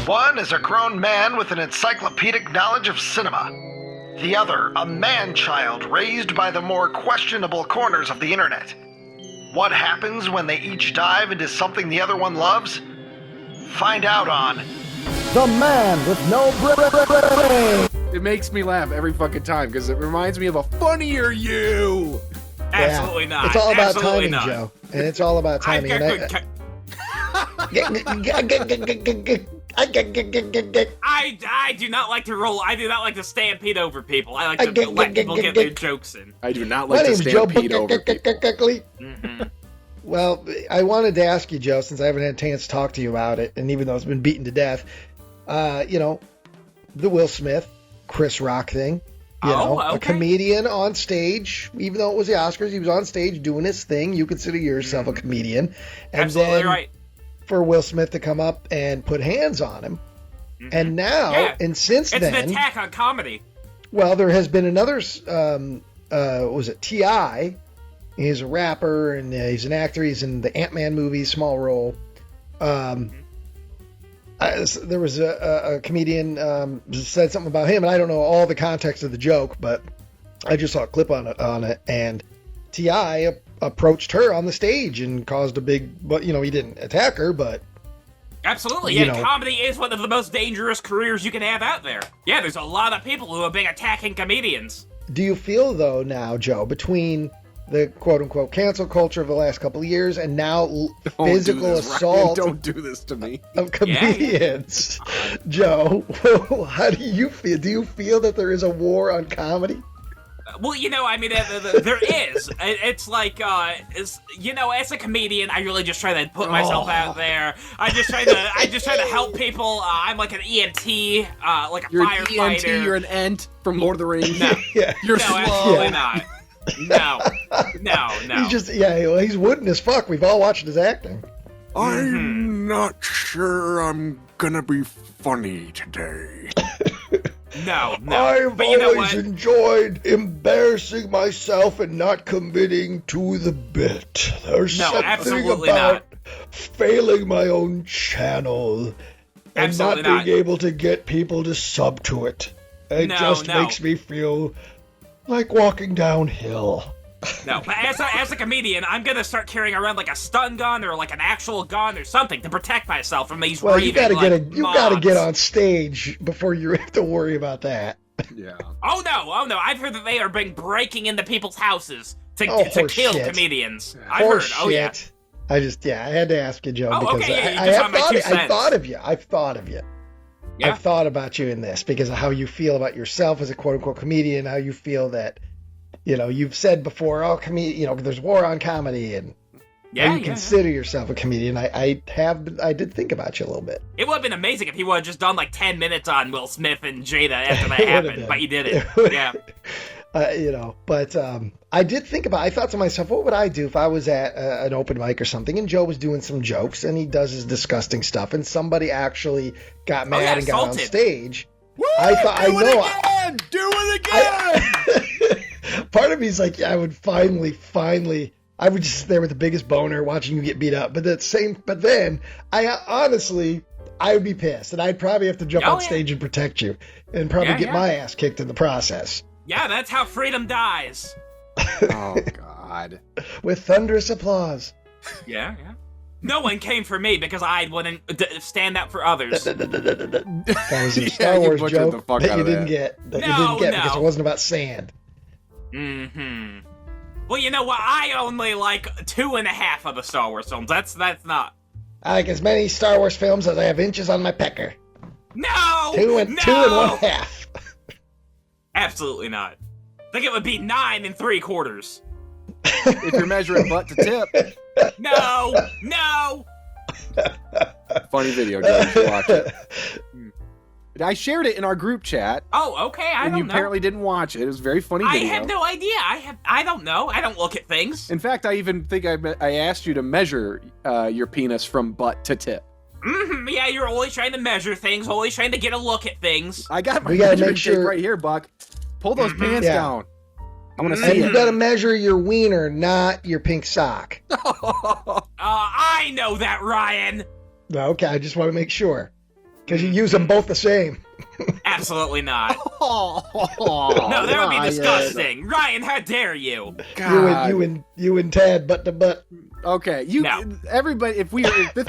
One is a grown man with an encyclopedic knowledge of cinema. The other, a man-child raised by the more questionable corners of the internet. What happens when they each dive into something the other one loves? Find out on The Man with No Brain. It makes me laugh every fucking time because it reminds me of a funnier you. Absolutely not. It's all about Absolutely timing, not. Joe. And it's all about timing. I do not like to roll. I do not like to stampede over people. I like to let people get their jokes in. I do not My like to name's Joe. stampede over people. Well, I wanted to ask you, Joe, since I haven't had a chance to talk to you about it, and even though it's been beaten to death, the Will Smith, Chris Rock thing. A comedian on stage, even though it was the Oscars, he was on stage doing his thing. You consider yourself a comedian. And Absolutely then right. for Will Smith to come up and put hands on him. And now, and since it's then... an attack on comedy. Well, there has been another, was it T.I.? He's a rapper, and he's an actor. He's in the Ant-Man movie, small role. There was a comedian said something about him, and I don't know all the context of the joke, but I just saw a clip on it, and T.I. approached her on the stage and caused a big, but he didn't attack her, but Absolutely, comedy is one of the most dangerous careers you can have out there. Yeah, there's a lot of people who have been attacking comedians. Do you feel, though, now, Joe, between the quote-unquote cancel culture of the last couple of years and now physical assault Ryan, don't do this to me. of comedians, Joe, how do you feel? Do you feel that there is a war on comedy? Well, there is. It's like, as a comedian, I really just try to put myself out there. I just try to help people. I'm like an EMT, like a You're firefighter. An EMT, you're an Ent from Lord of the Rings. No, You're no, slow. absolutely not. No. He's just, he's wooden as fuck. We've all watched his acting. I'm not sure I'm gonna be funny today. No. I've But you know always what? enjoyed embarrassing myself and not committing to the bit. There's No, something absolutely about not. failing my own channel and Absolutely not being not. able to get people to sub to it. It No, just no. makes me feel like walking downhill. No, but as a comedian, I'm gonna start carrying around like a stun gun or like an actual gun or something to protect myself from these Well, raving, you gotta mobs. get on stage before you have to worry about that. Yeah. Oh no! I've heard that they are breaking into people's houses to horse kill shit. comedians. I've heard. Oh yeah. I had to ask you, Joe, Oh, because okay, yeah, I just have on my thought, 2 I've cents. thought of you. I've thought of you. Yeah. I've thought about you in this because of how you feel about yourself as a quote-unquote comedian, how you feel that, you've said before, there's war on comedy, and how you consider yourself a comedian. I did think about you a little bit. It would have been amazing if he would have just done like 10 minutes on Will Smith and Jada after that It would've happened, been. but he did it. Yeah. But I did think I thought to myself, what would I do if I was at an open mic or something and Joe was doing some jokes and he does his disgusting stuff and somebody actually got mad and got on assaulted. stage. Woo! Do it again! Part of me is like, I would finally, I would just sit there with the biggest boner watching you get beat up. But then I would be pissed and I'd probably have to jump on stage and protect you and probably get my ass kicked in the process. Yeah, that's how freedom dies. Oh, God. With thunderous applause. Yeah. No one came for me because I wouldn't stand up for others. That was a Star Wars butchered joke the fuck that out you of didn't that. get. No. Because it wasn't about sand. Well, you know what? I only like 2.5 of the Star Wars films. That's not. I like as many Star Wars films as I have inches on my pecker. No! 2 and 1/2. Absolutely not. I think it would be 9 3/4. If you're measuring butt to tip. No! Funny video, Joe. You should watch it. I shared it in our group chat. Oh, okay. I and don't you know. apparently didn't watch it. It was a very funny I video. have no idea. I don't know. I don't look at things. In fact, I even think I asked you to measure your penis from butt to tip. Yeah, you're always trying to measure things, always trying to get a look at things. I got my We gotta measuring make sure- tape right here, Buck. Pull those pants Yeah. down. I want to And see you it. got to measure your wiener, not your pink sock. I know that, Ryan. Okay, I just want to make sure. Because you use them both the same. Absolutely not. Oh, No, that would be Ryan. disgusting. Ryan, how dare you? God. You and Tad butt to butt. Okay, No. Everybody, if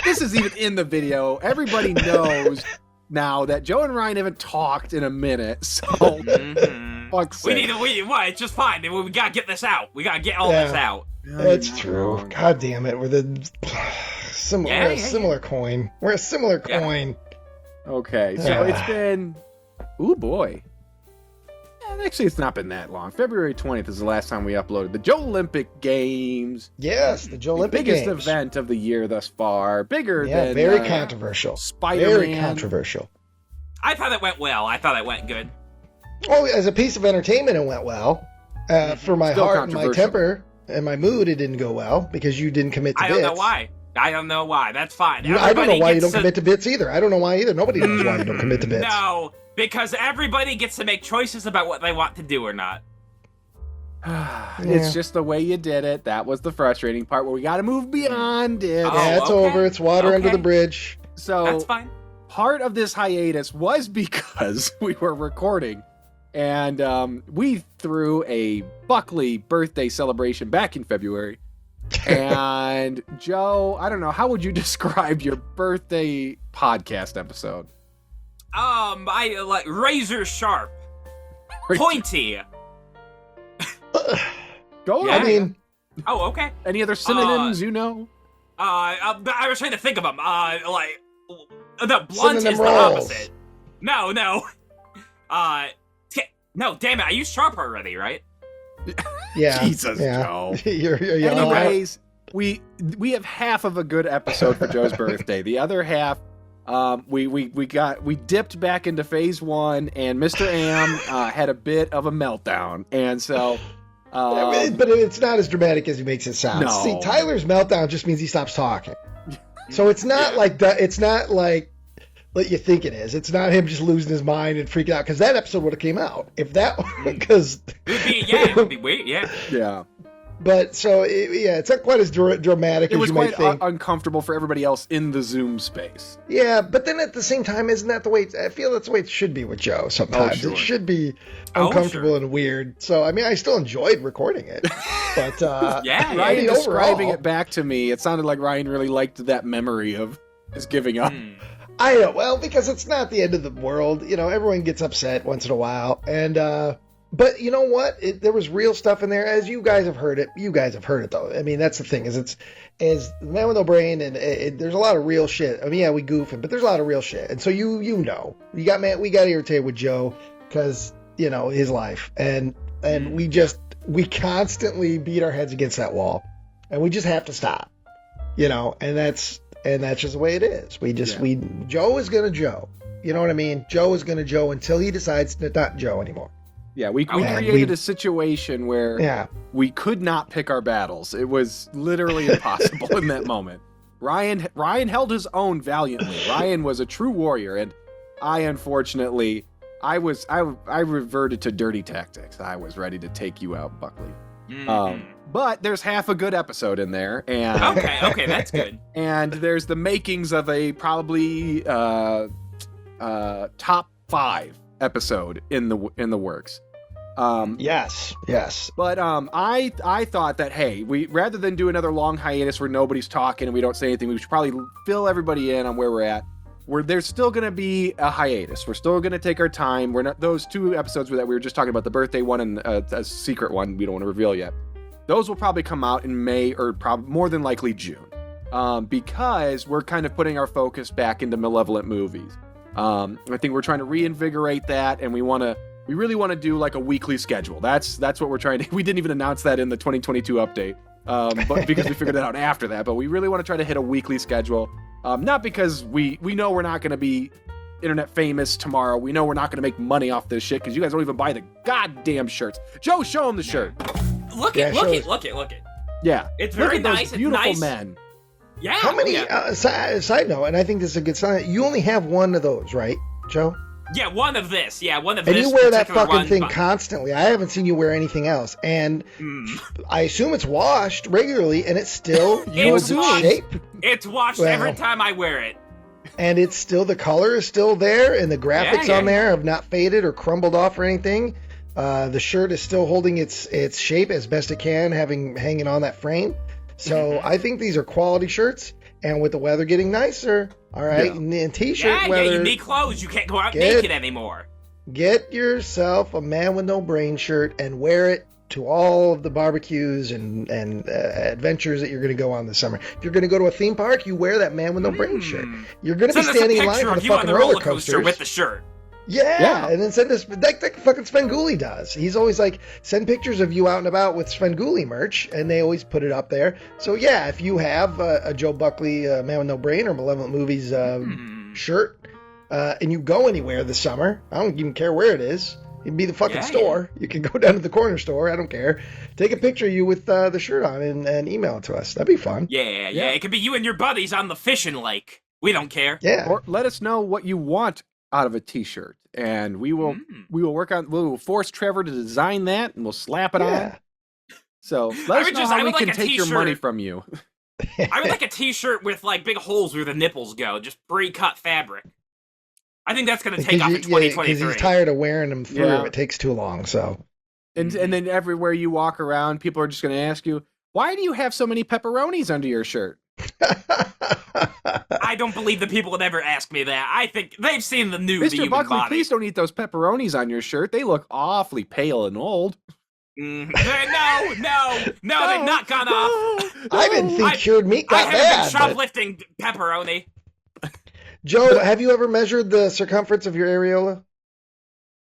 this is even in the video, everybody knows now that Joe and Ryan haven't talked in a minute. So, fuck's sake. It's just fine. We gotta get this out. We gotta get all this out. That's true. God damn it. We're the similar coin. We're a similar coin. Okay, so it's been, ooh boy. Actually, it's not been that long. February 20th is the last time we uploaded the Joe Olympic Games. Yes, the Joe Olympic biggest Games. event of the year thus far. Bigger than very controversial. Spider-Man. Very controversial. I thought it went well. I thought it went good. Oh, as a piece of entertainment, it went well. For my Still heart and my controversial. temper and my mood, it didn't go well because you didn't commit to I bits. don't know why. I don't know why. That's fine. I don't know why you Everybody don't gets commit to bits either. I don't know why either. Nobody knows why you don't commit to bits. No, because everybody gets to make choices about what they want to do or not. It's just the way you did it. That was the frustrating part where we got to move beyond it. Oh, Yeah, it's okay. over. It's water under Okay. the bridge. So That's fine. part of this hiatus was because we were recording and we threw a Buckley birthday celebration back in February. And Joe, I don't know, how would you describe your birthday podcast episode? I like razor sharp, pointy. Go Yeah. on. I mean, Oh, okay. Any other synonyms you know? I was trying to think of them. Like the blunt Synonym is the rolls. opposite. No. No, damn it! I used sharp already, right? yeah. Jesus, yeah. Joe. you're yelling at- Anyways, we have half of a good episode for Joe's birthday. The other half, we dipped back into phase one, and Mr. Am had a bit of a meltdown, and so. But it's not as dramatic as he makes it sound. No. See, Tyler's meltdown just means he stops talking. So it's not like that. It's not like what you think it is. It's not him just losing his mind and freaking out, because that episode would have came out if that because. It would be weird. Yeah. Yeah. But so it's not quite as dramatic It as was you might quite think. uncomfortable for everybody else in the Zoom space. Yeah, but then at the same time, isn't that the way? I feel that's the way it should be with Joe. Sometimes sure. it should be Oh, uncomfortable sure. and weird. So I mean, I still enjoyed recording it, but Yeah. Ryan mean, describing overall- it back to me, it sounded like Ryan really liked that memory of his giving up. I know. Well, because it's not the end of the world. You know, everyone gets upset once in a while, and but you know what? There was real stuff in there, as you guys have heard it. You guys have heard it though. I mean, that's the thing is the Man with No Brain, and there's a lot of real shit. I mean, yeah, we goofing, but there's a lot of real shit, and so you know, we got irritated with Joe because you know his life, and we constantly beat our heads against that wall, and we just have to stop, you know, and that's just the way it is. Joe is gonna Joe. You know what I mean? Joe is gonna Joe until he decides to not Joe anymore. Yeah, we And created a situation where we could not pick our battles. It was literally impossible in that moment. Ryan held his own valiantly. Ryan was a true warrior, and I unfortunately I reverted to dirty tactics. I was ready to take you out, Buckley. But there's half a good episode in there, and Okay, that's good. and there's the makings of a probably top 5 episode in the works. Yes. But I thought that, hey, we rather than do another long hiatus where nobody's talking and we don't say anything, we should probably fill everybody in on where we're at. There's still going to be a hiatus. We're still going to take our time. We're not those 2 episodes that we were just talking about, the birthday one and a secret one we don't want to reveal yet. Those will probably come out in May or probably more than likely June, because we're kind of putting our focus back into malevolent movies. I think we're trying to reinvigorate that, and we really want to do like a weekly schedule. That's what we're trying to. We didn't even announce that in the 2022 update, but because we figured that out after that. But we really want to try to hit a weekly schedule. Not because we know we're not going to be internet famous tomorrow. We know we're not going to make money off this shit because you guys don't even buy the goddamn shirts. Joe, show them the shirt. Look it. Yeah, It's look very at those nice. It's beautiful nice. men. Yeah. How many? Yeah. Side note, and I think this is a good sign. You only have one of those, right, Joe? Yeah, one of this. Yeah, one of And this. you wear that particular fucking one, thing but- constantly. I haven't seen you wear anything else, and I assume it's washed regularly, and it's still It's holds its washed. shape. It's washed Well. every time I wear it. And it's still, the color is still there, and the graphics Yeah. on there have not faded or crumbled off or anything. The shirt is still holding its shape as best it can, hanging on that frame. So I think these are quality shirts, and with the weather getting nicer, all right, and t-shirt weather. Yeah, you need clothes. You can't go out naked anymore. Get yourself a Man with No Brain shirt and wear it to all of the barbecues and adventures that you're going to go on this summer. If you're going to go to a theme park, you wear that Man with No Brain shirt. You're going to be standing in line for the fucking roller coasters with the shirt. Yeah, and then send us like fucking Svengoolie does. He's always like, send pictures of you out and about with Svengoolie merch, and they always put it up there. So yeah, if you have a Joe Buckley Man with No Brain or Malevolent Movies shirt, and you go anywhere this summer, I don't even care where it is. It can be the fucking store. You can go down to the corner store. I don't care. Take a picture of you with the shirt on and email it to us. That'd be fun. Yeah. It could be you and your buddies on the fishing lake. We don't care. Yeah. Or let us know what you want out of a t-shirt, and we will we'll force Trevor to design that, and we'll slap it on. So let us know how we can take your money from you. I would like a t-shirt with like big holes where the nipples go, just pre-cut fabric. I think that's going to take off in 2023. Because he's tired of wearing them through. Yeah. It takes too long. So, and then everywhere you walk around, people are just going to ask you, "Why do you have so many pepperonis under your shirt?" I don't believe the people would ever ask me that. I think they've seen the new Mr. Buckley, please don't eat those pepperonis on your shirt. They look awfully pale and old. No, they've not gone off. I didn't think cured meat got bad. I haven't been shoplifting pepperoni. Joe, have you ever measured the circumference of your areola?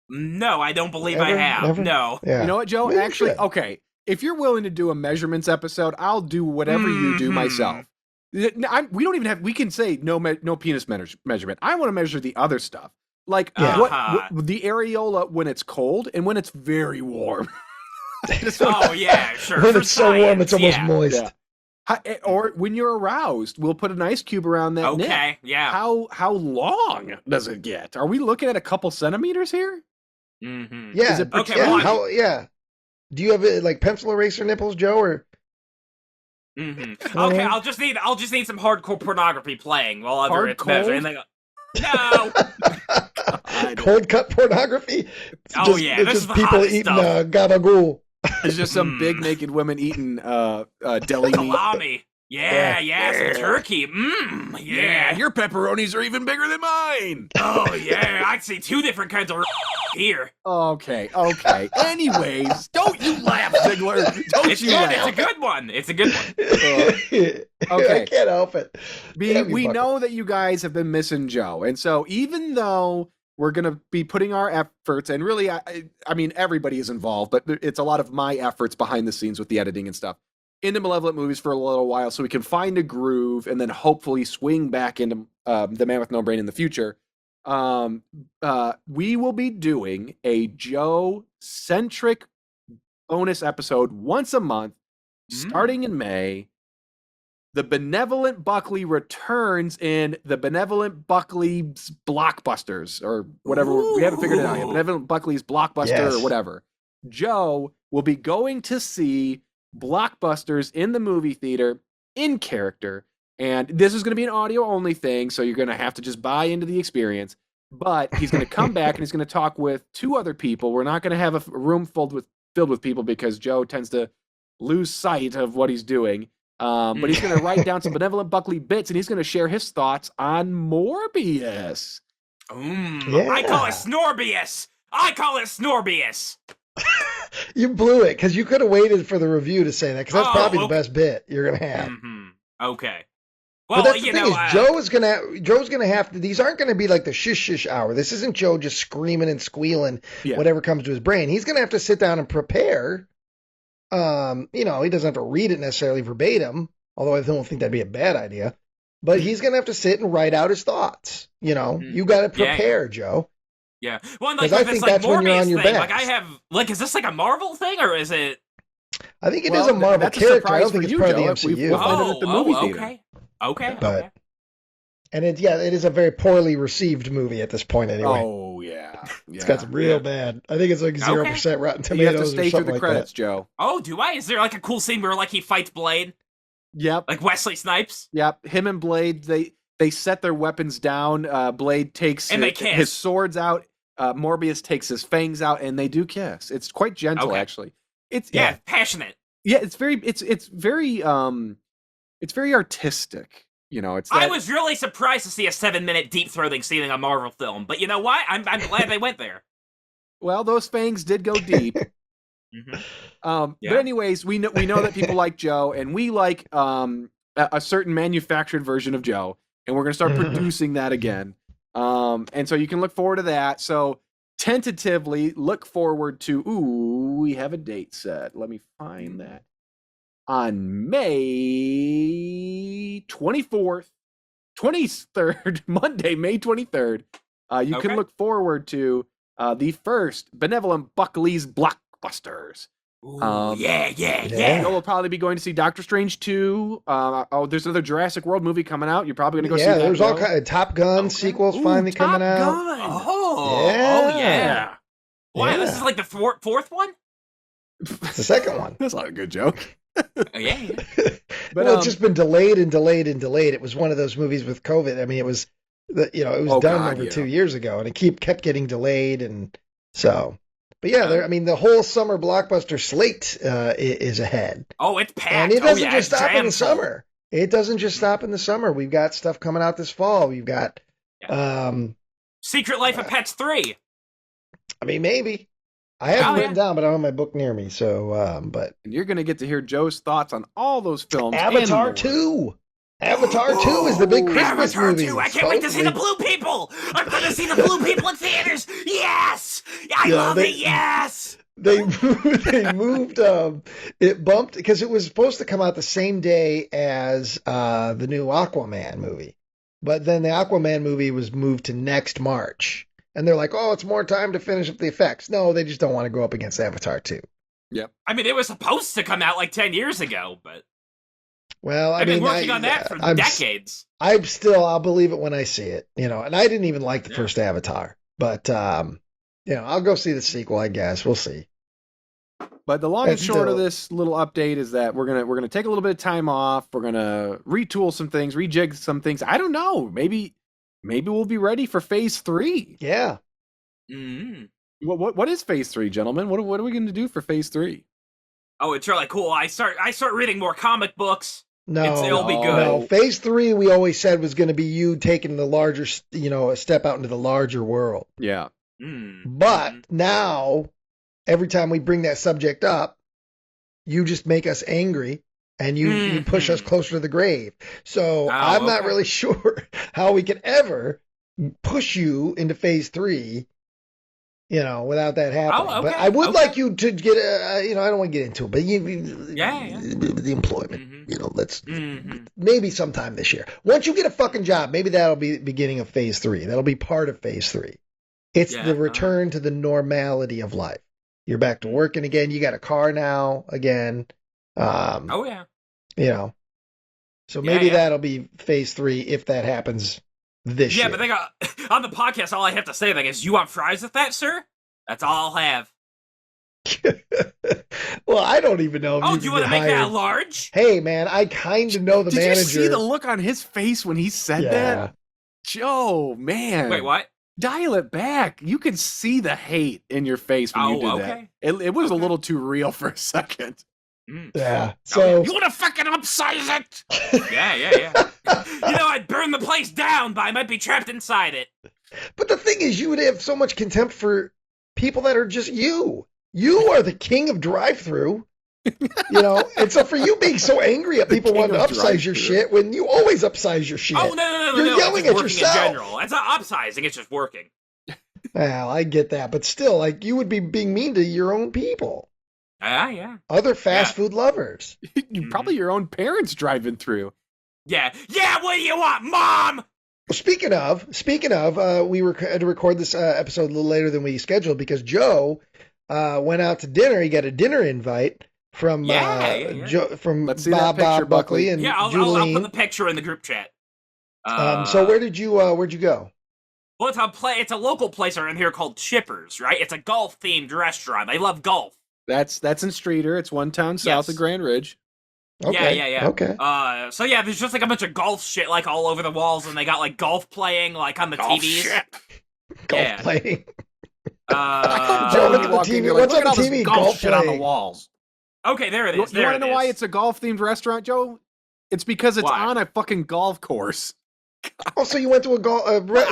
No, I don't believe I have. Never? No. Yeah. You know what, Joe? Actually, okay. If you're willing to do a measurements episode, I'll do whatever you do myself. We don't even have. We can say no penis measurement. I want to measure the other stuff, like what the areola when it's cold and when it's very warm. Sure. When it's so warm, it's almost moist. Yeah. Or when you're aroused, we'll put an ice cube around that nip. Okay, yeah. How long does it get? Are we looking at a couple centimeters here? Mm-hmm. Yeah. Is it yeah. Do you have like pencil eraser nipples, Joe, or? Mm-hmm. Okay, I'll just need some hardcore pornography playing while other measuring. No. Cold cut pornography. This is people eating gabagool. It's just some big naked women eating deli meat. Salami. Some turkey. Yeah. Your pepperonis are even bigger than mine. Oh yeah, I see two different kinds of here. Okay. Anyways, don't you laugh, Ziegler. It's a good one. Okay. I can't help it. We know that you guys have been missing Joe, and so even though we're going to be putting our efforts, and really, I mean, everybody is involved, but it's a lot of my efforts behind the scenes with the editing and stuff, into Malevolent Movies for a little while so we can find a groove and then hopefully swing back into The Man with No Brain in the future. We will be doing a Joe-centric bonus episode once a month, starting in May. The Benevolent Buckley returns in the Benevolent Buckley's Blockbusters, or whatever. Ooh. We haven't figured it out yet. Benevolent Buckley's Blockbuster, or whatever. Joe will be going to see Blockbusters in the movie theater in character. And this is going to be an audio-only thing, so you're going to have to just buy into the experience. But he's going to come back and he's going to talk with two other people. We're not going to have a room filled with people because Joe tends to lose sight of what he's doing. But he's going to write down some Benevolent Buckley bits, and he's going to share his thoughts on Morbius. I call it Snorbius. You blew it, because you could have waited for the review to say that, because that's probably the best bit you're going to have. Okay. Well, but that's the thing is, Joe's gonna have to. These aren't gonna be like the shish hour. This isn't Joe just screaming and squealing whatever comes to his brain. He's gonna have to sit down and prepare. He doesn't have to read it necessarily verbatim, although I don't think that'd be a bad idea. But he's gonna have to sit and write out his thoughts. You got to prepare, Joe. Yeah. Well, because I think that's when you're on your best. Is this like a Marvel thing or is it? I think it is a Marvel character. I don't think it's part of the MCU. We'll find it at the movie theater. Okay. And it is a very poorly received movie at this point anyway. Oh yeah. It's got some real bad. I think it's like 0% Rotten Tomatoes. You have to stay through the credits, that. Joe. Oh, do I? Is there like a cool scene where like he fights Blade? Yep. Like Wesley Snipes? Yep. Him and Blade, They set their weapons down. Blade takes And they kiss. his swords out. Morbius takes his fangs out, and they do kiss. It's quite gentle, actually. It's passionate. Yeah, it's very artistic. You know, it's. I was really surprised to see a 7-minute deep throating scene in a Marvel film, but you know what? I'm glad they went there. Well, those fangs did go deep. But anyways, we know that people like Joe, and we like a certain manufactured version of Joe, and we're gonna start producing that again. And so you can look forward to that. So tentatively look forward to. We have a date set. Let me find that. On May 24th, 23rd, Monday, May 23rd, you can look forward to the first Benevolent Buckley's Blockbusters. Ooh, yeah. We'll probably be going to see Doctor Strange 2. There's another Jurassic World movie coming out. You're probably going to go see that. Yeah, there's all kind of Top Gun sequels finally coming out. Gun. Oh, yeah. Wow, this is like the fourth one? It's the second one. That's not a good joke. Yeah. But it's just been delayed and delayed and delayed. It was one of those movies with COVID. I mean, it was done over 2 years ago, and it kept getting delayed, and so. But yeah, the whole summer blockbuster slate is ahead. Oh, it's packed. And it doesn't just stop in the summer. It doesn't just stop in the summer. We've got stuff coming out this fall. We've got Secret Life of Pets 3. I mean, maybe. I have it written down, but I don't have my book near me. So, but and you're going to get to hear Joe's thoughts on all those films. Avatar 2. Avatar 2 is the big Christmas movie. 2. I can't wait to see the blue people. I'm going to see the blue people in theaters. Yes, I love it. Yes. They moved. It bumped because it was supposed to come out the same day as the new Aquaman movie, but then the Aquaman movie was moved to next March. And they're like, oh, it's more time to finish up the effects. No, they just don't want to go up against Avatar 2. Yep. I mean, it was supposed to come out like 10 years ago, but... Well, I've been working on that for decades. I'll believe it when I see it, and I didn't even like the first Avatar. But, I'll go see the sequel, I guess. We'll see. But the long and short of this little update is that we're gonna take a little bit of time off. We're gonna retool some things, rejig some things. I don't know. Maybe we'll be ready for phase 3. Yeah. Mm-hmm. What is phase 3, gentlemen? What are we going to do for phase 3? Oh, it's really cool. I start reading more comic books. No, it'll be good. No, phase 3 we always said was going to be you taking the larger, a step out into the larger world. Yeah. But now, every time we bring that subject up, you just make us angry. And you push us closer to the grave. So I'm not really sure how we can ever push you into phase 3, without that happening. Oh, okay. But I would like you to get, I don't want to get into it, but the employment, let's maybe sometime this year. Once you get a fucking job, maybe that'll be the beginning of phase 3. That'll be part of phase 3. It's the return to the normality of life. You're back to working again. You got a car now again. So maybe that'll be phase 3 if that happens this year. Yeah, but they got on the podcast. All I have to say is, "You want fries with that, sir?" That's all I'll have. Well, I don't even know. If do you want to make that large? Hey, man, I kind of know the manager. Did you see the look on his face when he said that? Joe, man. Wait, what? Dial it back. You could see the hate in your face when you did that. It was a little too real for a second. Yeah. So you want to fucking upsize it? Yeah. I'd burn the place down, but I might be trapped inside it. But the thing is, you would have so much contempt for people that are just you. You are the king of drive-through. And so for you being so angry at people wanting to upsize your shit when you always upsize your shit. Oh, no. You're yelling at yourself. In general. It's not upsizing, it's just working. Well, I get that. But still, you would be being mean to your own people. Yeah. Other fast food lovers. Probably your own parents driving through. Yeah, what do you want, Mom? Well, speaking of, we were had to record this episode a little later than we scheduled because Joe went out to dinner. He got a dinner invite from from Bob Buckley and Julie. I'll put the picture in the group chat. So where'd you go? Well, it's a local place around here called Chippers, right? It's a golf themed restaurant. I love golf. That's in Streeter. It's one town south of Grand Ridge. Okay. Yeah. Okay. So yeah, there's just like a bunch of golf shit like all over the walls, and they got like golf playing like on the TVs. Golf playing. Joe, look you at the walk in, TV. you're like, What's look on at the all this TV? golf Golf shit on the playing. walls. Okay, there it You, is. you want to know why it's a golf-themed restaurant, Joe? It's because it's Why? on a fucking golf course. Oh, so you went to a golf?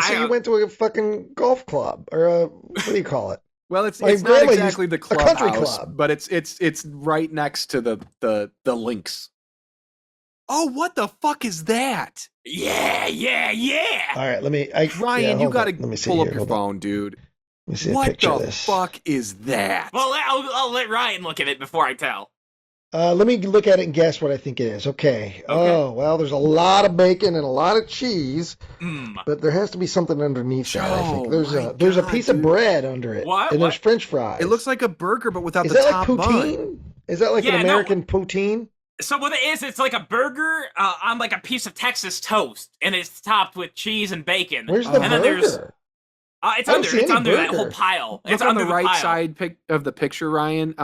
So you went to a fucking golf club, or what do you call it? Well, it's My not grandma exactly the used- a country clubhouse, club. but it's right next to the links. Oh, what the fuck is that? Yeah. All right, let me. Ryan, you got to Let me see pull here. up your Hold on. phone, dude. Let me see a What picture of the this. fuck is that? Well, I'll let Ryan look at it before I tell. Let me look at it and guess what I think it is. Okay. Oh, well, there's a lot of bacon and a lot of cheese, but there has to be something underneath that. I think there's a piece of bread under it, What? and there's French fries. It looks like a burger, but without Is the that top like bun. poutine? Is that like Yeah, an no. American poutine? So what it is, it's like a burger on like a piece of Texas toast, and it's topped with cheese and bacon. Where's the and then there's burger? it's I don't see it's any under that burger. whole pile. Look It's on under the right pile. side of the picture, Ryan.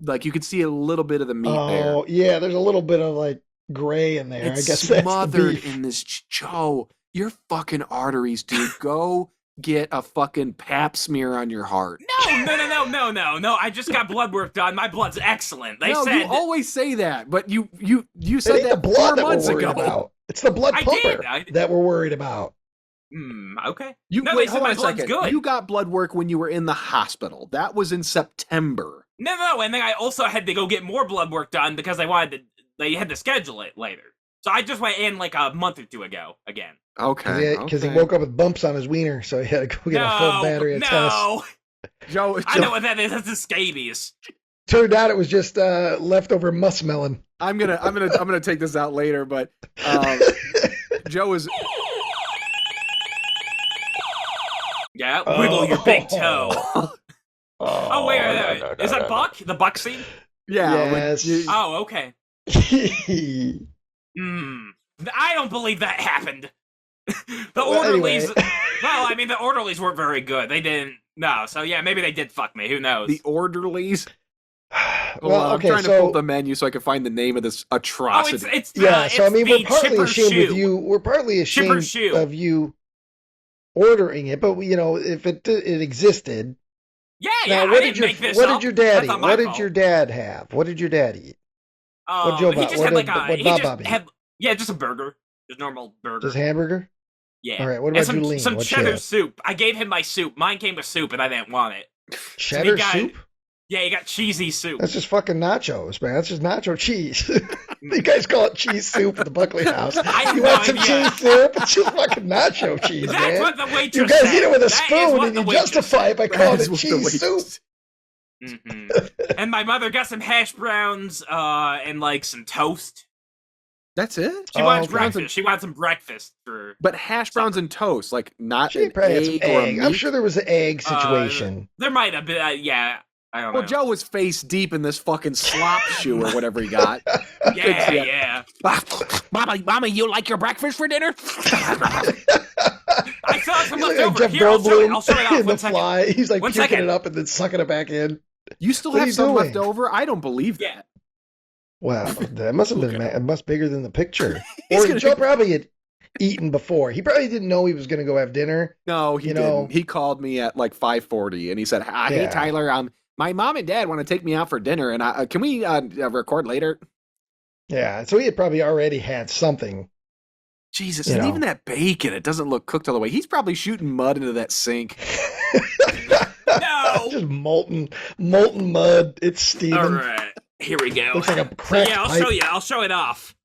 Like you could see a little bit of the meat there. Oh, yeah, there's a little bit of like gray in there. It's I guess that's the smothered beef. in this. Joe, your fucking arteries, dude. Go get a fucking pap smear on your heart. No. I just got blood work done. My blood's excellent. They no, said you always say that, but you It said ain't the that blood 4 that months we're worried ago. about. It's the blood I pumper did. that we're worried about. Okay. You No, wait, they said hold my on a blood's second. good. You got blood work when you were in the hospital. That was in September. No, and then I also had to go get more blood work done because they had to schedule it later. So I just went in like a month or two ago again. Okay. Because he woke up with bumps on his wiener, so he had to go get a full battery of tests. No, Joe, I know what that is. That's a scabies. Turned out it was just leftover muskmelon. I'm gonna take this out later, but Joe is. Yeah, wiggle your big toe. Oh, wait. Is that Buck? The Buck scene? Yeah. Yes. Oh, okay. I don't believe that happened. The orderlies. Anyway. Well, I mean, the orderlies weren't very good. They didn't. No, so yeah, maybe they did fuck me. Who knows? The orderlies. Well, I'm okay, trying to so pull the menu so I can find the name of this atrocity. it's yeah. So I mean, we're the partly chipper ashamed shoe. with you. We're partly Chipper ashamed shoe. of you ordering it, but if it existed. Yeah. Now, I didn't make this what up. did your dad That's eat? not my What did fault. your dad have? What did your dad eat? What Joe He Bob- just what had like did- a. what He Bob just Bob eat? had. Yeah, just a burger. Just normal burger. Just hamburger? Yeah. All right, what And about some, Julene? some What'd she cheddar have? soup. I gave him my soup. Mine came with soup, and I didn't want it. Cheddar got- soup? Yeah, you got cheesy soup. That's just fucking nachos, man. That's just nacho cheese. You guys call it cheese soup at the Buckley house. I have You no want some idea. cheese soup? It's just fucking nacho cheese, That's man. what the waitress You guys said. eat it with a That is spoon what and the you waitress justify it by That calling is it what the cheese soup. waitress- And my mother got some hash browns and like some toast. That's it. She wants okay. breakfast. She wants some breakfast for. But hash browns and toast, like not She an probably had some egg or a egg. meat. I'm sure there was an egg situation. There might have been. Yeah, I don't Well, know. Joe was face deep in this fucking slop shoe or whatever he got. Yeah. Mama, you like your breakfast for dinner? I saw some He's left like over. Jeff Here, I'll show it off. Goldblum in The One second. Fly. He's like One puking second. it up and then sucking it back in. You still What are have you some doing? left over? I don't believe Yeah. that. Well, that must have been much bigger than the picture. He's Or gonna- Joe probably had eaten before. He probably didn't know he was going to go have dinner. No, he You didn't. know- He called me at like 5:40 and he said, "Hey Yeah. Tyler, my mom and dad want to take me out for dinner, and can we record later?" Yeah, so he had probably already had something. Jesus, You and know. even that bacon, it doesn't look cooked all the way. He's probably shooting mud into that sink. No. Just molten mud. It's steaming. All right. Here we go. Looks like a So cracked yeah, I'll pipe. show you. I'll show it off.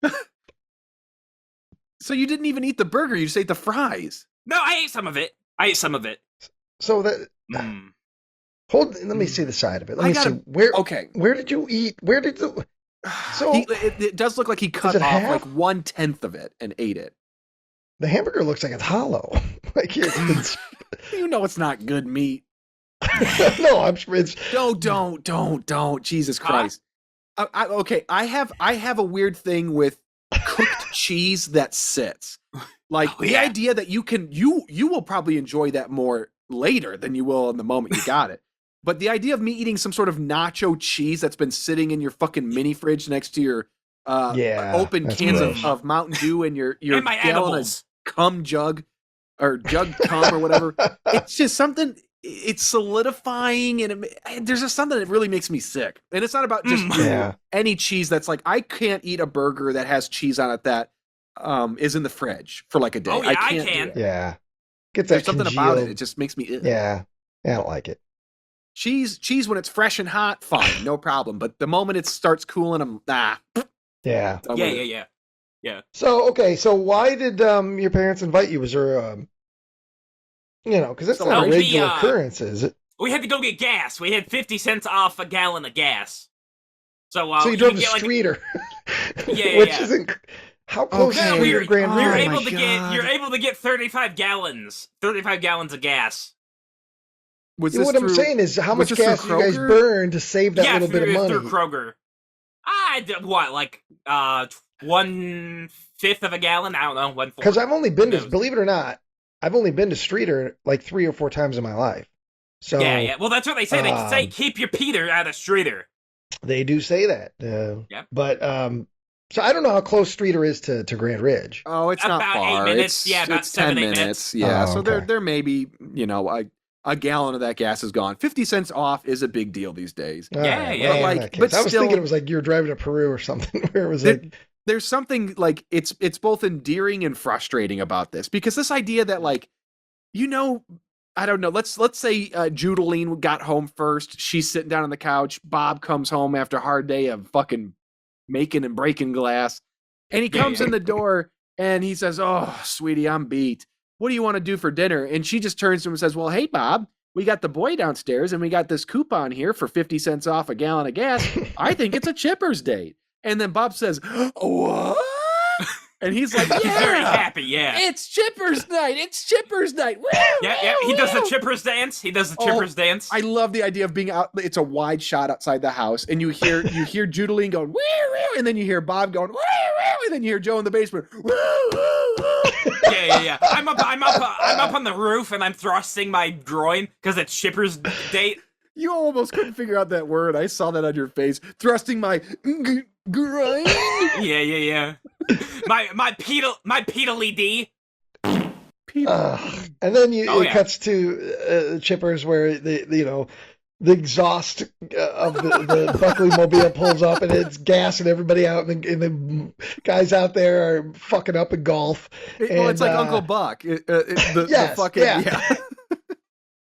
So you didn't even eat the burger; you just ate the fries. No, I ate some of it. So that Mm. let me see the side of it. Let I me gotta- see where. Okay, Where did you eat? Where did the? So it does look like he cut it off half? like 1/10 of it and ate it. the hamburger looks like it's hollow. Like it's You know it's not good meat. no, I'm sure it's. Don't. Jesus Christ. Okay, I have a weird thing with cooked cheese that sits. Like Oh, the yeah. idea that you will probably enjoy that more later than you will in the moment you got it. But the idea of me eating some sort of nacho cheese that's been sitting in your fucking mini fridge next to your open cans of Mountain Dew and your and my gallon animals. of cum jug or jug cum or whatever. It's just something. It's solidifying, and there's just something that really makes me sick. And it's not about just any cheese that's like, I can't eat a burger that has cheese on it that is in the fridge for like a day. Oh, yeah, I can't can. do it. Yeah. Gets There's that something congealed. about it. It just makes me ill. Yeah. I don't like it. Cheese when it's fresh and hot, fine, no problem. But the moment it starts cooling, I'm Yeah. Yeah. So why did your parents invite you? Was there because that's not a regular occurrence, is it? We had to go get gas. We had 50 cents off a gallon of gas. So you drove a streeter. Which isn't. How close is it to your Grand Ridge? You're able to get 35 gallons of gas. What I'm saying is, how much gas do you guys burn to save that little bit of money? Through Kroger. Like 1/5 of a gallon? I don't know. 1/4. Because I've only been to, believe it or not, I've only been to Streeter like 3 or 4 times in my life. So yeah. Well, that's what they say. They say keep your Peter out of Streeter. They do say that. But so I don't know how close Streeter is to Grand Ridge. Oh, it's about not far. 8 minutes. About 7, 8 minutes. Yeah. Oh, so okay. there may be a gallon of that gas is gone. 50 cents off is a big deal these days. But I was thinking it was like you were driving to Peru or something where it was like. There's something like it's both endearing and frustrating about this, because this idea that I don't know. Let's say Judeline got home first. She's sitting down on the couch. Bob comes home after a hard day of fucking making and breaking glass, and he comes in the door and he says, "Oh, sweetie, I'm beat. What do you want to do for dinner?" And she just turns to him and says, "Well, hey, Bob, we got the boy downstairs and we got this coupon here for 50 cents off a gallon of gas. I think it's a Chipper's date." And then Bob says, "What?" And he's like, He's very happy, It's Chipper's night. It's Chipper's night. Woo, yeah. He does the Chipper's dance. Dance. I love the idea of being out. It's a wide shot outside the house, and you hear Judeline going, woo, woo, and then you hear Bob going, woo, woo, and then you hear Joe in the basement, woo, woo, woo. Yeah. I'm up on the roof, and I'm thrusting my groin because it's Chipper's date. You almost couldn't figure out that word. I saw that on your face. Thrusting my groin. Yeah. My pedally D. And then it cuts to Chippers where the exhaust of the Buckley Mobile pulls up and it's gassing everybody out, and the guys out there are fucking up in golf. It's like Uncle Buck.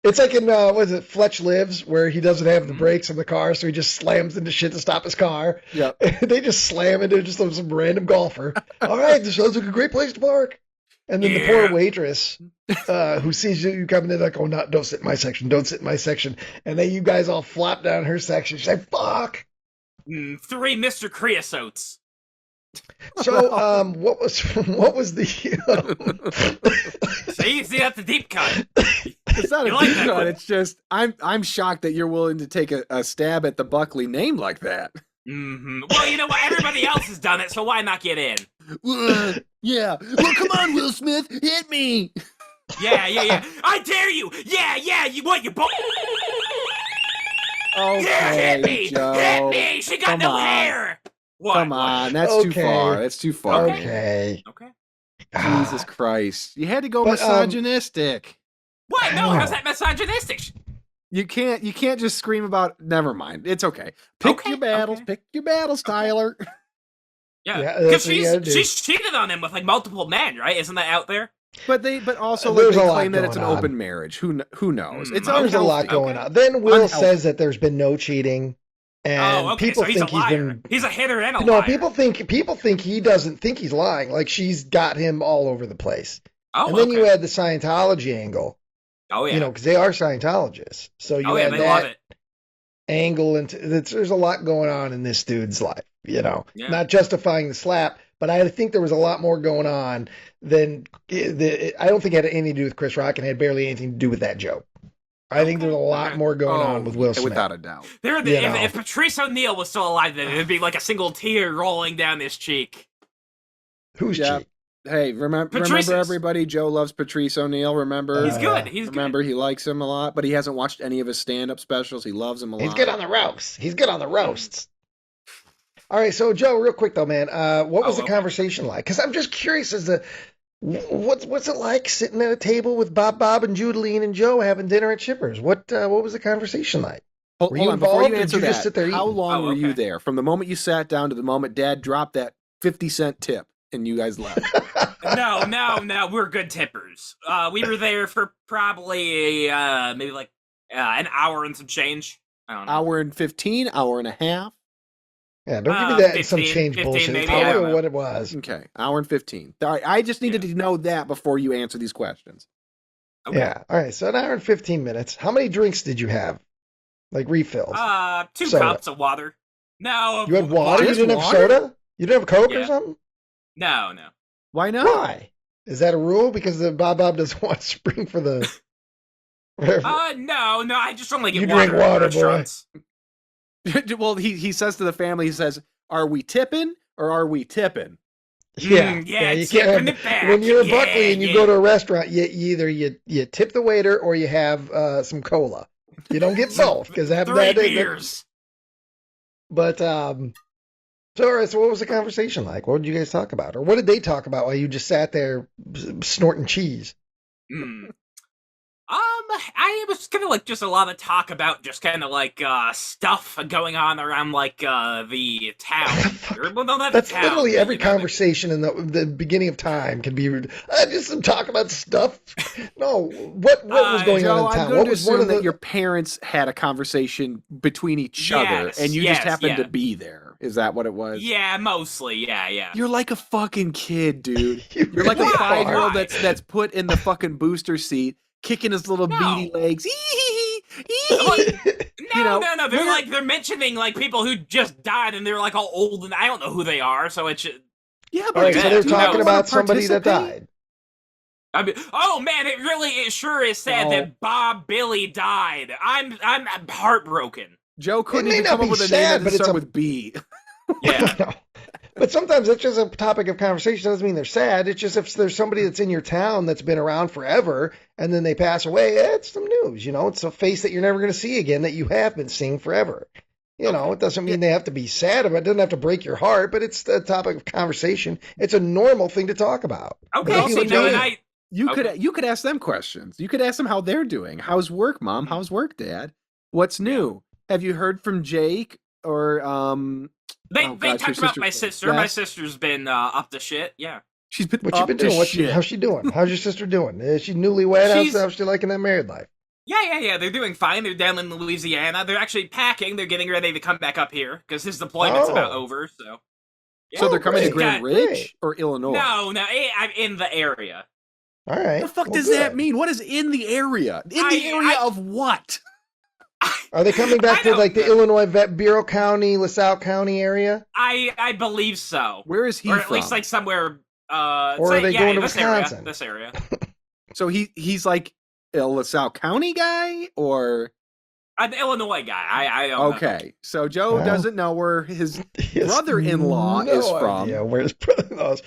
It's like in Fletch Lives, where he doesn't have the brakes on the car, so he just slams into shit to stop his car. Yeah, they just slam into just some random golfer. All right, this sounds like a great place to park. And then the poor waitress who sees you coming in, like, "Oh, no, don't sit in my section, don't sit in my section." And then you guys all flop down her section. She's like, "Fuck." 3 Mr. Creosotes. So, what was the? See, that's a deep cut. It's not a deep cut. It's just I'm shocked that you're willing to take a stab at the Buckley name like that. Mm-hmm. Well, you know what? Everybody else has done it, so why not get in? Yeah. Well, come on, Will Smith, hit me. Yeah. I dare you. Yeah. You what? You both. Okay, yeah, hit me. Joe. Hit me. She got no hair. What? Come on, that's too far. That's too far. Okay. Jesus Christ. You had to go misogynistic. What? No, how's that misogynistic? You can't just scream about, never mind. It's okay. Pick your battles, Tyler. Yeah, because she's cheated on him with like multiple men, right? Isn't that out there? But also they claim that it's an open marriage. Who knows? There's a lot going on. Then Will says that there's been no cheating. And people think he's a hitter and a liar. People think he doesn't think he's lying. Like, she's got him all over the place. And then you add the Scientology angle. Oh yeah. Because they are Scientologists. So you add that angle, and there's a lot going on in this dude's life. Not justifying the slap, but I think there was a lot more going on than I don't think it had anything to do with Chris Rock, and had barely anything to do with that joke. I think there's a lot more going on with Will Smith. Without a doubt. If Patrice O'Neal was still alive, then it'd be like a single tear rolling down his cheek. Whose cheek? Hey, remember everybody? Joe loves Patrice O'Neal, remember? He's good. Remember, he likes him a lot, but he hasn't watched any of his stand-up specials. He loves him a lot. He's good on the roasts. All right, so Joe, real quick though, man, what was the okay. conversation like? Because I'm just curious as to what's it like sitting at a table with Bob, and Judeline and Joe having dinner at Shippers? What was the conversation like? Were you Hold on, before you involved, or answer did you just that, sit there how eating? long were you okay. there? From the moment you sat down to the moment Dad dropped that 50-cent tip and you guys left. No, we're good tippers. We were there for probably maybe like an hour and some change. I don't know. Hour and 15, hour and a half. Yeah, don't give me that 15, some change 15 bullshit. maybe, Tell I don't me know. what it was. Okay, hour and 15. All right, I just needed to know that before you answer these questions. Okay. Yeah. All right. So an hour and 15 minutes. How many drinks did you have? Like refills? 2 Soda. cups of water. No. You had water? You Just didn't have water? soda? You didn't have Coke or Yeah. something? No. Why not? Why? Is that a rule? Because the Bob doesn't want spring for the. No. I just only get You water drink at water, boy. restaurants. Well, he says to the family, he says, "Are we tipping or are we tipping?" Yeah, yeah, You tipping can't it have, back. when you're in Yeah, Buckley and you yeah. go to a restaurant, you tip the waiter or you have some cola. You don't get both because that 3 beers. But so all right. So what was the conversation like? What did you guys talk about, or what did they talk about while you just sat there snorting cheese? I was kind of like just a lot of talk about just kind of like stuff going on around like the town. Well, no, not That's the town. literally every you know, conversation in the beginning of time can be just some talk about stuff. No, what was going Joe, on in I'm town? going What to was one assume of the that your parents had a conversation between each other, Yes, and you just happened yeah. to be there. Is that what it was? Yeah, mostly. Yeah. You're like a fucking kid, dude. You You're like a really are. 5-year-old Why? that's put in the fucking booster seat, kicking his little No. beady legs. No. we're- They're mentioning like people who just died and they're like all old and I don't know who they are. So it's Yeah, All but right, so Yeah, they're who talking knows? about somebody that Participate? died. I mean, oh man, it sure is sad No. that Bob Billy died. I'm heartbroken. Joe couldn't may even not come up be with a sad, name that but didn't it's start a- with B. Yeah. No. But sometimes that's just a topic of conversation. Doesn't mean they're sad. It's just if there's somebody that's in your town that's been around forever and then they pass away, it's some news. It's a face that you're never going to see again that you have been seeing forever. It doesn't mean they have to be sad about it. It doesn't have to break your heart, but it's a topic of conversation. It's a normal thing to talk about. Okay, As a see, human no, being. and You could ask them questions. You could ask them how they're doing. How's work, Mom? How's work, Dad? What's new? Have you heard from Jake or They oh, gosh, talked your about my sister. Beth? My sister's been up to shit. Yeah. She's been What you up been to doing? shit. How's she doing? How's your sister doing? Is she newlywed? She's- How's she liking that married life? Yeah. They're doing fine. They're down in Louisiana. They're actually packing. They're getting ready to come back up here because his deployment's Oh. about over. So. So they're coming to great. Grand Yeah, Ridge great. or Illinois? No, I'm in the area. All right. What the fuck Well, does good. that mean? What is in the area? In the area of what? Are they coming back I to don't like the know. Illinois Bureau County, LaSalle County area? I believe so. Where is he Or at from? least like somewhere. Or are they going to this Wisconsin? area. This area. So he's like a LaSalle County guy, or I'm an Illinois guy. I don't know. okay. So Joe Well, doesn't know where his He has brother-in-law no is from. idea where his brother-in-law is.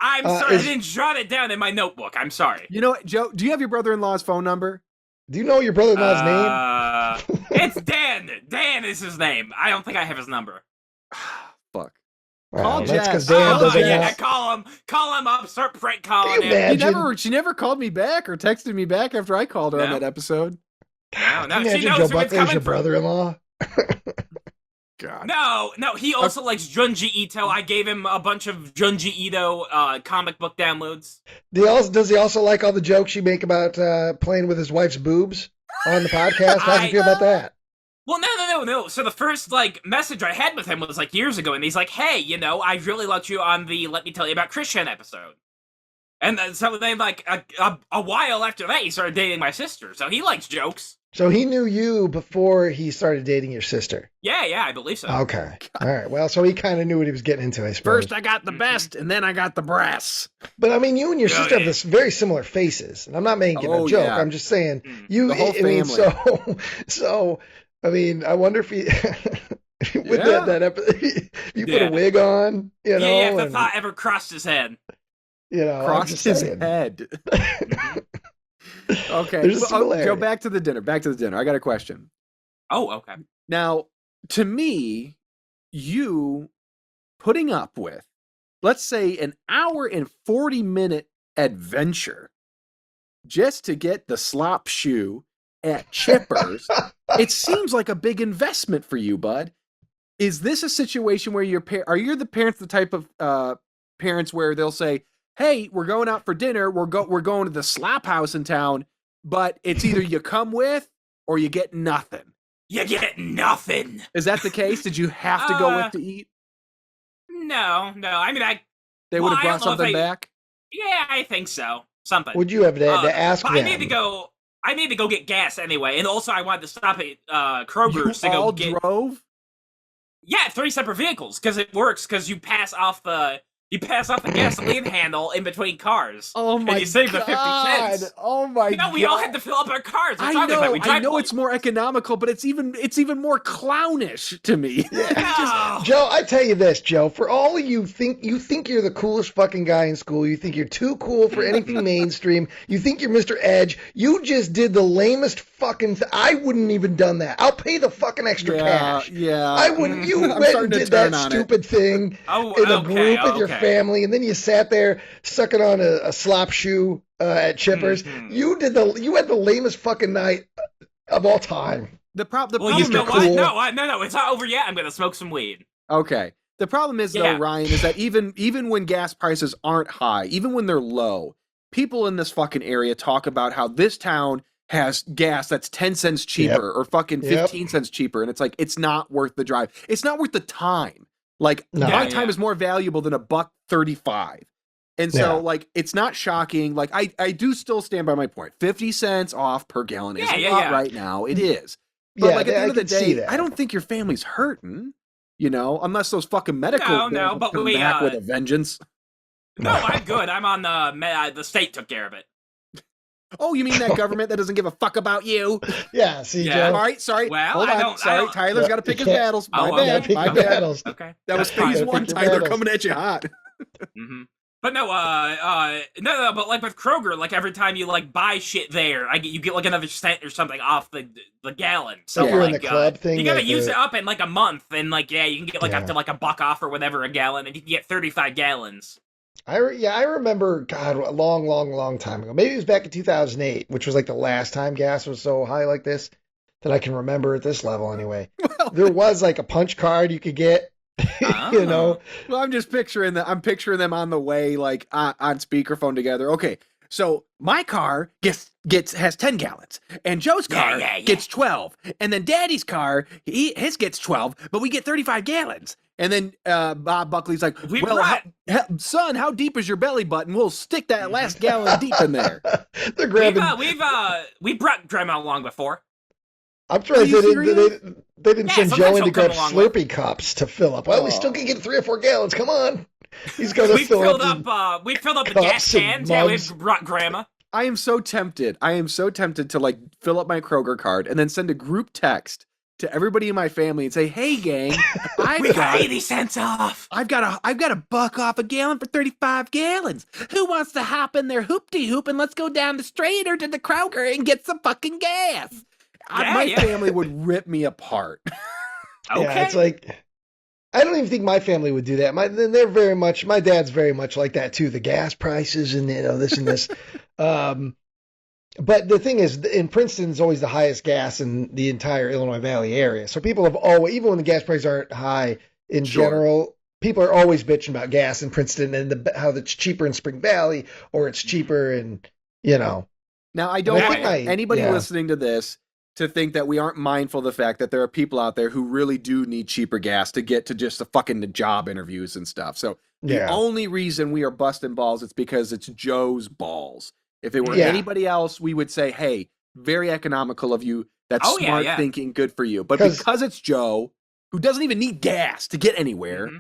I'm sorry. is- I didn't jot it down in my notebook. I'm sorry. You know what, Joe? Do you have your brother-in-law's phone number? Do you know your brother-in-law's name? It's Dan. Dan is his name. I don't think I have his number. Fuck. Well, Jess. that's because Dan Oh, doesn't yeah, know. call him up. Start prank calling Can you him. imagine? She never called me back or texted me back after I called her on No. that episode. No, Can you she imagine knows Joe where it's Buckley is coming your from. brother-in-law? God. No, he also likes Junji Ito. I gave him a bunch of Junji Ito comic book downloads. Does he also like all the jokes you make about playing with his wife's boobs on the podcast? How does he feel about that? Well, no. So the first message I had with him was years ago, and he's like, "Hey, I really liked you on the Let Me Tell You About Christian episode." And then, so then a while after that, he started dating my sister. So he likes jokes. So he knew you before he started dating your sister. Yeah, I believe so. Okay. All right. Well, so he kind of knew what he was getting into, I suppose. First I got the best, and then I got the brass. But I mean, you and your Yeah, sister have yeah. this very similar faces, and I'm not making Oh, a joke. yeah. I'm just saying The whole I mean, family. so I mean, I wonder if he with Yeah. that episode, you put Yeah. a wig on, you know, Yeah, if the and, thought ever crossed his head. you know, I'm Crossed just his saying. head. Okay. There's a Joe, similarity. back to the dinner. I got a question. Oh, okay. Now, to me, you putting up with, let's say, an hour and 40-minute adventure just to get the slop shoe at Chipper's, it seems like a big investment for you, bud. Is this a situation where are you the parents the type of parents where they'll say, hey, we're going out for dinner, we're going to the slop house in town, but it's either you come with or you get nothing? You get nothing. Is that the case? Did you have to go with to eat? No. I mean, they would have brought something back? Yeah, I think so. Something. Would you have to ask them? I need to go get gas anyway, and also I wanted to stop at Kroger's to go get. Drove? Yeah, 3 separate vehicles, because it works, because you pass off the gasoline handle in between cars. Oh my and you save the 50 God. cents. Oh my God. We all had to fill up our cars. I know it's more economical, but it's even more clownish to me. Yeah. Joe, I tell you this, Joe, for all you think you're the coolest fucking guy in school, you think you're too cool for anything mainstream, you think you're Mr. Edge, you just did the lamest fucking I wouldn't even done that. I'll pay the fucking extra cash. Yeah. I wouldn't. You went and did that stupid thing in a group with your family, and then you sat there sucking on a slop shoe at Chipper's. Mm-hmm. You had the lamest fucking night of all time. The problem No, it's not over yet. I'm gonna smoke some weed. Okay. The problem is though, Ryan, is that even when gas prices aren't high, even when they're low, people in this fucking area talk about how this town has gas that's 10 cents cheaper or fucking 15 cents cheaper, and it's like it's not worth the drive. It's not worth the time. Like my time is more valuable than $1.35. And so like it's not shocking. Like I do still stand by my point. 50 cents off per gallon is a lot right now. It is. But like at the end of the day, I don't think your family's hurting, unless those fucking medical bills come back with a vengeance. No, I'm good. I'm on the state took care of it. Oh, you mean that government that doesn't give a fuck about you? Yeah, see, Joe. All right, sorry. Well, hold on. Sorry, Tyler's got to pick his battles. My bad. Battles. Okay. That was phase 1, Tyler, coming at you hot. Mm-hmm. But no, but like with Kroger, like every time you like buy shit there, you get like another cent or something off the gallon. So you're like in the club thing, you gotta use it up in like a month, and like you can get like up to like $1 off or whatever a gallon, and you can get 35 gallons. I remember, God, a long time ago. Maybe it was back in 2008, which was like the last time gas was so high like this that I can remember at this level anyway. Well, there was like a punch card you could get, Well, I'm just picturing them on the way, like on speakerphone together. Okay, so my car has 10 gallons, and Joe's car gets 12, and then Daddy's car, his gets 12, but we get 35 gallons. And then Bob Buckley's like, son, how deep is your belly button? We'll stick that last gallon deep in there. They're grabbing. We've brought Grandma along before. I'm trying to they didn't send Joe in to grab Slurpee cups to fill up. Well, we still can get 3 or 4 gallons. Come on. He's going to fill up. We filled up the gas cans. Yeah, we've brought Grandma. I am so tempted to like fill up my Kroger card and then send a group text to everybody in my family and say, "Hey, gang, we got 80 cents off. I've got $1 off a gallon for 35 gallons. Who wants to hop in their hoop-de-hoop and let's go down the street or to the Kroger and get some fucking gas?" My family would rip me apart. Okay. Yeah, it's like I don't even think my family would do that. My dad's very much like that too. The gas prices and this and this. But the thing is, in Princeton is always the highest gas in the entire Illinois Valley area. So people have always, even when the gas prices aren't high in general, people are always bitching about gas in Princeton and how it's cheaper in Spring Valley or it's cheaper in, Now, I don't want anybody listening to this to think that we aren't mindful of the fact that there are people out there who really do need cheaper gas to get to just the fucking job interviews and stuff. So the only reason we are busting balls is because it's Joe's balls. If it were anybody else, we would say, hey, very economical of you. That's smart thinking. Good for you. But because it's Joe, who doesn't even need gas to get anywhere.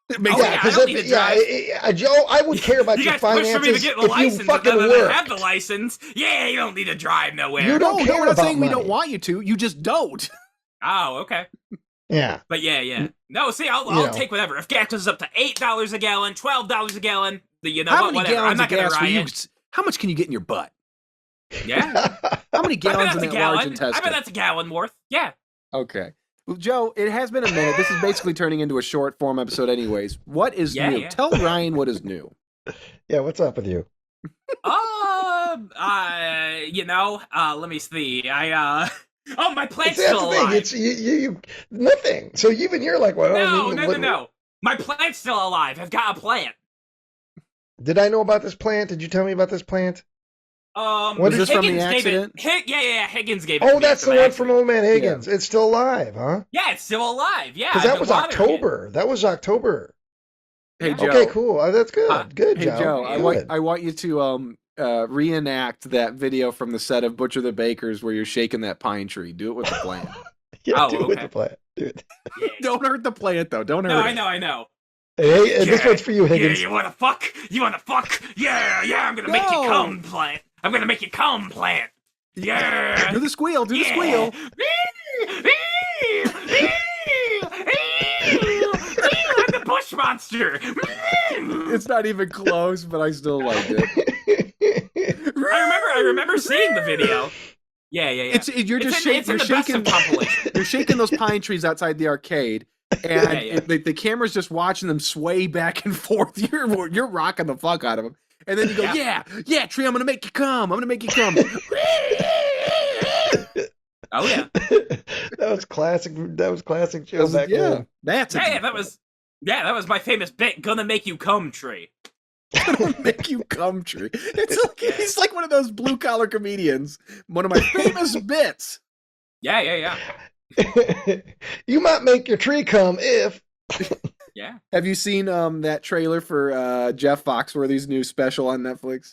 It makes Joe, I would care about your finances if you fucking work. Have the license. Yeah, you don't need to drive nowhere. You don't care we're not about saying money. We don't want you to. You just don't. Oh, okay. Yeah. But yeah. No, see, I'll take whatever. If gas is up to $8 a gallon, $12 a gallon, how many gallons of gas for you? How much can you get in your butt? Yeah. How many gallons in that large intestine? I bet that's a gallon worth. Yeah. Okay. Well, Joe, it has been a minute. This is basically turning into a short form episode anyways. What is new? Yeah. Tell Ryan what is new. Yeah, what's up with you? Let me see. My plant's That's still the thing. alive. It's you nothing. So even you're like, well, No. My plant's still alive. I've got a plant. Did I know about this plant? Did you tell me about this plant? Was this from the accident? Higgins gave it. Oh, that's the one from Old Man Higgins. Yeah. It's still alive, huh? Yeah, it's still alive. Yeah, because that was October. That was October. Hey, Joe. Okay, cool. That's good. Good, hey, Joe. I want you to reenact that video from the set of Butcher the Baker's where you're shaking that pine tree. Do it with the plant. Yeah, do it with the plant. Dude. Yeah. Don't hurt the plant, though. Don't hurt it. I know. Hey, this one's for you, Higgins. Yeah, you wanna fuck? Yeah, I'm gonna make you come, plant. I'm gonna make you come, plant. Yeah. Do the squeal. Do the squeal. I'm the bush monster. It's not even close, but I still like it. I remember seeing the video. Yeah. You're shaking those pine trees outside the arcade, and the camera's just watching them sway back and forth. You're rocking the fuck out of them, and then you go, yeah, tree, I'm gonna make you come. Oh yeah, that was classic. That was classic Joe back then. That was my famous bit. Gonna make you come, tree. Gonna make you come, tree. He's like one of those blue collar comedians. One of my famous bits. Yeah. You might make your tree come if. Yeah. Have you seen that trailer for Jeff Foxworthy's new special on Netflix?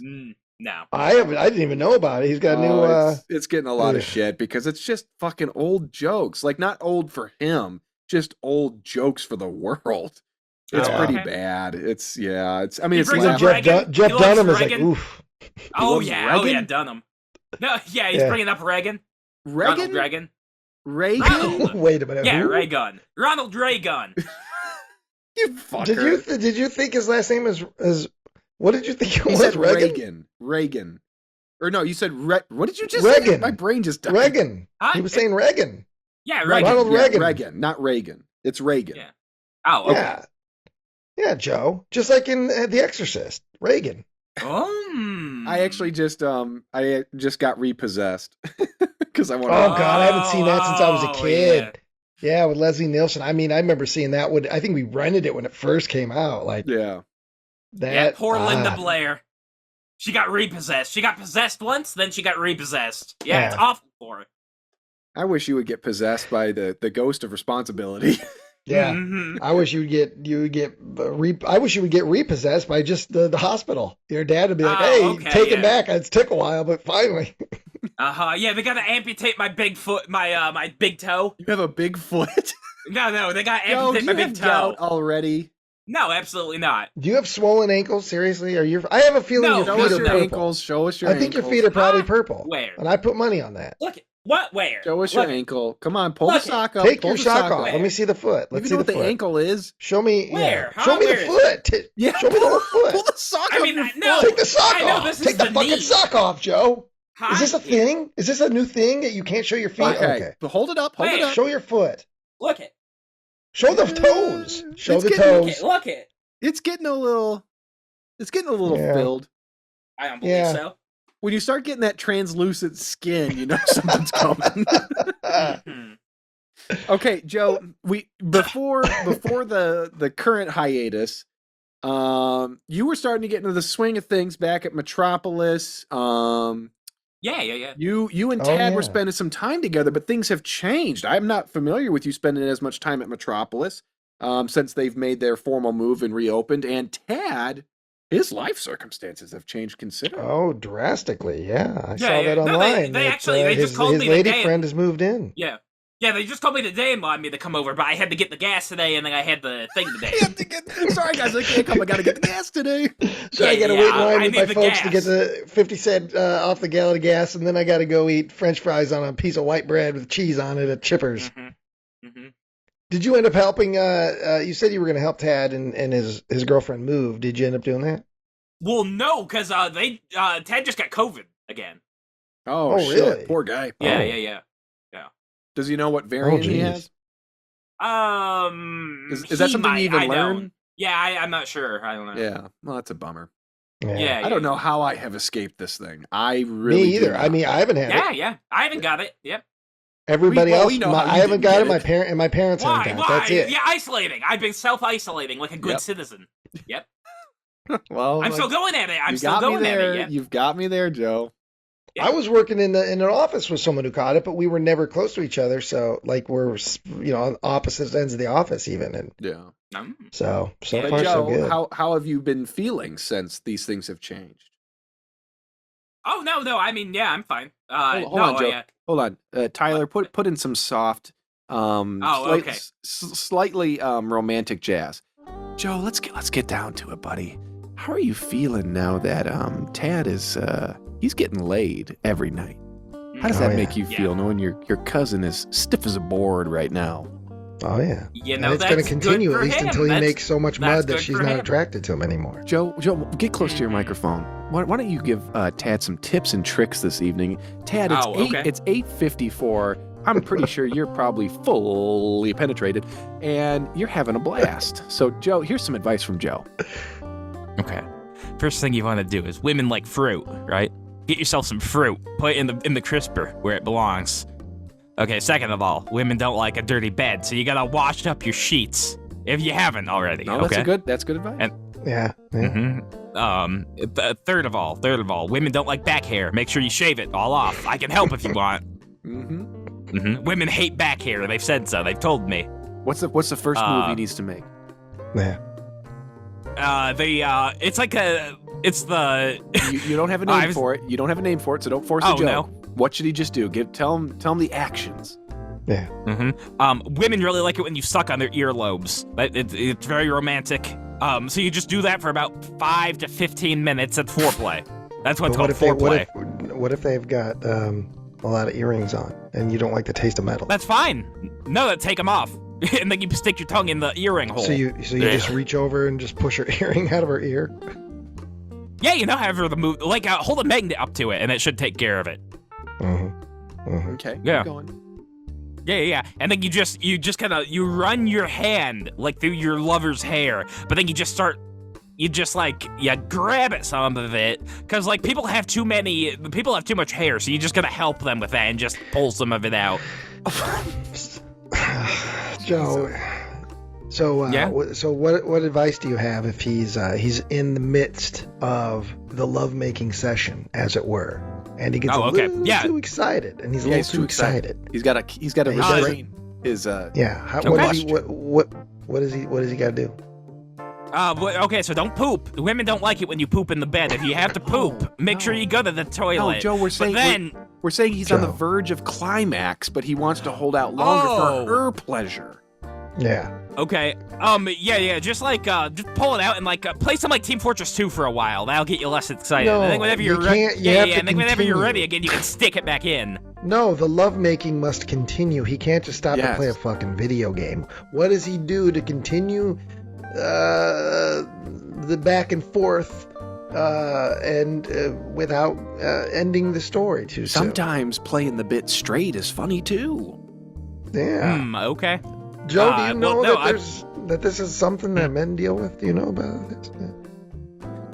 No. I haven't. I didn't even know about it. He's got a new. It's getting a lot of shit because it's just fucking old jokes. Like, not old for him, just old jokes for the world. It's pretty bad. It's. I mean, it's Jeff Dunham is like, oof. Reagan? Dunham. No, he's bringing up Reagan. Reagan? Wait a minute. Yeah, who? Reagan. Ronald Reagan. You fucker. Did you think his last name is what did you think it was? Said Reagan. Or no, you said what did you just Reagan. say? My brain just died. Reagan. He was saying Reagan. Yeah, Reagan. Ronald Reagan. Reagan, not Reagan. It's Reagan. Yeah. Oh, okay. Yeah, Joe. Just like in The Exorcist. Reagan. I actually just got repossessed because I want. Oh God, I haven't seen that since I was a kid. Yeah, with Leslie Nielsen. I mean, I remember seeing that. I think we rented it when it first came out. Like, poor Linda Blair. She got repossessed. She got possessed once, then she got repossessed. Yeah, it's awful for her. I wish you would get possessed by the ghost of responsibility. Yeah, I wish you would get repossessed by just the hospital. Your dad would be like, "Hey, take it back. It took a while, but finally." Yeah, they gotta amputate my big foot, my big toe. You have a big foot? No, they gotta amputate my big toe. Gout already? No, absolutely not. Do you have swollen ankles? Seriously, I have a feeling your feet are purple. Ankles. Show us your. I think your feet are probably purple. Where? And I put money on that. Look. What? Where? Show us your ankle. Come on, pull the sock up. Take your sock off. Let me see the foot. Let's see what the ankle is. Show me. Where? Show me the foot. Yeah. Show me the foot. Pull the sock off. No. Take the sock off. Take the fucking knee. sock off, Joe. Is this a thing? Is this a new thing that you can't show your feet? Okay. But hold it up. Hold it up. Show your foot. Look it. Show the toes. Show the toes. Look it. It's getting a little filled. I don't believe so. When you start getting that translucent skin, you know something's coming. Okay, Joe. Before the current hiatus, you were starting to get into the swing of things back at Metropolis. Yeah. You and Tad were spending some time together, but things have changed. I'm not familiar with you spending as much time at Metropolis since they've made their formal move and reopened. And Tad, his life circumstances have changed considerably. Oh, drastically, yeah. I saw that online. They just called me his lady today. friend has moved in. Yeah, they just called me today and wanted me to come over, but I had to get the gas today, and then I had the thing today. Sorry, guys, I can't come. I got to get the gas today. So I got to wait in line with my folks to get the 50 cent off the gallon of gas, and then I got to go eat French fries on a piece of white bread with cheese on it at Chippers. Did you end up helping? You said you were going to help Tad and his girlfriend move. Did you end up doing that? Well, no, because Tad just got COVID again. Oh shit! Really? Poor guy. Yeah. Does he know what variant he has? Is that something you even learn? Don't. Yeah, I'm not sure. I don't know. Yeah, well, that's a bummer. Yeah, I don't know how I have escaped this thing. I really Me either. do not. I mean, I haven't had it. Yeah. I haven't got it. Yep. Everybody else, know how I you haven't didn't got get it. My parents haven't got it. Why? That's it. Yeah, isolating. I've been self-isolating like a good citizen. Yep. Well, I'm still going at it. I'm you still got me going at there. it. Yeah. You've got me there, Joe. Yeah. I was working in an office with someone who caught it, but we were never close to each other. So like we're on opposite ends of the office even, and Yeah. so But far Joe, so good. how have you been feeling since these things have changed? Oh no. I mean, yeah, I'm fine. Hold on, Joe. Hold on, Tyler. Put in some soft, okay. slightly romantic jazz. Joe, let's get down to it, buddy. How are you feeling now that Tad is he's getting laid every night? How does that make you feel knowing your cousin is stiff as a board right now? Oh yeah. You know, and it's going to continue at least him. until he makes so much mud that good she's for not him. attracted to him anymore. Joe, get close to your microphone. Why don't you give Tad some tips and tricks this evening? Tad, it's 8:54. I'm pretty sure you're probably fully penetrated, and you're having a blast. So, Joe, here's some advice from Joe. Okay. First thing you want to do is women like fruit, right? Get yourself some fruit. Put it in the crisper where it belongs. Okay, second of all, women don't like a dirty bed, so you gotta wash up your sheets if you haven't already. No, okay? that's good advice. And, Yeah. third of all, women don't like back hair. Make sure you shave it all off. I can help if you want. Women hate back hair. They've said so. They've told me. What's the first move he needs to make? Yeah. It's like it's the. You don't have a name for it. You don't have a name for it, so don't force a joke. No. What should he just do? Tell him the actions. Yeah. Women really like it when you suck on their earlobes. It's very romantic. So you just do that for about 5 to 15 minutes at foreplay. That's what's called foreplay. What if they've got a lot of earrings on and you don't like the taste of metal? That's fine. No, take them off. And then you stick your tongue in the earring hole. So you just reach over and just push her earring out of her ear? Yeah, however the move, like hold a magnet up to it and it should take care of it. Okay. Yeah. Keep going. Yeah. And then you just kind of run your hand like through your lover's hair, but then you grab at some of it because like people have too much hair, so you just gotta help them with that and just pull some of it out. Joe, so what advice do you have if he's in the midst of the lovemaking session, as it were, and he gets a little too excited, and he's a little too excited. He's got to restrain his What does he got to do? Okay, so don't poop. Women don't like it when you poop in the bed. If you have to poop, make sure you go to the toilet. No, Joe, we're saying he's on the verge of climax, but he wants to hold out longer for her pleasure. Yeah. Okay. Just pull it out and play some Team Fortress 2 for a while. That'll get you less excited. No, and then whenever you're ready, and then whenever you're ready again, you can stick it back in. No, the lovemaking must continue. He can't just stop and play a fucking video game. What does he do to continue the back and forth and without ending the story too soon? Sometimes playing the bit straight is funny too. Yeah. Okay. Joe, do you know that this is something that men deal with? Do you know about this?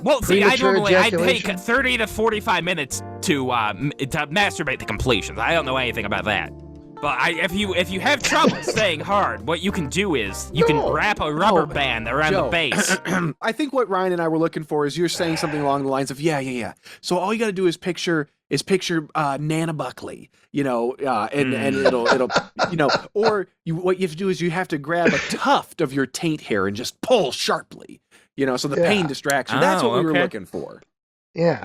Well, see, I'd take ejaculation? 30 to 45 minutes to masturbate to completions. I don't know anything about that. But if you have trouble staying hard, what you can do is you can wrap a rubber band around the base. I think what Ryan and I were looking for is you're saying something along the lines of yeah. So all you got to do is picture Nana Buckley, and it'll or what you have to do is you have to grab a tuft of your taint hair and just pull sharply, so the pain distracts you. That's what we were looking for. Yeah.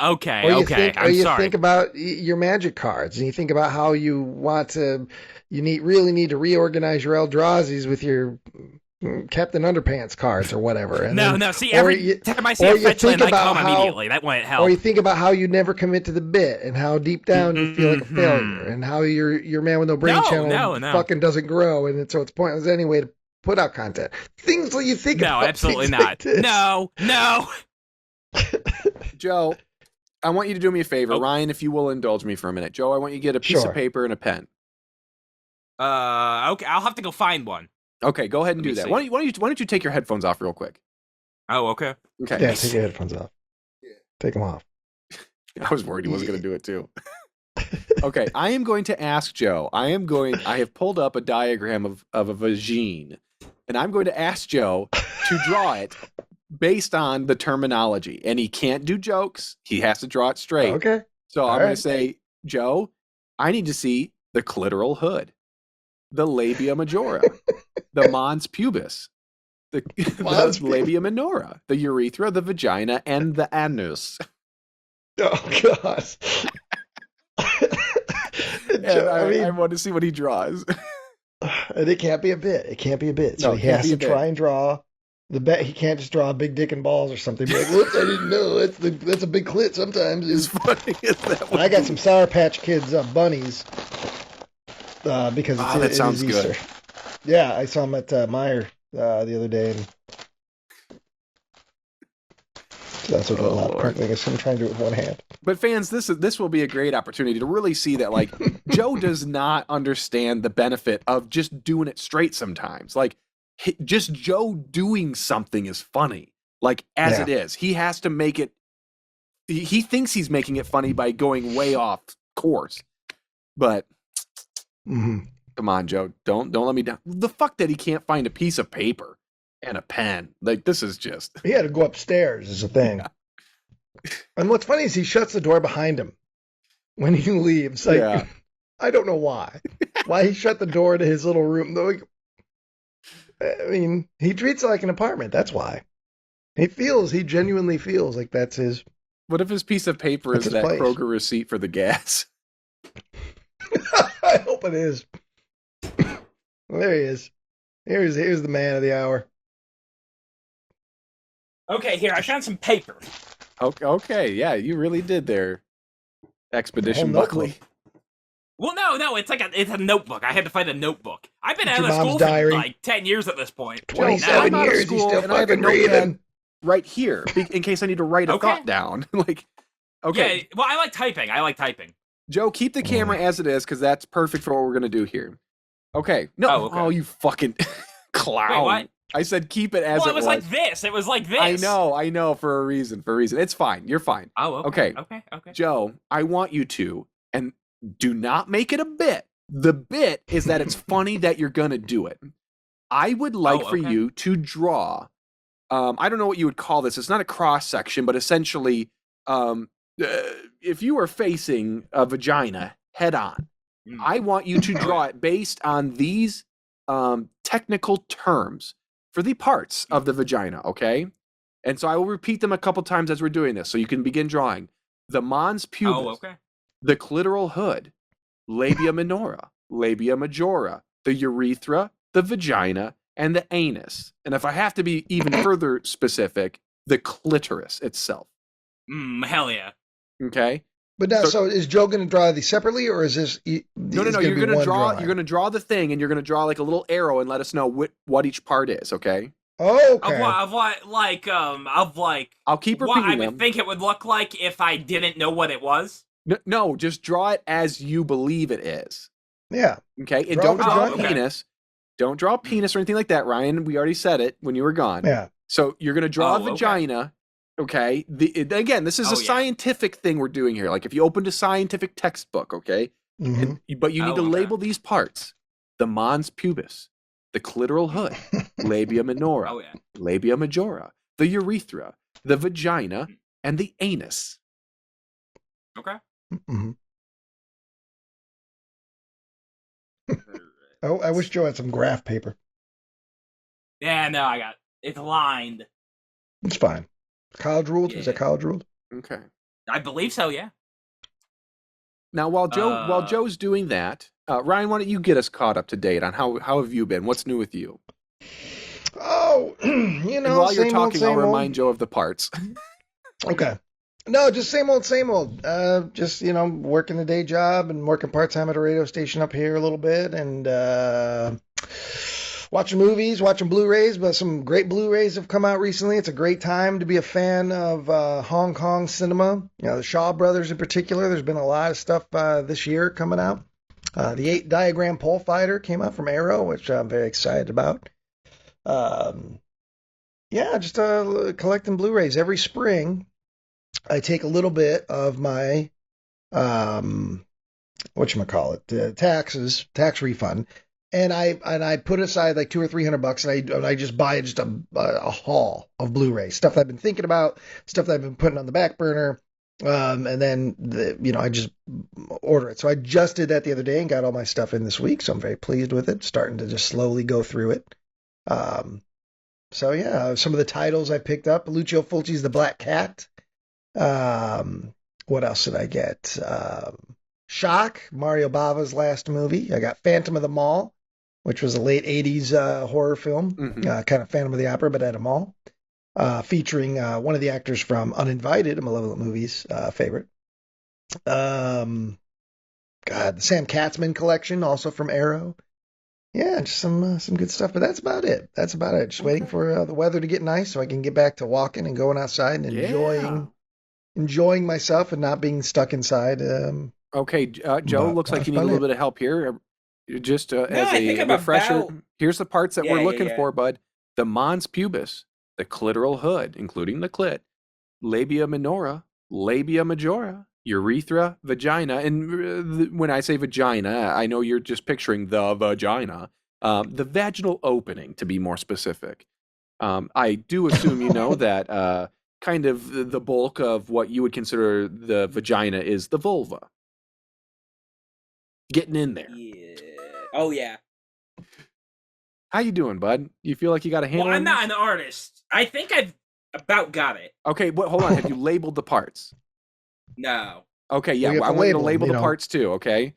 Okay. I'm sorry. Think about your magic cards, and you think about how you really need to reorganize your Eldrazi's with your Captain Underpants cards or whatever. No. See, every time I see a fetch land, I come immediately. That won't help. Or you think about how you never commit to the bit, and how deep down you feel like a failure, and how your man with no brain channel fucking doesn't grow, and so it's pointless anyway to put out content. Things that you think about. No, absolutely not. Like this. No. Joe, I want you to do me a favor. Ryan, if you will indulge me for a minute. Joe, I want you to get a piece of paper and a pen. Okay, I'll have to go find one. Okay, go ahead and Let do me that. see. Why don't you take your headphones off real quick? Oh, okay. Okay. Yeah, take your headphones off. Take them off. I was worried he wasn't going to do it too. Okay, I am going to ask Joe. I have pulled up a diagram of a vagine, and I'm going to ask Joe to draw it based on the terminology. And he can't do jokes. He has to draw it straight. Okay. So I'm All going to right. say, Joe, I need to see the clitoral hood, the labia majora, the mons pubis, the labia minora, the urethra, the vagina, and the anus. Oh, God. And I want to see what he draws. And it can't be a bit. It can't be a bit. So No, it he can't has be to a bit. try and draw the bet. He can't just draw a big dick and balls or something. Be like, whoops, I didn't know. That's a big clit sometimes. As funny as that would I got be. some Sour Patch Kids bunnies because Oh, that sounds it is good. Easter. Yeah, I saw them at Meijer the other day. And so that's what Oh, a lot. Lord. Apparently, I guess I'm trying to do it with one hand. But fans, this will be a great opportunity to really see that, like, Joe does not understand the benefit of just doing it straight sometimes. Like, just Joe doing something is funny, like, as it is. He has to make it, he thinks he's making it funny by going way off course. But, Mm-hmm. come on, Joe, don't let me down. The fuck that he can't find a piece of paper and a pen. Like, this is just... He had to go upstairs is the thing. Yeah. And what's funny is he shuts the door behind him when he leaves. Like, Yeah. I don't know why. Why he shut the door to his little room. Like, I mean, he treats it like an apartment. That's why. He genuinely feels like that's his. What if his piece of paper That's is his that place. Kroger receipt for the gas? I hope it is. Well, there he is. Here's the man of the hour. Okay, here, I found some paper. Okay, yeah, you really did there, Expedition whole Buckley. notebook. Well, no, it's a notebook. I had to find a notebook. I've been It's out your of mom's school diary. for like 10 years at this point. I'm 27 out of years, he's school, still and I have a fucking notepad reading. right here in case I need to write a Okay. thought down. Like, okay, Yeah, well, I like typing. Joe, keep the camera as it is because that's perfect for what we're gonna do here. Okay, no, Oh, okay. you fucking clown. Wait, what? I said keep it as Well, it it was like this. It was like this. I know, for a reason. It's fine. You're fine. Oh, Okay. Okay. Joe, I want you to, and do not make it a bit. The bit is that it's funny that you're gonna do it. I would like for okay. you to draw. I don't know what you would call this. It's not a cross section, but essentially, if you were facing a vagina head on, I want you to draw it based on these technical terms for the parts of the vagina. Okay, and so I will repeat them a couple times as we're doing this, so you can begin drawing the mons pubis, Oh, okay. the clitoral hood, labia minora, labia majora, the urethra, the vagina, and the anus. And if I have to be even further specific, the clitoris itself. Hell yeah. Okay? But now, So- so is Joe going to draw these separately, or is this? No. You're gonna draw the thing, and you're gonna draw like a little arrow and let us know what each part is. Okay? Oh, okay. Of what I'll keep what repeating I would them. think it would look like if I didn't know what it was. No, just draw it as you believe it is. Yeah. Okay? And Draw don't the draw a vagina. penis. Don't draw a penis or anything like that, Ryan. We already said it when you were gone. Yeah. So you're gonna draw a okay. vagina. Okay. Again, this is a Oh, yeah. scientific thing we're doing here. Like if you opened a scientific textbook, okay, Mhm. but you need to okay. label these parts: the mons pubis, the clitoral hood, labia minora, Oh, yeah. labia majora, the urethra, the vagina, and the anus. Okay. Mhm. Oh, I wish Joe had some graph paper. Yeah, no, I got it's lined. It's fine. College ruled? Is that Yeah. college ruled? Okay. I believe so, yeah. Now, while Joe's doing that, Ryan, why don't you get us caught up to date on how have you been? What's new with you? Oh, And while you're same talking, old, I'll same remind Joe of the parts. Okay. No, just same old, same old. Just, working a day job and working part-time at a radio station up here a little bit and watching movies, watching Blu-rays, but some great Blu-rays have come out recently. It's a great time to be a fan of Hong Kong cinema. The Shaw Brothers in particular. There's been a lot of stuff this year coming out. The 8 diagram pole fighter came out from Arrow, which I'm very excited about. Yeah, just collecting Blu-rays every spring. I take a little bit of my whatchamacallit, tax refund, and I put aside like $200 or $300, and I just buy just a haul of Blu-ray stuff that I've been thinking about, stuff that I've been putting on the back burner, and then I just order it. So I just did that the other day and got all my stuff in this week, so I'm very pleased with it. Starting to just slowly go through it. So yeah, some of the titles I picked up: Lucio Fulci's The Black Cat. What else did I get? Shock, Mario Bava's last movie. I got Phantom of the Mall, which was a late 80s horror film, kind of Phantom of the Opera, but at a mall, featuring one of the actors from Uninvited, a Malevolent Movies favorite. The Sam Katzman collection, also from Arrow. Yeah, just some good stuff, but that's about it. Just waiting for the weather to get nice so I can get back to walking and going outside and enjoying myself and not being stuck inside. Okay, Joe, looks like you need a little bit of help here. Just as a refresher, here's the parts that we're looking for, bud. The mons pubis, the clitoral hood, including the clit, labia minora, labia majora, urethra, vagina, and when I say vagina, I know you're just picturing the vagina, the vaginal opening, to be more specific. I do assume you know that kind of the bulk of what you would consider the vagina is the vulva. Getting in there. Yeah. Oh, yeah. How you doing, bud? You feel like you got a handle? Well, I'm not an artist. I think I've about got it. Okay, hold on. Have you labeled the parts? No. Okay, yeah. I want you to label the parts too, okay?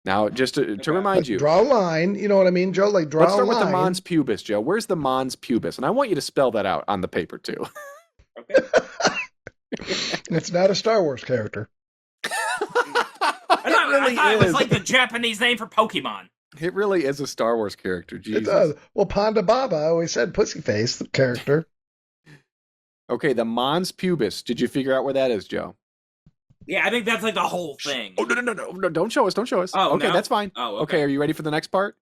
Now, just to remind you. Draw a line. You know what I mean, Joe? Like, draw a line. Let's start with the mons pubis, Joe. Where's the mons pubis? And I want you to spell that out on the paper too. Okay. It's not a Star Wars character. I thought it was like the Japanese name for Pokemon. It really is a Star Wars character. Jesus. It does. Well, Ponda Baba always said Pussyface, the character. Okay, the mons pubis. Did you figure out where that is, Joe? Yeah, I think that's like the whole thing. Oh, no. Don't show us. Oh, okay, no? that's fine. Oh, okay, are you ready for the next part?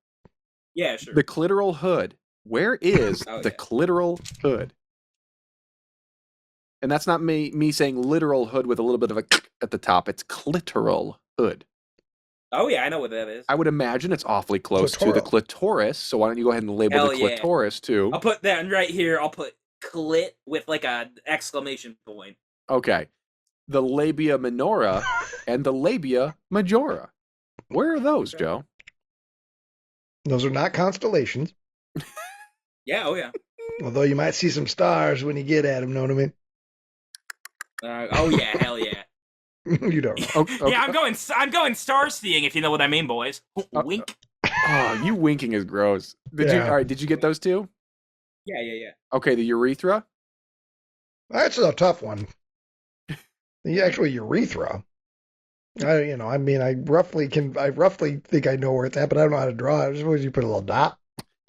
Yeah, sure. The clitoral hood. Where is the clitoral hood? And that's not me saying literal hood with a little bit of a at the top. It's clitoral hood. Oh, yeah, I know what that is. I would imagine it's awfully close to the clitoris. So why don't you go ahead and label the clitoris too? I'll put that right here. I'll put clit with like a exclamation point. Okay. The labia minora and the labia majora. Where are those, Joe? Those are not constellations. Yeah, oh yeah. Although you might see some stars when you get at them, know what I mean? Oh yeah, hell yeah. You don't. Okay. Yeah, I'm going star seeing, if you know what I mean, boys. Wink. Oh, you winking is gross. All right, did you get those two? Yeah. Okay, the urethra. That's a tough one. The actual urethra. I roughly think I know where it's at, but I don't know how to draw it. I suppose you put a little dot.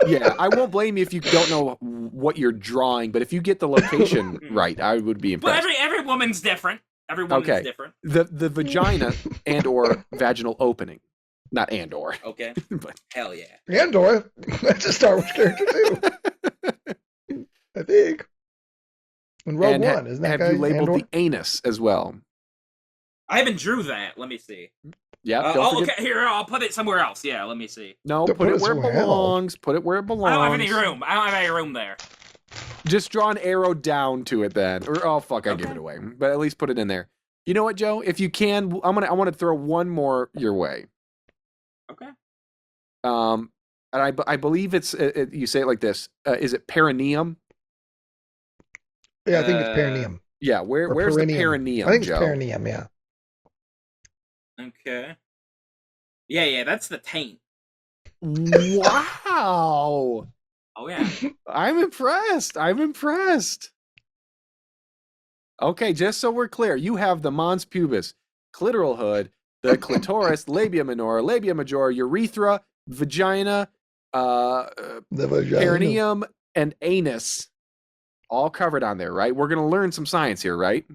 Yeah, I won't blame you if you don't know what you're drawing, but if you get the location right, I would be impressed. Well, every woman's different. Every woman's different. The vagina and or vaginal opening. Not and or. Okay. But hell yeah. Andor. That's a Star Wars character too. I think. In Rogue One, isn't that guy? Have you labeled Andor? the anus as well? I haven't drew that. Let me see. Yeah. Okay, here, I'll put it somewhere else. Yeah, let me see. No, put it where it belongs. Put it where it belongs. I don't have any room. I don't have any room there. Just draw an arrow down to it then. Or I give it away. But at least put it in there. You know what, Joe? If you can, I want to throw one more your way. Okay. And I believe it's you say it like this. Is it perineum? Yeah, I think it's perineum. Yeah, where's the perineum? I think Joe? it's perineum. Yeah. Okay. Yeah, that's the taint. Wow. Oh yeah. I'm impressed. Okay, just so we're clear, you have the mons pubis, clitoral hood, the clitoris, labia minora, labia majora, urethra, vagina, perineum, and anus, all covered on there, right? We're gonna learn some science here, right?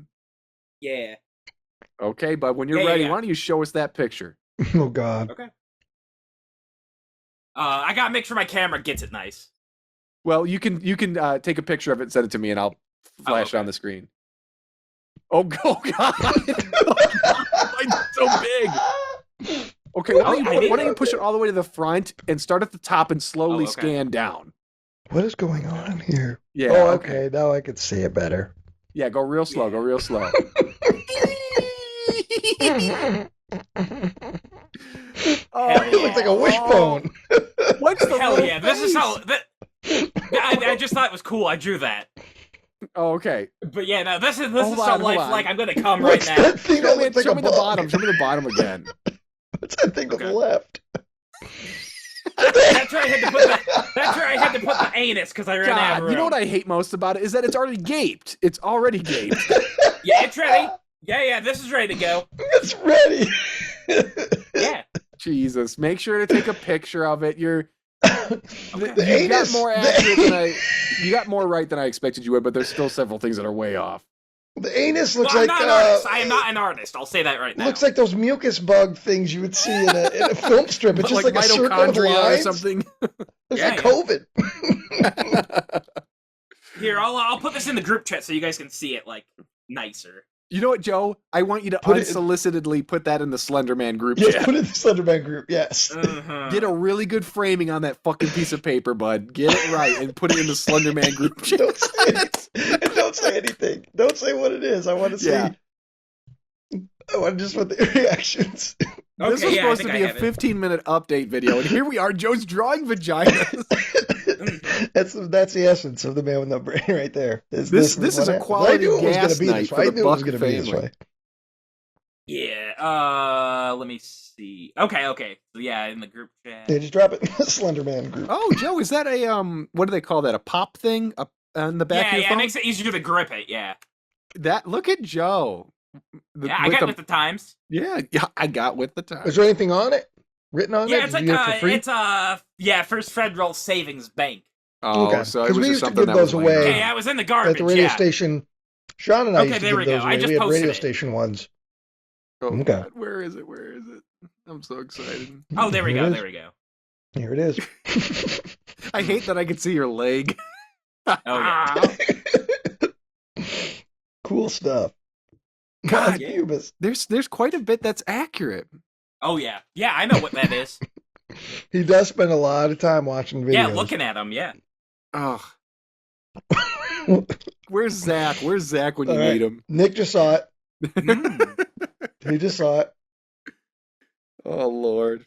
Yeah. Okay, but when you're ready, why don't you show us that picture? Oh God. Okay. I gotta make sure my camera gets it nice. Well, you can take a picture of it and send it to me, and I'll flash it on the screen. Oh God! It's so big. Okay, why don't you push it all the way to the front and start at the top and slowly scan down? What is going on here? Yeah. Oh, okay. Now I can see it better. Yeah, go real slow. Go real slow. Oh, it looks like a wishbone. What's the Hell yeah! face? This is how. I just thought it was cool. I drew that. Oh, okay. But yeah, no, this is Hold how on. life's like. I'm gonna come What's right now. that thing that looks like Show a me the bug? bottom. Show me the bottom again. What's that thing to the left? That's where I had to put the. That's where I had to put the anus because I ran out of God, room. you know what I hate most about it is that it's already gaped. It's already gaped. Yeah, it's ready. Yeah, this is ready to go. It's ready. Yeah. Jesus, make sure to take a picture of it. You got anus, more accurate than you got more right than I expected you would, but there's still several things that are way off. The anus looks Well, I'm like not an artist. I am not an artist. I'll say that right now. looks like those mucus bug things you would see in a film strip. It's just like a circle of mitochondria or lines. something. It's Yeah, like yeah. COVID. Here, I'll put this in the group chat so you guys can see it like nicer. You know what, Joe? I want you to unsolicitedly put that in the Slenderman group Yeah, chat. put it in the Slenderman group. Yes. Get a really good framing on that fucking piece of paper, bud. Get it right and put it in the Slenderman group chat. Don't say it. And don't say anything. Don't say what it is. I want to see. Yeah. I want to just want the reactions. This was supposed to be a 15-minute update video, and here we are. Joe's drawing vaginas. That's the essence of the man with no brain right there. This is a quality gas night for the Buck family. Yeah. Let me see. Okay. So yeah, in the group chat. Yeah, just drop it in the Slenderman group. Oh, Joe, is that a what do they call that? A pop thing up on the back of your Yeah, phone? it makes it easier to grip it. Yeah. Look at Joe. I got with the times. Yeah, I got with the times. Is there anything on it? Written on it? Yeah, it's Did you get it for free? First Federal Savings Bank. Oh, Okay. so it 'Cause was we just used to something give that was those away. Okay, I was in the garbage. At the radio yeah. station. Sean and I Okay, used to there give we those go. I away. just We had posted radio it. station ones. Oh, Okay. God. Where is it? I'm so excited. Oh, there we Here go. it is. There we go. Here it is. I hate that I could see your leg. Oh yeah. Cool stuff. God, God, Cubus. there's quite a bit that's accurate. Oh yeah. Yeah, I know what that is. He does spend a lot of time watching videos. Yeah, looking at them. Yeah. Oh, where's Zach? Where's Zach when you All right. need him? Nick just saw it. Mm. He just saw it. Oh Lord.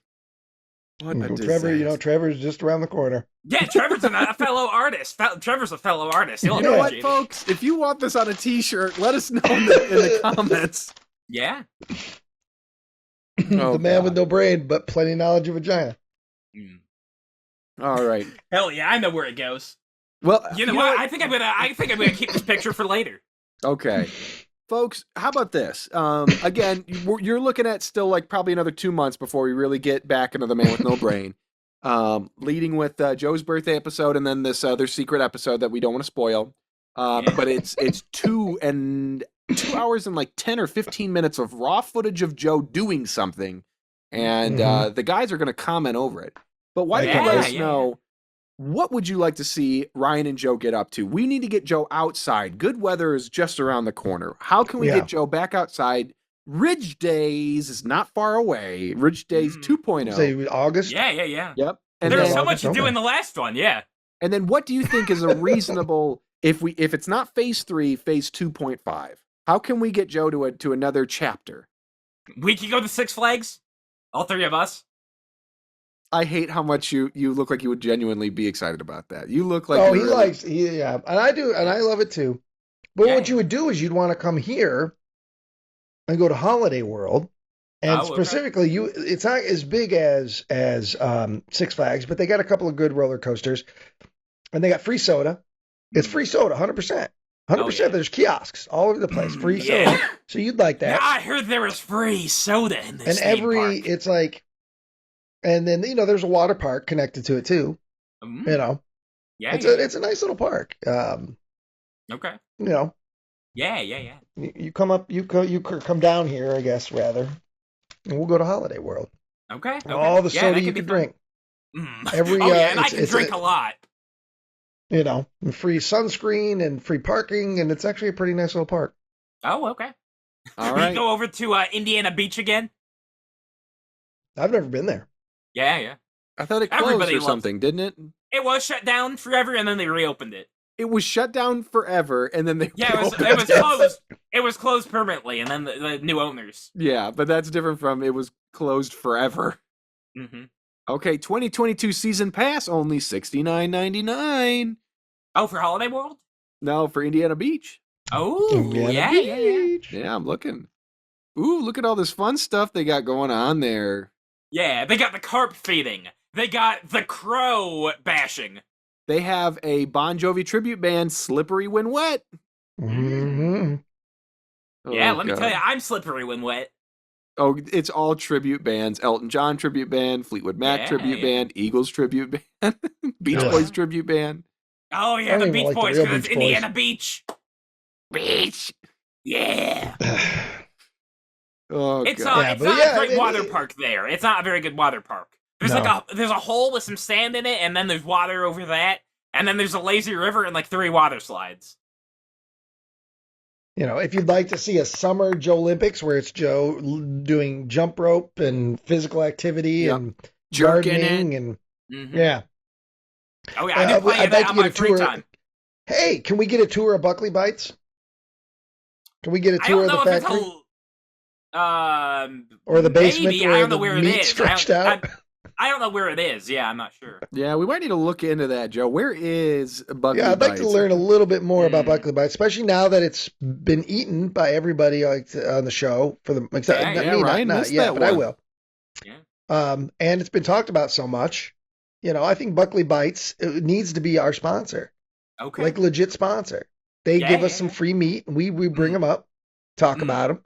What a Trevor, disaster. Trevor's just around the corner. Yeah, Trevor's a fellow artist. Trevor's a fellow artist. He'll You know what, appreciate it. folks? If you want this on a T-shirt, let us know in the comments. Yeah. Oh, The man God. with no brain, but plenty of knowledge of vagina. Mm. All right. Hell yeah, I know where it goes. Well, You know what? I think I'm gonna keep this picture for later. Okay. Folks, how about this? Again, you're looking at still like probably another 2 months before we really get back into the man with no brain. Leading with Joe's birthday episode and then this other secret episode that we don't want to spoil. But it's 2 hours and like 10 or 15 minutes of raw footage of Joe doing something, and the guys are going to comment over it. But why don't you let us know? What would you like to see Ryan and Joe get up to? We need to get Joe outside. Good weather is just around the corner. How can we get Joe back outside? Ridge Days is not far away. Ridge Days 2.0. Say August? Yeah. Yep. And There was then, so much to do in the last one. Yeah. and then what do you think is a reasonable if it's not phase 3, phase 2.5? How can we get Joe to another chapter? We could go to Six Flags. All three of us. I hate how much you look like you would genuinely be excited about that. You look like He likes, and I do, and I love it too. But Yeah. what you would do is you'd want to come here and go to Holiday World, and specifically, it's not as big as Six Flags, but they got a couple of good roller coasters, and they got free soda. It's free soda, 100%. 100%. There's kiosks all over the place, free soda. So you'd like that. Yeah, I heard there was free soda in this theme park. It's like, and then there's a water park connected to it too. Yeah, It's a nice little park. Okay. Yeah. Yeah. You come up, you come down here, I guess, rather, and we'll go to Holiday World. Okay. All the soda that you could be can fun. drink. Every, oh yeah, and I it's- can it's drink a- a lot. You know, free sunscreen and free parking, and it's actually a pretty nice little park. Oh, okay. All We right. go over to Indiana Beach again. I've never been there. Yeah. I thought it closed Everybody or loves something, didn't it? It was shut down forever, and then they reopened it. It was shut down forever, and then they Yeah, it was reopened closed. It was closed permanently, and then the new owners. Yeah, but that's different from it was closed forever. Mm-hmm. Okay, 2022 season pass only $69.99. Oh, for Holiday World? No, for Indiana Beach. Oh, Indiana yeah. Beach. Yeah, I'm looking. Ooh, look at all this fun stuff they got going on there. Yeah, they got the carp feeding. They got the crow bashing. They have a Bon Jovi tribute band, Slippery When Wet. Mm-hmm. Yeah, Oh, let me God. tell you, I'm slippery when wet. Oh, it's all tribute bands. Elton John tribute band, Fleetwood Mac Yeah, tribute yeah. band, Eagles tribute band, Beach Yeah. Boys tribute band. Oh, I yeah, don't the even Beach like the Boys, real because it's Beach Boys. Indiana Beach. Beach. Yeah. Oh, It's God. Yeah, it's but not yeah, a great it- water park there. It's not a very good water park. There's No. there's a hole with some sand in it, and then there's water over that, and then there's a lazy river and like 3 water slides. You know, if you'd like to see a summer Joe Olympics where it's Joe doing jump rope and physical activity Yep. and Jerking gardening it. and Mm-hmm. yeah. Oh yeah, I do plenty I'd of that like to on get my a free tour. time. Hey, can we get a tour of Buckley Bites? Can we get a I tour don't of know the if factory it's or the basement maybe. where I don't know the where it meat's is. stretched out? I don't know where it is. Yeah, I'm not sure. Yeah, we might need to look into that, Joe. Where is Buckley Yeah, I'd like to Bites? learn a little bit more about Mm. Buckley Bites, especially now that it's been eaten by everybody like on the show for the except Yeah, not yeah, me, Ryan not missed yet, that but I one. will. Yeah. And it's been talked about so much. You know, I think Buckley Bites it needs to be our sponsor, Okay. like legit sponsor. They Yeah, give us yeah, some yeah. free meat, and we bring Mm. them up, talk Mm. about them.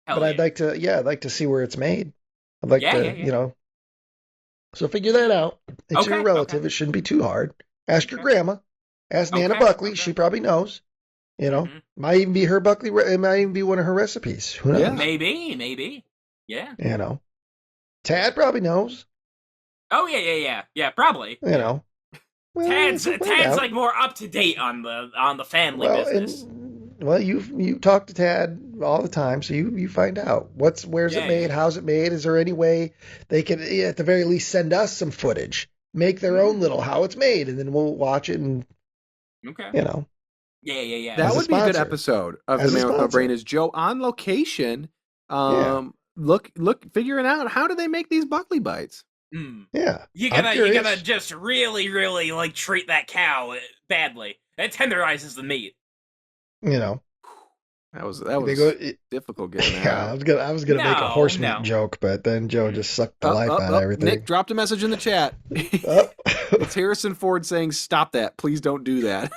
Hell But I'd yeah. I'd like to see where it's made. I'd like Yeah, to, yeah, yeah. you know. So figure that out. It's Okay, your relative. okay. It shouldn't be too hard. Ask your Okay. grandma. Ask Nana Okay, Buckley. okay. She probably knows. You know, Mhm. might even be her Buckley. It might even be one of her recipes. Who knows? Yeah. Maybe. Yeah. You know, Tad probably knows. Oh yeah. Probably. You know, well, Tad's we'll find out. like more up to date on the family business. You talk to Tad all the time, so you find out where's Yeah, it made, yeah. how's it made. Is there any way they could at the very least send us some footage, make their own little how it's made, and then we'll watch it and Okay. you know. Yeah. That As a would be a good sponsor. episode of As The a Man with No sponsor. Brain is Joe on location. Yeah. Look, figuring out how do they make these Buckley Bites? Mm. Yeah, You I'm gotta curious. just really like treat that cow badly. It tenderizes the meat. You know, That was they go. difficult getting that Yeah, out. I was gonna make a No, horse meat no. joke, but then Joe just sucked the life out of everything. Nick dropped a message in the chat. Oh. It's Harrison Ford saying, "Stop that! Please don't do that."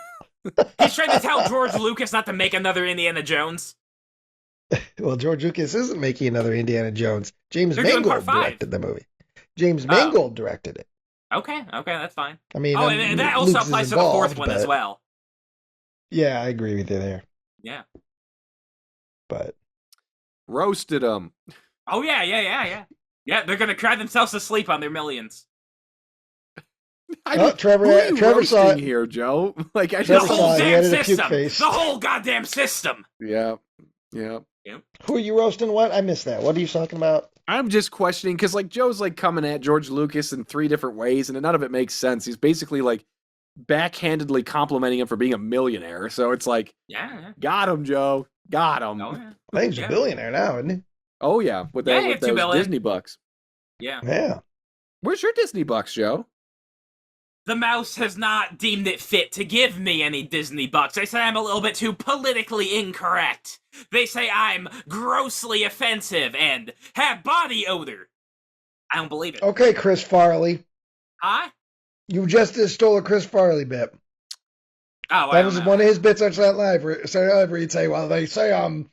He's trying to tell George Lucas not to make another Indiana Jones. Well, George Lucas isn't making another Indiana Jones. James They're doing Mangold part 5. directed the movie. James Oh. Mangold directed it. Okay, that's fine. I mean, Oh, and that also Lucas is applies to the 4th involved, one as but- well. Yeah, I agree with you there. Yeah. But Roasted them. Oh yeah. Yeah, they're gonna cry themselves to sleep on their millions. Trevor, who are you Trevor saw roasting it. here, Joe. Like I Trevor The just saw whole it. He damn had a puke system. face. The whole goddamn system. yeah. Who are you roasting? What? I missed that. What are you talking about? I'm just questioning because like Joe's like coming at George Lucas in 3 different ways, and none of it makes sense. He's basically like backhandedly complimenting him for being a millionaire. So it's like, Yeah. got him, Joe. Got him. Oh yeah. I think he's Yeah. a billionaire now, isn't he? Oh yeah, with Yeah, that he with had $2 those billion. Disney bucks. Yeah. Yeah. Where's your Disney bucks, Joe? The mouse has not deemed it fit to give me any Disney bucks. They say I'm a little bit too politically incorrect. They say I'm grossly offensive and have body odor. I don't believe it. Okay, Chris Farley. Huh? You just stole a Chris Farley bit. Oh, That was one of his bits on Saturday Night Live where he'd say, well, they say, and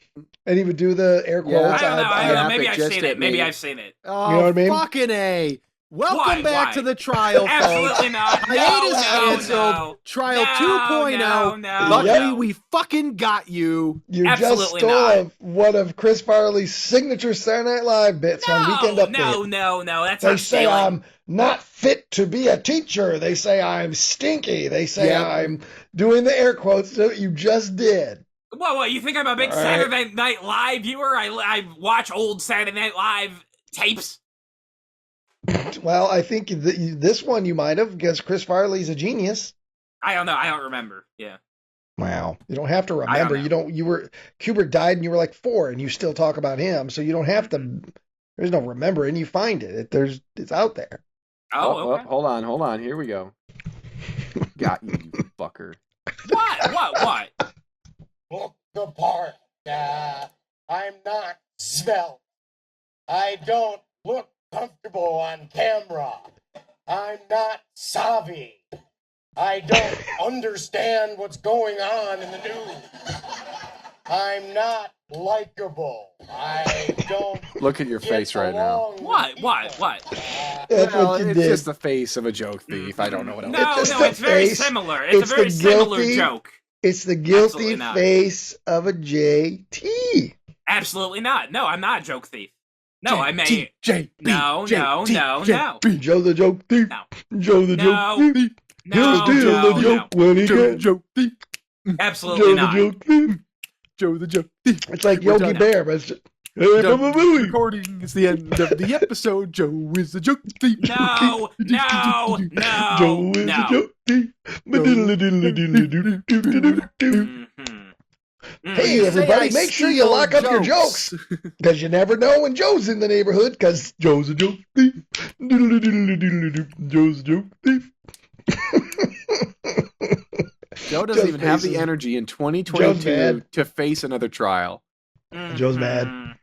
he would do the air Yeah. quotes. I don't know. I Maybe it I've just seen hit it. Maybe me. I've seen it. Oh, You know what I mean? fucking A. Welcome back Why? to the trial, folks. Absolutely not. Hiatus No, canceled. no. Trial No, 2.0. no, Luckily, no. we fucking got you. You just Absolutely stole not. one of Chris Farley's signature Saturday Night Live bits on Weekend Update. No. That's They not say stealing. I'm not fit to be a teacher. They say I'm stinky. They say Yep. I'm doing the air quotes that you just did. What, you think I'm a big All right. Saturday Night Live viewer? I watch old Saturday Night Live tapes. Well, I think this one you might have, because Chris Farley's a genius. I don't know. I don't remember. Yeah. Wow. You don't have to I don't remember. know. Kubert died and you were like 4 and you still talk about him. So you don't have to, there's no remembering. You find it. It's out there. Oh, okay. Hold on. Here we go. Got you, you fucker. What? Look the part. I'm not svelte. I don't look comfortable on camera. I'm not savvy. I don't understand what's going on in the news. I'm not likable. I don't Look at your get face right now. along with What? people. That's Well, what you it's did. just the face of a joke thief. I don't know what else. No, just no, the it's very face. similar. It's It's a very the similar guilty- joke. It's the guilty Absolutely not. face of a JT. Absolutely not. No, I'm not a joke thief. No, I may. J, No. Joe the joke thief. No. Joe the No. joke thief. No, He'll steal the no. joke when he can. joke thief. Absolutely Joe not. the joke thief. Joe the joke thief. It's like We're Yogi done. Bear, but it's just, hey, come on, Louie. Recording. It's the end of the episode. Joe is the joke thief. No. Joe is No. the joke thief. Mhm. Hey, You say everybody, I make sure you steal lock up your jokes. Because you never know when Joe's in the neighborhood, because Joe's a joke thief. Joe's a joke thief. Joe doesn't Joe's even have the faces. energy in Joe's 2022 mad. to face another trial. Joe's mad. Mhm.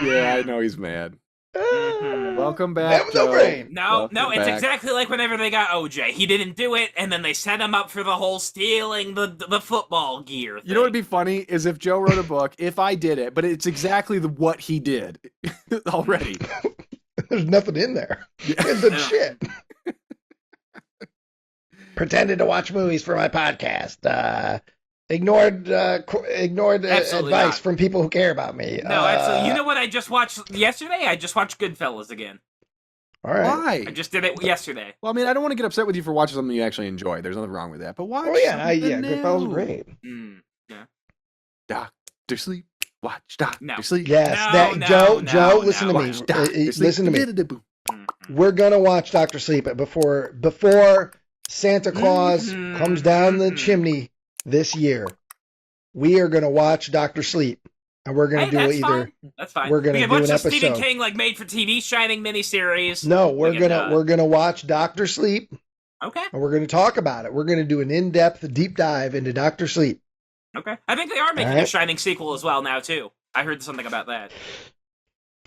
Yeah, I know he's mad. Mhm. Welcome back, Have no Joe. brain. No, Welcome it's back. exactly like whenever they got OJ. He didn't do it, and then they set him up for the whole stealing the football gear thing. You know what would be funny is if Joe wrote a book, if I did it, but it's exactly what he did already. There's nothing in there. Yeah. It's the shit. Pretended to watch movies for my podcast. Ignored Absolutely advice not. from people who care about me. No, absolutely. You know what I just watched yesterday? I just watched Goodfellas again. All right. Why? I just did it yesterday. Well, I mean, I don't want to get upset with you for watching something you actually enjoy. There's nothing wrong with that. But watch. Oh yeah, something Goodfellas new. was great. Doctor Sleep. Watch Doctor No. Sleep. Yes, No, Joe. no, Joe, no, listen to no. me. Watch Dr. Sleep. Listen to me. Diddle-diddle-boo. Mhm. We're gonna watch Doctor Sleep before Santa Claus Mhm. comes down the Mhm. chimney this year. We are gonna watch Doctor Sleep, and we're gonna Hey, do that's either. fine. That's fine. we're gonna we can do watch an the Stephen episode. King made for TV Shining miniseries. No, We can, we're gonna watch Doctor Sleep, Okay. and we're gonna talk about it. We're gonna do an in-depth, deep dive into Doctor Sleep. Okay. I think they are making All right. a Shining sequel as well now too. I heard something about that.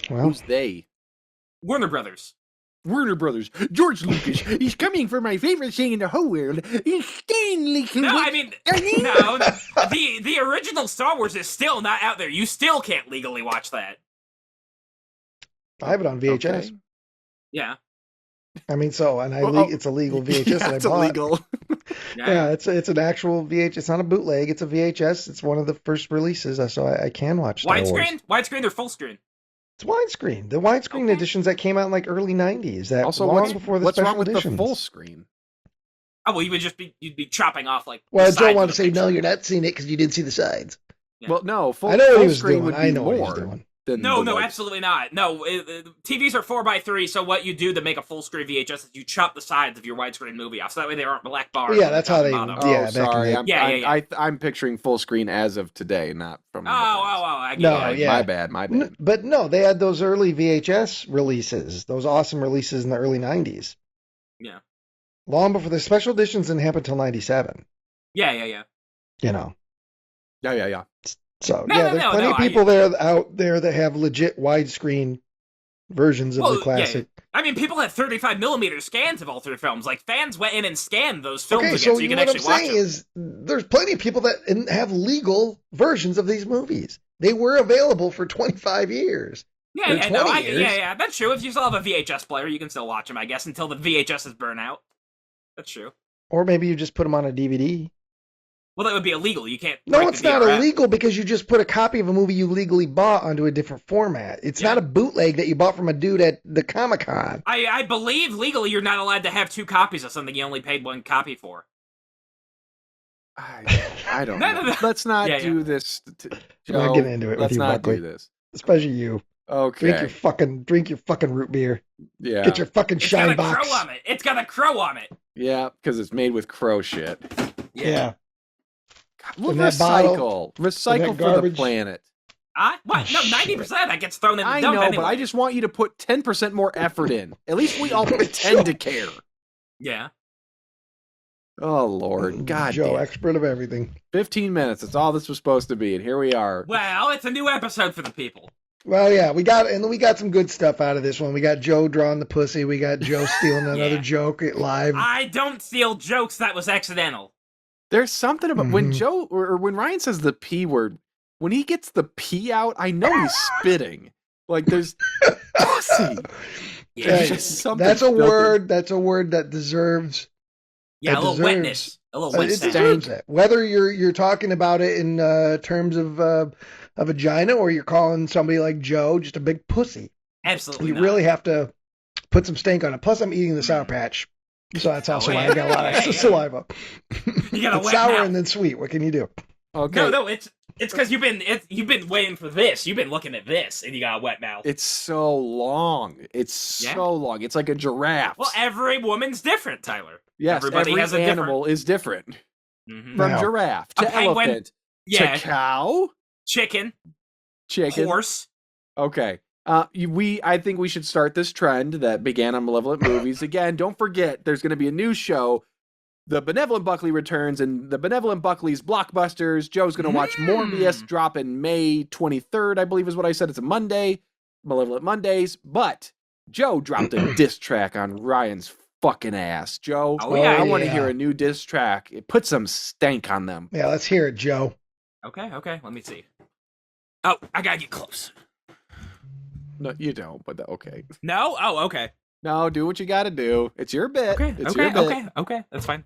Well, Who's they? Warner Brothers. Warner Brothers. George Lucas. He's coming for my favorite thing in the whole world. He's Stanley Kubrick. No, I mean, no. The original Star Wars is still not out there. You still can't legally watch that. I have it on VHS. Okay. Yeah. I mean, it's a legal VHS Yeah, that I it's bought. illegal. Yeah, it's an actual VHS. It's not a bootleg. It's a VHS. It's one of the first releases, so I can watch Star Wars. Widescreen or full screen? It's widescreen. The widescreen Okay. editions that came out in like early '90s. That Also, long before the what's special wrong with editions. the full screen? Oh well, you'd be chopping off like. Well, the Joe sides wanted of to the say picture. no, you're not seeing it because you didn't see the sides. Yeah. Well, no. Full, I know what full he was screen doing. would be I know what he more was doing. than No, the wide- absolutely not. No, TVs are 4x3, so what you do to make a full screen VHS is you chop the sides of your widescreen movie off, so that way they aren't black bars. Yeah, on the that's top how and they- bottom. Oh, Yeah, back in sorry. the- I'm, Yeah, I'm, yeah, yeah. I'm picturing full screen as of today, not from. the Oh, past. I get No, it. yeah. My bad. My bad. But no, they had those early VHS releases, those awesome releases in the early '90s. Yeah. Long before the special editions didn't happen until '97. Yeah. You know. Yeah. So No, yeah, no, there's no, plenty no, of people out there that have legit widescreen versions of the classic. Yeah. I mean, people had 35mm scans of all three films. Like, fans went in and scanned those films Okay, again, so so you can what I'm actually watch saying them. is there's plenty of people that have legal versions of these movies. They were available for 25 years. Yeah, Or yeah, no, 20 years. yeah, that's true. If you still have a VHS player, you can still watch them, I guess, until the VHS is burnt out. That's true. Or maybe you just put them on a DVD. Well, that would be illegal. You can't. No, write it's the not DRM. illegal because you just put a copy of a movie you legally bought onto a different format. It's not a bootleg that you bought from a dude at the Comic-Con. I believe legally you're not allowed to have 2 copies of something you only paid 1 copy for. I don't No, know. no, no. Let's not Yeah, do this. I'm not Joe. getting into it with Let's you, not Buckley. do this. Especially you. Okay. Drink your fucking root beer. Yeah. Get your fucking It's shine got a box. crow on it. It's got a crow on it. Yeah, because it's made with crow shit. Yeah. We'll And that bottle- recycle and that for the garbage- planet. What? No, 90% that gets thrown in the I dump know, anyway. but I just want you to put 10% more effort in. At least we all pretend to care. Yeah. Oh Lord, God Joe, damn. expert of everything. 15 minutes. That's all this was supposed to be, and here we are. Well, it's a new episode for the people. Well, yeah, we got some good stuff out of this one. We got Joe drawing the pussy. We got Joe stealing another Yeah. joke live. I don't steal jokes. That was accidental. There's something about when Mhm. Joe or when Ryan says the P word, when he gets the P out, I know he's spitting. Like there's pussy. Yeah, There's Hey, just something that's a filthy. word. That's a word that deserves. yeah, it a little deserves- wetness. A little It wet deserves- deserves it. Whether you're talking about it in terms of a vagina or you're calling somebody like Joe just a big pussy, Absolutely you not. really have to put some stank on it. Plus, I'm eating the Sour Patch, so that's also why I got a lot of extra saliva. You got a It's wet sour mouth. and then sweet. What can you do? Okay. No, it's because you've been waiting for this. You've been looking at this, and you got a wet mouth. It's so long. It's Yeah. so long. It's like a giraffe. Well, every woman's different, Tyler. yes, everybody every has a animal is different. Mhm. From No. giraffe A to penguin, elephant Yeah, to cow, chicken, chicken. horse. Okay. I think we should start this trend that began on Malevolent Movies. Again, don't forget, there's going to be a new show. The Benevolent Buckley returns, and the Benevolent Buckley's Blockbusters. Joe's going to watch Morbius drop in May 23rd, I believe is what I said. It's a Monday, Malevolent Mondays. But Joe dropped a diss track on Ryan's fucking ass. Joe, Oh, yeah. I want to yeah. hear a new diss track. Put some stank on them. Yeah, let's hear it, Joe. Okay, let me see. Oh, I gotta get close. No, you don't, but okay. No? Oh, okay. No, do what you got to do. It's your bit. Okay, It's your bit. okay, that's fine.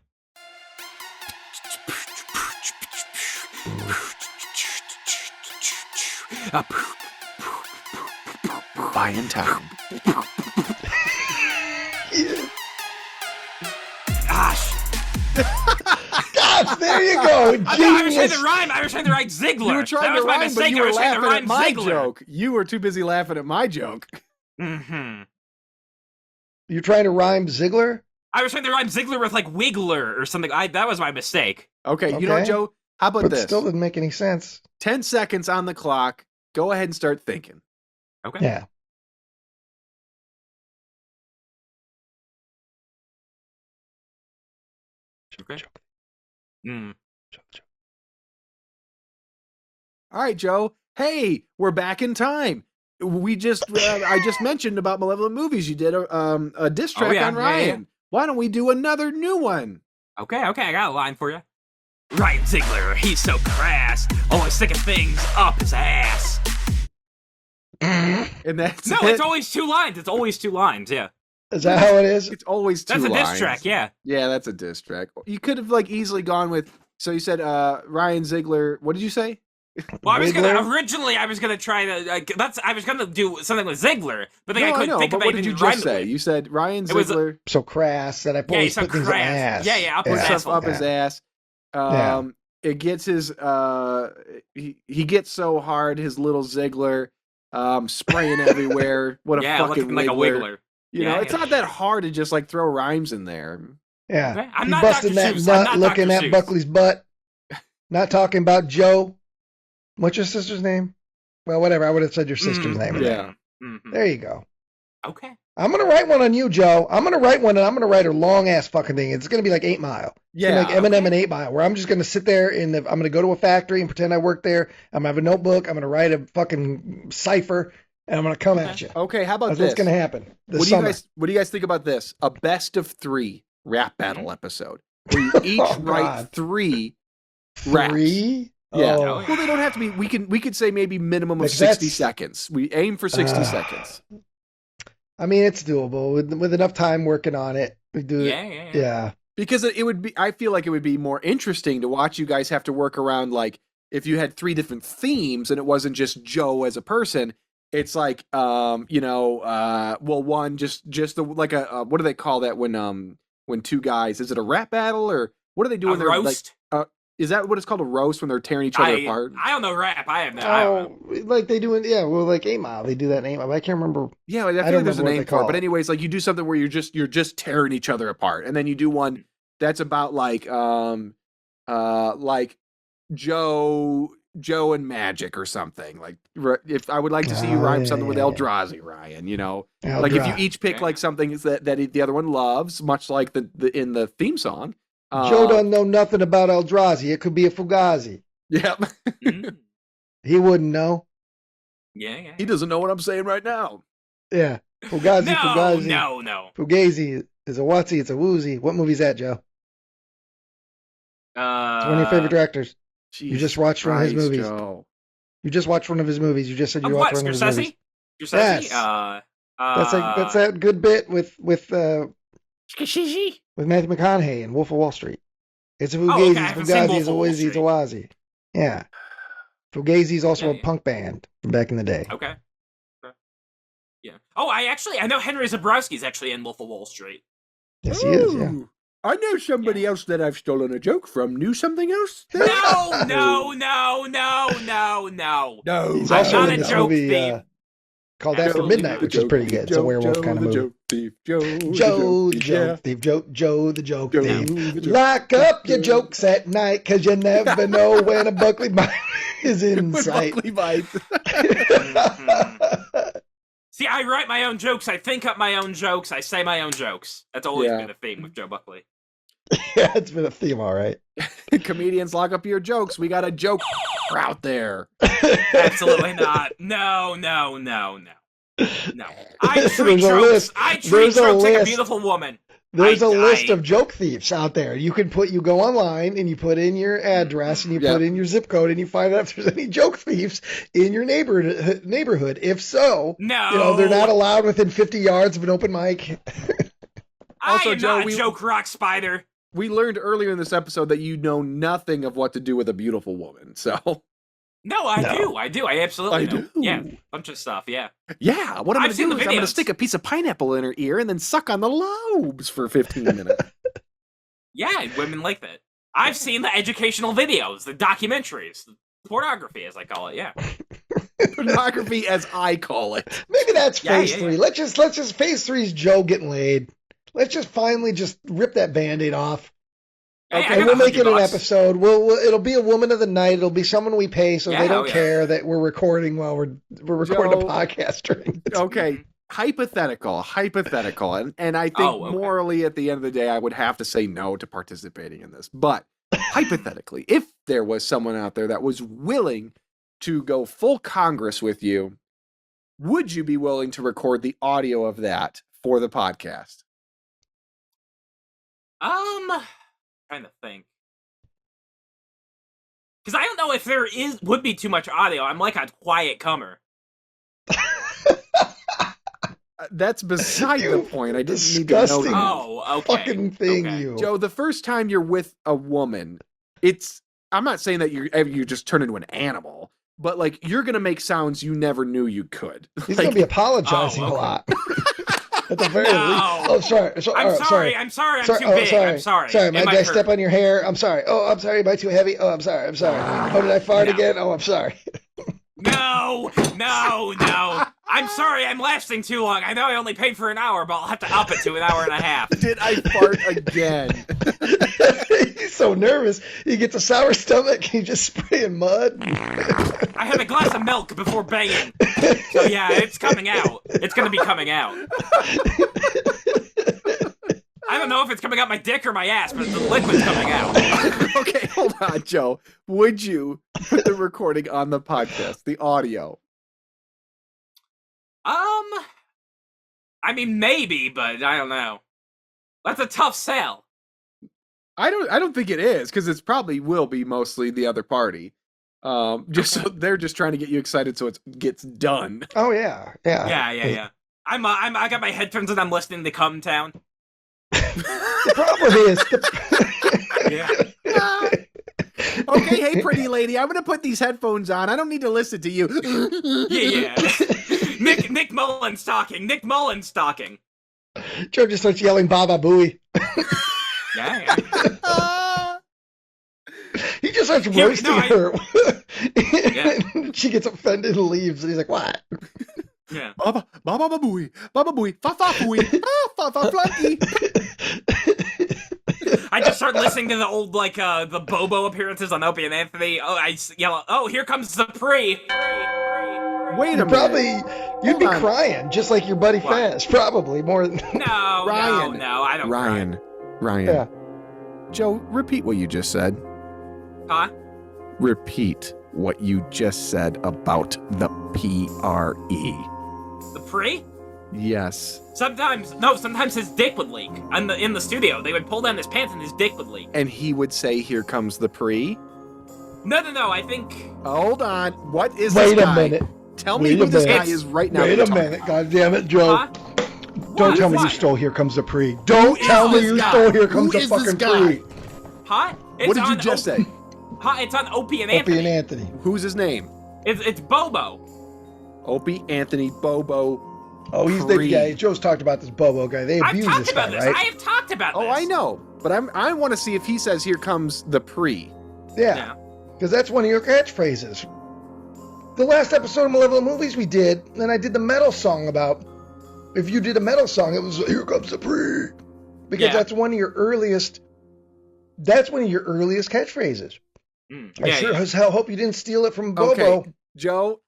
Buying time. Gosh, there you go. I was trying Genius. to rhyme. I was trying to write Ziegler. You were trying that to was my rhyme, but mistake. you I were was trying to laughing rhyme at my Ziegler. joke. You were too busy laughing at my joke. Mm-hmm. You're trying to rhyme Ziegler? I was trying to rhyme Ziegler with like Wiggler or something. That was my mistake. Okay, you know what, Okay. Joe? How about But this? still didn't make any sense. 10 seconds on the clock. Go ahead and start thinking. Okay. Yeah. Okay. Mm. All right, Joe. Hey, we're back in time. We just, I just mentioned about Malevolent Movies. You did a diss track yeah, on yeah, Ryan. yeah. Why don't we do another new one? Okay, I got a line for you. Ryan Ziegler, he's so crass, always sticking things up his ass. And that's No, it. it's always 2 lines. It's always 2 lines, yeah. Is that how it is? It's always 2 That's a lines. diss track, yeah. Yeah, that's a diss track. You could have like easily gone with. So you said Ryan Ziegler. What did you say? Well, I was Wiggler? gonna try to I was gonna do something with Ziegler, but then I No, couldn't know, think but of what anything did you to rhyme just it say? with. You said Ryan It was- Ziegler So crass that I Yeah, always he's so put things in my crass. ass. Yeah, I'll put put his stuff asshole. up his ass. It gets his he gets so hard his little Ziegler spraying everywhere. What a Yeah, fucking looking like a wiggler. wiggler. You know, it's not that hard to just like throw rhymes in there. Yeah. Okay, I'm He not busted Dr. that Seuss. I'm nut not looking Dr. at Seuss. Buckley's butt. Not talking about Joe. What's your sister's name? Well, whatever. I would have said your sister's name. Yeah. Mhm. There you go. Okay. I'm going to write one on you, Joe. I'm going to write one, and I'm going to write a long-ass fucking thing. It's going to be like 8 Mile. Yeah. Like Eminem and 8 Mile, where I'm just going to sit there, I'm going to go to a factory and pretend I work there. I'm going to have a notebook. I'm going to write a fucking cipher, and I'm going to come at you. Okay, how about That's this? what's going to happen this What do summer. you guys think about this? A best of 3 rap battle episode where you each Oh, write God. 3 raps. 3? Yeah. Oh. Well, they don't have to be. We could say maybe minimum of Because 60 that's- seconds. We aim for 60 seconds. I mean, it's doable with enough time working on it. We do it. Yeah. Because it would be, I feel like it would be more interesting to watch you guys have to work around, like, if you had 3 different themes and it wasn't just Joe as a person, it's like, one, just the, like what do they call that when 2 guys, is it a rap battle or what do they do when they're roast? like, is that what it's called, a roast, when they're tearing each other apart? I don't know rap. I have no. I don't know. Like they do in, well, like 8 Mile, they do that in 8 Mile. I can't remember. Yeah, I feel like there's a name for it. But anyways, like you do something where you're just tearing each other apart, and then you do one that's about like Joe and magic or something. Like, if I would like to see you rhyme something with Eldrazi, Ryan, like if you each pick like something that the other one loves, much like the in the theme song. Joe doesn't know nothing about Eldrazi. It could be a Fugazi. Yeah. He wouldn't know. Yeah. He doesn't know what I'm saying right now. Yeah. Fugazi, Fugazi. No. Fugazi is a Watsy, it's a Woozy. What movie's that, Joe? It's one of your favorite directors. You just watched one of his movies. Joe. You just watched one of his movies. You just said you watched one of his movies. Scorsese? Yes. That's that good bit with Matthew McConaughey in Wolf of Wall Street. It's a Fugazi, Fugazi, it's a Wizzy, it's a Wazzy. Yeah. Fugazi's also a punk band from back in the day. Okay. Yeah. Oh, I know Henry Zabrowski's actually in Wolf of Wall Street. Yes, he is, yeah. I know somebody else that I've stolen a joke from. Knew something else? No. He's I'm also not in a this joke movie thief. called After Midnight, which is pretty good. It's a werewolf kind of movie. Joe the joke thief. Joe the joke thief. Lock up your jokes at night, because you never know when a Buckley bite is in sight. Buckley bites. See, I write my own jokes. I think up my own jokes. I say my own jokes. That's always been a theme with Joe Buckley. Yeah, it's been a theme, all right. Comedians, lock up your jokes. We got a joke out there. Absolutely not. No. I treat jokes like a beautiful woman. There's a list of joke thieves out there. You go online and you put in your address and you put in your zip code and you find out if there's any joke thieves in your neighborhood. If so, they're not allowed within 50 yards of an open mic. Also, I am not a joke rock spider. We learned earlier in this episode that you know nothing of what to do with a beautiful woman, so... No, I do. I absolutely do. Yeah, bunch of stuff, yeah. Yeah, what I'm going to do is I'm going to stick a piece of pineapple in her ear and then suck on the lobes for 15 minutes. Yeah, women like that. I've seen the educational videos, the documentaries, the pornography, as I call it, yeah. Pornography, as I call it. Maybe that's phase 3. Let's just phase 3's Joe getting laid. Let's just finally just rip that Band-Aid off. Okay, and we'll make it an episode. It'll be a woman of the night. It'll be someone we pay, so they don't care that we're recording while we're recording a podcast during. Okay, hypothetical, and I think morally at the end of the day, I would have to say no to participating in this. But hypothetically, if there was someone out there that was willing to go full Congress with you, would you be willing to record the audio of that for the podcast? Trying to think, because I don't know if there would be too much audio. I'm like a quiet comer. That's beside the point. I didn't need to know that. Oh, okay. Fucking thing, you. Joe, the first time you're with a woman, I'm not saying that you just turn into an animal, but like you're gonna make sounds you never knew you could. He's gonna be apologizing a lot. At the very least. Oh, sorry. I'm sorry. I'm too big. I'm sorry. Sorry, did I step on your hair? I'm sorry. Oh, I'm sorry. Am I too heavy? Oh, I'm sorry. Oh, did I fart again? Oh, I'm sorry. No. I'm sorry. I'm lasting too long. I know I only paid for an hour, but I'll have to up it to an hour and a half. Did I fart again? He's so nervous. He gets a sour stomach. He's just spraying mud. I had a glass of milk before banging. So yeah, it's coming out. It's going to be coming out. I don't know if it's coming out my dick or my ass, but the liquid's coming out. Okay, hold on, Joe. Would you put the recording on the podcast, the audio? I mean, maybe, but I don't know. That's a tough sell. I don't think it is, because it's probably will be mostly the other party. Just so they're just trying to get you excited so it gets done. Oh yeah. Yeah. I got my headphones and I'm listening to Come Town. The problem is, Okay, hey, pretty lady, I'm gonna put these headphones on. I don't need to listen to you. Yeah. Nick Mullins talking. Nick Mullins talking. Joe just starts yelling "Baba Booey." Yeah. He just starts roasting her. She gets offended and leaves, and he's like, "What?" Yeah. Baba booey, fa booey, fa flanky. I just start listening to the old the Bobo appearances on Opie and Anthony. Oh, I yell, "Oh, here comes the pre." Wait a minute. You'd be crying just like your buddy Fast, probably more than No, Ryan. no, I don't. Ryan. Yeah. Joe, repeat what you just said. Huh? Repeat what you just said about the PRE. The pre? Yes. Sometimes his dick would leak. In the studio, they would pull down his pants and his dick would leak. And he would say, "Here comes the pre." No, I think. Hold on. What is Wait this a guy? minute. Tell me who this guy is right now. Wait a minute, God damn it, Joe. Huh? Don't tell me you stole Here Comes the Pre. Don't tell me you stole Here Comes the fucking Pre. Huh? What did you just say? Huh? It's on Opie and Anthony. Opie and Anthony. Who's his name? It's Bobo. Opie, Anthony, Bobo. Oh, he's the guy. Joe's talked about this Bobo guy. They abuse this guy, right? I have talked about this. Oh, I know. But I want to see if he says, "Here comes the pre." Yeah. Because that's one of your catchphrases. The last episode of Malevolent Movies we did, and I did the metal song about, if you did a metal song, it was "Here Comes the Pre." Because that's one of your earliest catchphrases. I sure as hell hope you didn't steal it from Bobo. Okay, Joe,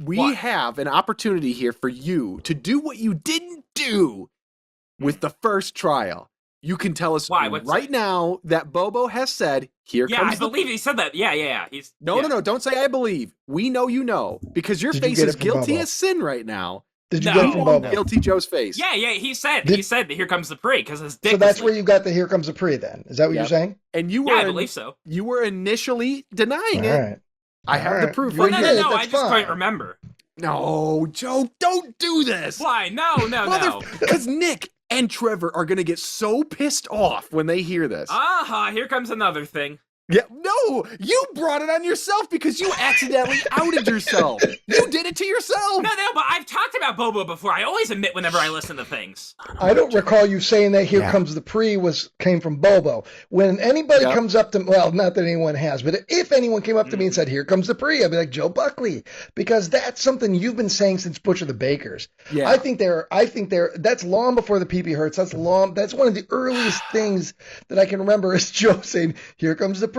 we have an opportunity here for you to do what you didn't do with the first trial. You can tell us right now that Bobo has said, "Here comes I believe he said that. Yeah. No, don't say "I believe." We know you know, because your face is guilty as sin right now. Did you get it from Bobo? Guilty Joe's face. Yeah, he said that "Here comes the pre" because his dick. So that's where you got the "Here Comes the Pre" then. Is that what you're saying? And you were I believe so. You were initially denying it. Right. I have the proof. Well, right no, here. I just can't remember. No, Joe, don't do this. Why? No. Because Nick and Trevor are going to get so pissed off when they hear this. Here comes another thing. Yeah, no, you brought it on yourself because you accidentally outed yourself. You did it to yourself. No, but I've talked about Bobo before. I always admit whenever I listen to things. I don't recall you saying that "Here Comes the Pre" came from Bobo. When anybody comes up to, well, not that anyone has, but if anyone came up to me and said, "Here comes the Pre," I'd be like, Joe Buckley, because that's something you've been saying since Butcher the Bakers. Yeah. I think that's long before the PP Hurts. That's one of the earliest things that I can remember is Joe saying, "Here comes the Pre."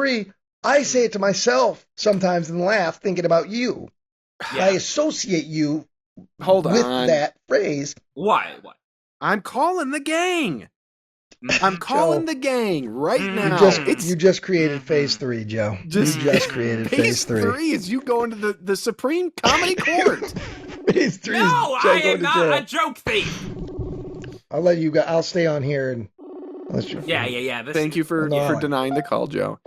I say it to myself sometimes and laugh thinking about you. Yeah. I associate you with that phrase. Why? I'm calling the gang. I'm calling the gang right now. You just created Phase 3, Joe. You just created Phase 3. Phase 3 is you going to the Supreme Comedy Court. Phase 3 No, is Joe I going am to not jail. a joke thief. I'll let you go. I'll stay on here and Yeah. Thank you for denying the call, Joe.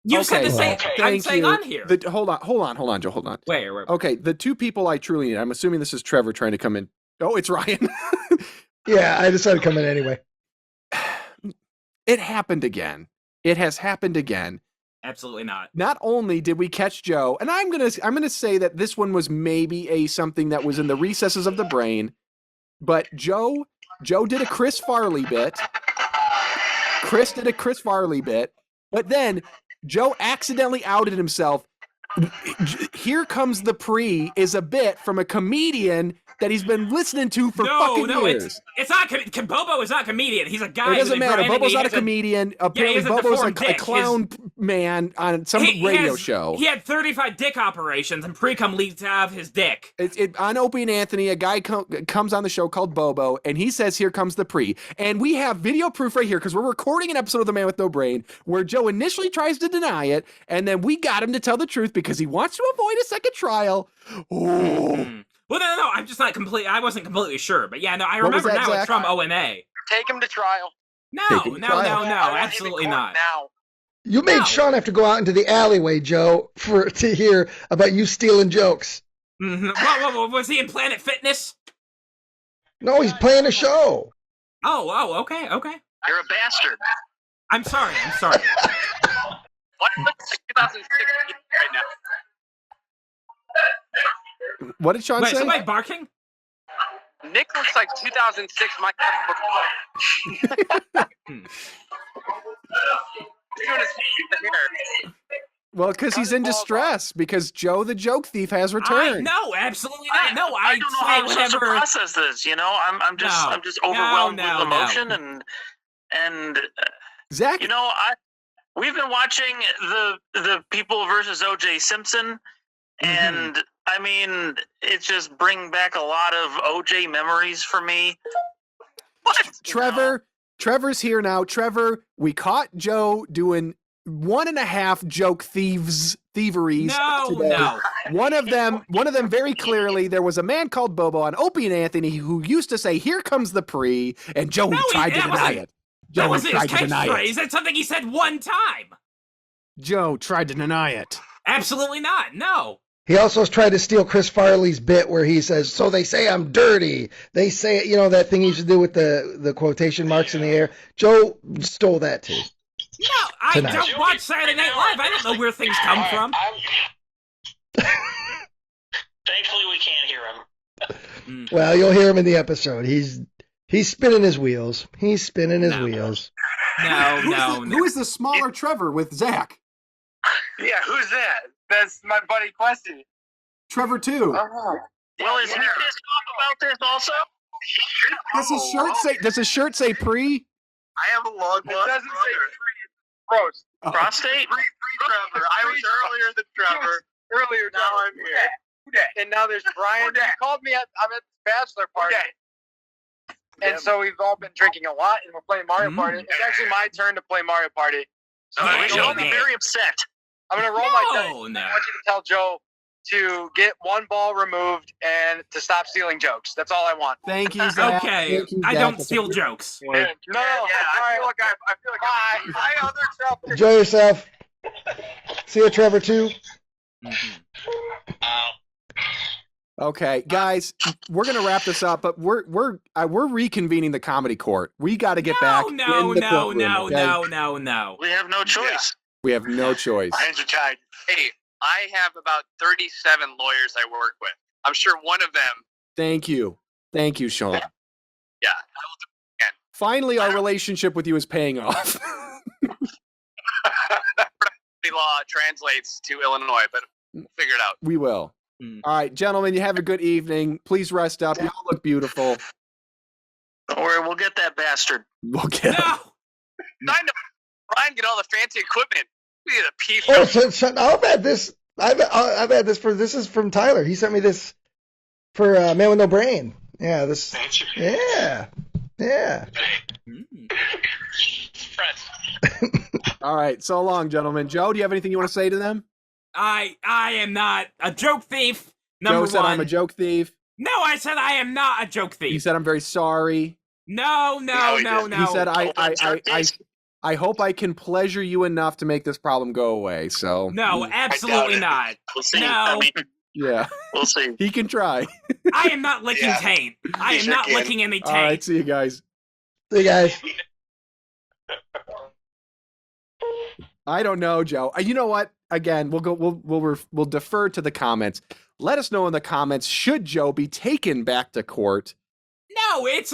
You said the same. I'm saying on here. Hold on, Joe. Hold on. Wait. Okay, the two people I truly need. I'm assuming this is Trevor trying to come in. Oh, it's Ryan. Yeah, I decided to come in anyway. It happened again. It has happened again. Absolutely not. Not only did we catch Joe, and I'm gonna say that this one was maybe something that was in the recesses of the brain, but Joe did a Chris Farley bit. But then Joe accidentally outed himself. "Here Comes the Pre" is a bit from a comedian that he's been listening to for fucking years. It's not. Bobo is not a comedian. He's a guy. It doesn't matter. Bobo's not a comedian. Apparently, Bobo's a clown man on some radio show. He had 35 dick operations, and pre-cum leaked out of his dick. On Opie and Anthony, a guy comes on the show called Bobo, and he says, "Here comes the pre." And we have video proof right here, because we're recording an episode of The Man with No Brain, where Joe initially tries to deny it, and then we got him to tell the truth because he wants to avoid a second trial. Oh. Well, no, I'm just not complete. I wasn't completely sure, but yeah, no, I remember now. Zach? It's from ONA. Take him to trial. No, absolutely not. Now. You made No. Sean have to go out into the alleyway, Joe, to hear about you stealing jokes. What, was he in Planet Fitness? No, he's playing a show. Oh, okay. You're a bastard. I'm sorry. What looks like 2006 right now? What did Sean Wait, say? somebody barking? Nick looks like 2006 my Doing his hair. Well, because he's in distress, because Joe the joke thief has returned. No, absolutely not. No, I don't know say how I'm supposed to whatever. process this. You know, I'm just overwhelmed with emotion and Zach, you know, we've been watching the People versus O.J. Simpson, and I mean, it's just bringing back a lot of O.J. memories for me. What? Trevor's here now. Trevor, we caught Joe doing 1.5 joke thieveries. No. One of them very clearly, there was a man called Bobo on Opie and Anthony who used to say, "Here comes the pre," and Joe tried to deny it. That Joe wasn't his tried to deny catchphrase. it. That's something he said one time. Joe tried to deny it. Absolutely not. No. He also tried to steal Chris Farley's bit where he says, "So they say I'm dirty." They say, you know, that thing he used to do with the quotation marks in the air. Joe stole that too. No, I Tonight. don't watch Saturday Night Live. I don't know where things come from. Thankfully, we can't hear him. Well, you'll hear him in the episode. He's spinning his wheels. He's spinning his wheels. No. Who is the smaller Trevor with Zach? Yeah, who's that? That's my buddy Questy. Trevor too. Well, is he pissed off about this also? Does his shirt say pre? I have a long one. It doesn't say gross. Prostate? Trevor. I was earlier than Trevor. Earlier, now I'm here. And now there's Brian. He called me I'm at this bachelor party. And so we've all been drinking a lot, and we're playing Mario Party. It's actually my turn to play Mario Party. So we should all be very upset. I'm going to roll my dice. No. I want you to tell Joe to get one ball removed and to stop stealing jokes. That's all I want. Thank you, Zach. Okay, Thank you, I Zach. don't steal jokes. No. I feel like I other stuff. Enjoy yourself. See you, Trevor too. Okay, guys, we're gonna wrap this up, but we're reconvening the comedy court. We got to get back. No. in the courtroom, okay? No. We have no choice. We have no choice. Hands are tied. Hey, I have about 37 lawyers I work with. I'm sure one of them. Thank you, Sean. Yeah, I will do it again. Finally, our relationship with you is paying off. The law translates to Illinois, but we'll figure it out. We will. All right, gentlemen, you have a good evening. Please rest up. You all look beautiful. Don't worry, we'll get that bastard. We'll get him. I know. Brian, get all the fancy equipment. We need a piece. Oh, so I've had this. I've had this for. This is from Tyler. He sent me this for Man with No Brain. Yeah, this. Yeah. All right, so long, gentlemen. Joe, do you have anything you want to say to them? I am not a joke thief. Joe said I'm a joke thief. No, I said I am not a joke thief. He said I'm very sorry. No. He said I hope I can pleasure you enough to make this problem go away. So No, absolutely not. We'll see. No. I mean, yeah, we'll see. he can try. I am not licking taint. I am not licking any taint. All right, see you guys. See you guys. I don't know, Joe. You know what? Again, we'll defer to the comments. Let us know in the comments, should Joe be taken back to court? No, it's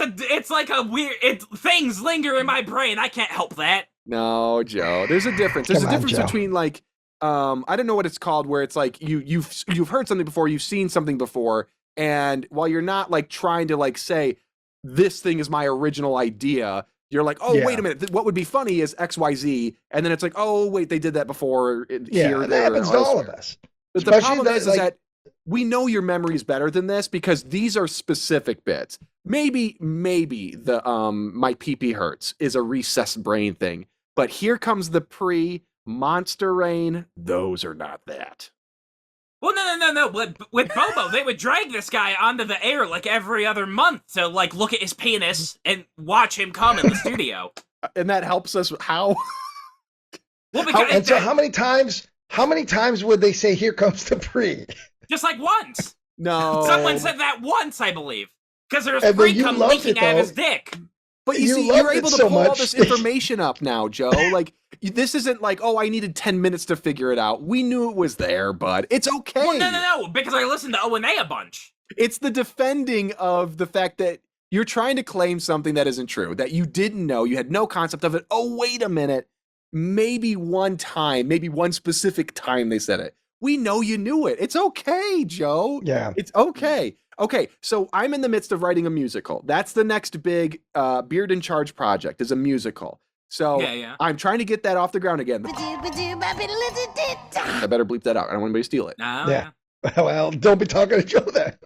like a weird. Things linger in my brain. I can't help that. No, Joe. There's a difference. There's Come a on, difference Joe. between like I don't know what it's called, where it's like you've heard something before, you've seen something before, and while you're not like trying to like say this thing is my original idea, you're like, oh, Yeah. wait a minute, what would be funny is XYZ, and then it's like, oh wait, they did that before. Yeah, here, that there, happens or to all elsewhere. of us. But the Especially problem is like- that we know your memory is better than this because these are specific bits. Maybe the my pee-pee hurts is a recessed brain thing, but here comes the monster rain. Those are not that. Well, no. With Bobo, they would drag this guy onto the air like every other month to like look at his penis and watch him come in the studio. And that helps us how? Well, because So how many times would they say, "Here comes the pre"? just like once. No. Someone said that once, I believe. Because there's And then pre you come loved leaking it, out of though. his dick. But you You see, loved you're it able to so pull all much. this information up now, Joe. Like, this isn't like, oh, I needed 10 minutes to figure it out. We knew it was there, bud. It's okay. Well, no, because I listened to O&A a bunch. It's the defending of the fact that you're trying to claim something that isn't true, that you didn't know, you had no concept of it. Oh, wait a minute. Maybe one time, maybe one specific time they said it. We know you knew it. It's okay, Joe. Yeah. It's okay. Okay, so I'm in the midst of writing a musical. That's the next big Beard in Charge project, is a musical. So Yeah. I'm trying to get that off the ground again. I better bleep that out. I don't want anybody to steal it. No. Yeah. Well, don't be talking to Joe then.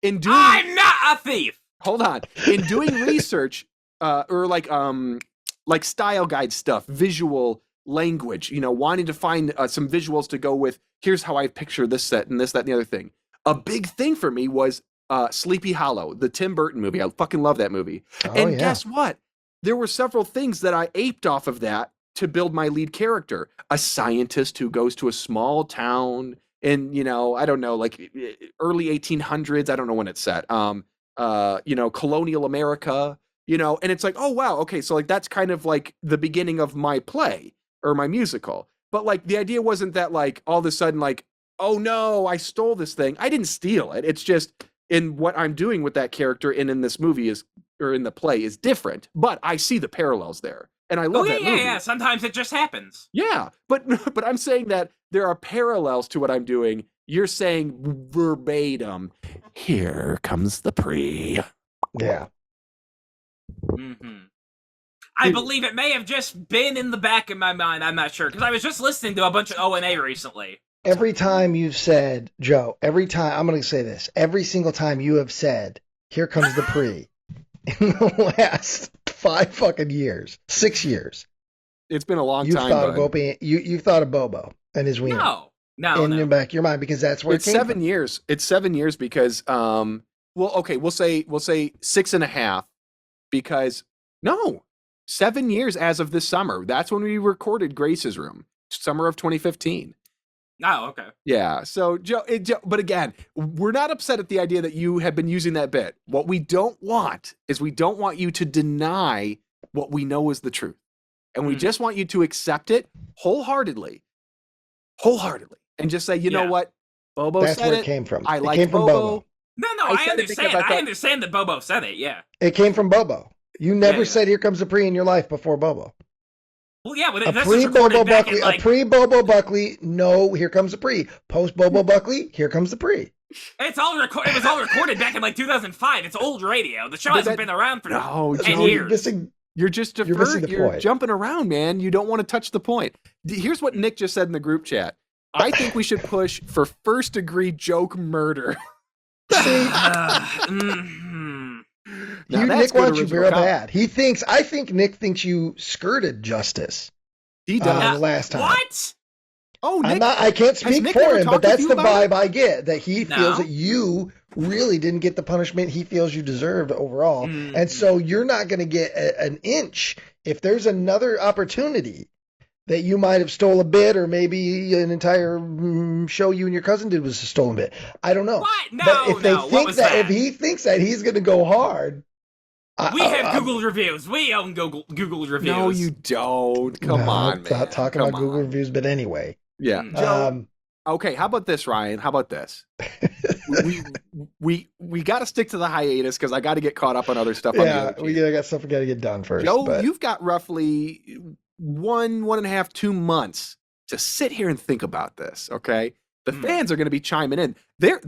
In doing, I'm not a thief. hold on. In doing research, or like style guide stuff, visual language, wanting to find some visuals to go with, here's how I picture this set and this, that, and the other thing. A big thing for me was Sleepy Hollow, the Tim Burton movie. I fucking love that movie. And guess what? There were several things that I aped off of that to build my lead character. A scientist who goes to a small town in, I don't know, like early 1800s. I don't know when it's set. Colonial America, and it's like, oh, wow. Okay. So like, that's kind of like the beginning of my play or my musical. But like, the idea wasn't that like all of a sudden, like, oh no, I stole this thing. I didn't steal it. It's just in what I'm doing with that character and in this movie or in the play is different, but I see the parallels there. And I love that movie. Yeah. Sometimes it just happens. Yeah. But I'm saying that there are parallels to what I'm doing. You're saying verbatim, here comes the pre. Yeah. Mm-hmm. I believe it may have just been in the back of my mind. I'm not sure. Because I was just listening to a bunch of O&A recently. Every time you've said, Joe, I'm going to say this. Every single time you have said, here comes the pre, in the last 5 fucking years, 6 years. It's been a long You've time. Thought of Opie, you've thought of Bobo and his wiener. No. In the back of your mind, because that's where it's it came 7 from. years. It's 7 years because, we'll say 6.5 because, no, 7 years as of this summer. That's when we recorded Grace's Room, summer of 2015. Oh, okay. Yeah. So, Joe, but again, we're not upset at the idea that you have been using that bit. What we don't want is we don't want you to deny what we know is the truth. And we just want you to accept it wholeheartedly, and just say, you know what? Bobo That's said where it came from. I It like came from Bobo. No, I I said it because understand. I thought- I understand that Bobo said it, yeah. It came from Bobo. You never Yeah. said, here comes the pre in your life before Bobo. Well, yeah, but A this is pre-Bobo recorded back Buckley, in, like... a pre-Bobo Buckley, no, here comes the pre. Post-Bobo Buckley, here comes the pre. It was all recorded back in, like, 2005. It's old radio. The show hasn't been around for 10 years. You're just You're missing the you're point. jumping around, man. You don't want to touch the point. Here's what Nick just said in the group chat. I think we should push for first-degree joke murder. Now that's Nick good wants you original real comedy. bad. I think Nick thinks you skirted justice. He does. The last time. What? Oh, Nick, I can't has speak Nick for never him, talked but with that's you the about it? vibe I get, that he feels No. that you really didn't get the punishment he feels you deserved overall. And so you're not going to get an inch. If there's another opportunity that you might have stole a bit, or maybe an entire show you and your cousin did was a stolen bit. I don't know. What? No, but if they no, what think was that, that? if he thinks that he's going to go hard, We have Google reviews. We own Google reviews. No, you don't. Come on, man. Not talking Come about Google on. reviews, but anyway. Yeah. Okay, how about this, Ryan? How about this? we got to stick to the hiatus because I got to get caught up on other stuff. Yeah, on we got stuff we got to get done first. Joe, but you've got roughly 1.5, 2 months to sit here and think about this. Okay, the fans are going to be chiming in. They're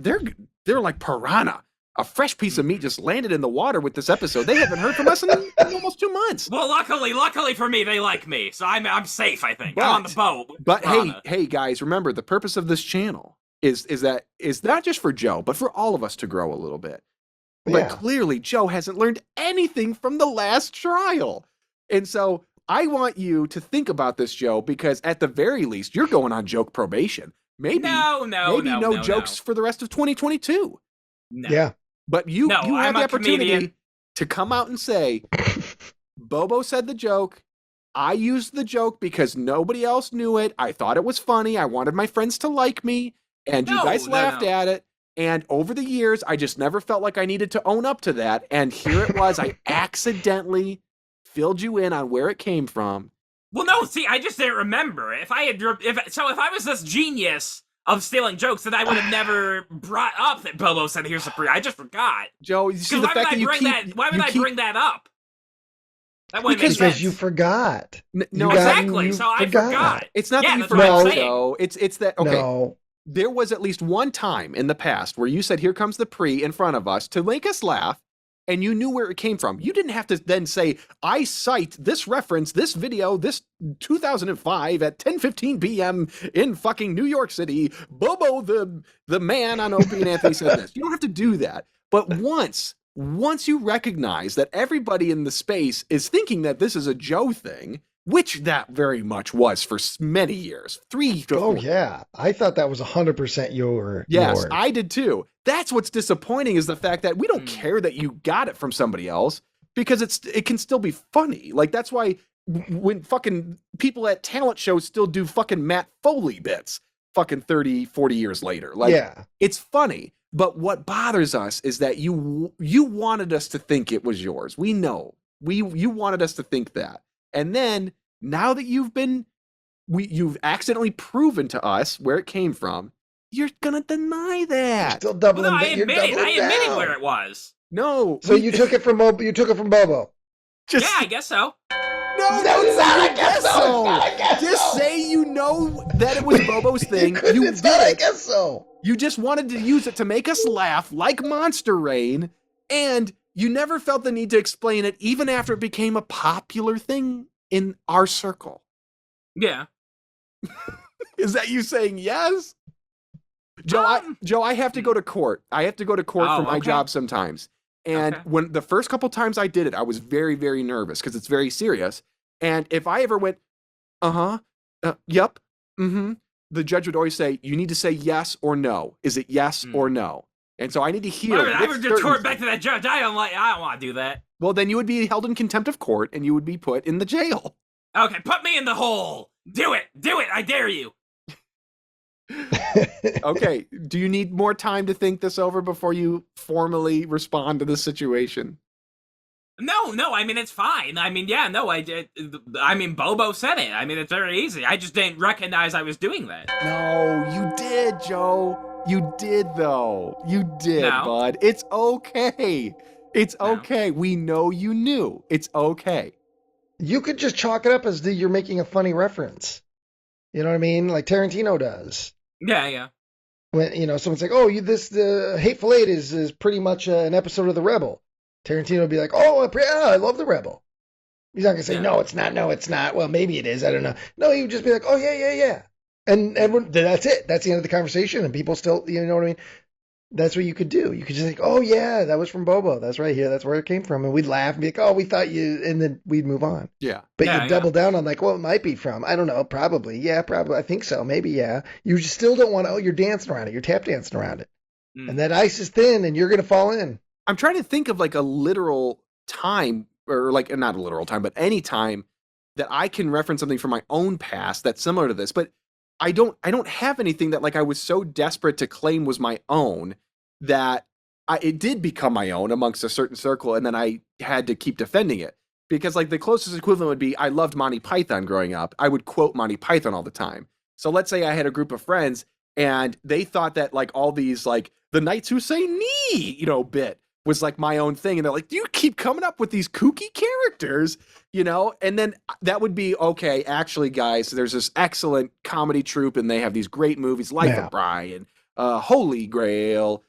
like piranha. A fresh piece of meat just landed in the water with this episode. They haven't heard from us in almost 2 months. Well, luckily for me, they like me, so I'm safe. I think I'm on the boat. But hey, guys, remember the purpose of this channel is not just for Joe, but for all of us to grow a little bit. But clearly, Joe hasn't learned anything from the last trial, and so I want you to think about this, Joe, because at the very least, you're going on joke probation. Maybe no jokes for the rest of 2022. No. Yeah. But you have I'm the a opportunity comedian. to come out and say, Bobo said the joke, I used the joke because nobody else knew it. I thought it was funny. I wanted my friends to like me, and you guys laughed at it. And over the years, I just never felt like I needed to own up to that. And here it was. I accidentally filled you in on where it came from. Well, no, see, I just didn't remember. If I was this genius of stealing jokes, then I would have never brought up that Bobo said, "Here's the pre." I just forgot. Joe, you see the fact that you keep... Why would I bring that up? That wouldn't make sense. Because you forgot. No, exactly. So I forgot. It's not that you forgot, Joe. It's that, okay. No. There was at least one time in the past where you said, "Here comes the pre" in front of us to make us laugh, and you knew where it came from. You didn't have to then say, "I cite this reference, this video, this 2005 at 10:15 p.m. in fucking New York City. Bobo, the man on Opie and Anthony said this." You don't have to do that. But once you recognize that everybody in the space is thinking that this is a Joe thing, which that very much was for many years, 3 to 4. Oh yeah, I thought that was 100% yours. Yes, I did too. That's what's disappointing, is the fact that we don't care that you got it from somebody else, because it can still be funny. Like, that's why when fucking people at talent shows still do fucking Matt Foley bits fucking 30, 40 years later. Like, yeah, it's funny. But what bothers us is that you wanted us to think it was yours. We know. You wanted us to think that. And then now that you've accidentally proven to us where it came from, you're gonna deny that. You're still doubling. I admitted where it was. No. So you took it from Bobo. You took it from Bobo. Yeah, I guess so. No, it's not. I guess so. Just say you know that it was Bobo's thing. It's not. I guess so. You just wanted to use it to make us laugh, like Monster Rain, and you never felt the need to explain it, even after it became a popular thing in our circle. Yeah. Is that you saying yes? Joe, I have to go to court. I have to go to court for my job sometimes. And when the first couple times I did it, I was very, very nervous because it's very serious. And if I ever went, yep, the judge would always say, you need to say yes or no. Is it yes or no? And so I need to hear. I would retort back to that judge. I don't want to do that. Well, then you would be held in contempt of court and you would be put in the jail. Okay, put me in the hole. Do it. I dare you. Okay, do you need more time to think this over before you formally respond to this situation? No, I mean, it's fine. I mean, yeah, no, Bobo said it. I mean, it's very easy. I just didn't recognize I was doing that. No, you did, Joe. You did, though. You did, bud. It's okay. It's okay. We know you knew. It's okay. You could just chalk it up as you're making a funny reference. You know what I mean? Like Tarantino does. Yeah. When, someone's like, the Hateful Eight is pretty much an episode of The Rebel. Tarantino would be like, I love The Rebel. He's not going to say, no, it's not. Well, maybe it is. I don't know. No, he would just be like, yeah. And that's it. That's the end of the conversation. And people still, you know what I mean? That's what you could do. You could just think, that was from Bobo. That's right here. That's where it came from. And we'd laugh and be like, we thought you, and then we'd move on. Yeah. But you double down on like, it might be from. I don't know. Probably. Yeah, probably. I think so. Maybe, yeah. You just still don't want to, you're dancing around it. You're tap dancing around it. And that ice is thin and you're going to fall in. I'm trying to think of like a literal time, or like not a literal time, but any time that I can reference something from my own past that's similar to this. But I don't have anything that like I was so desperate to claim was my own that it did become my own amongst a certain circle, and then I had to keep defending it. Because like the closest equivalent would be, I loved Monty Python growing up. I would quote Monty Python all the time. So let's say I had a group of friends and they thought that like all these like the Knights Who Say Knee, bit was like my own thing. And they're like, you keep coming up with these kooky characters, and then that would be, okay, actually guys, there's this excellent comedy troupe and they have these great movies, Life of Brian, Holy Grail,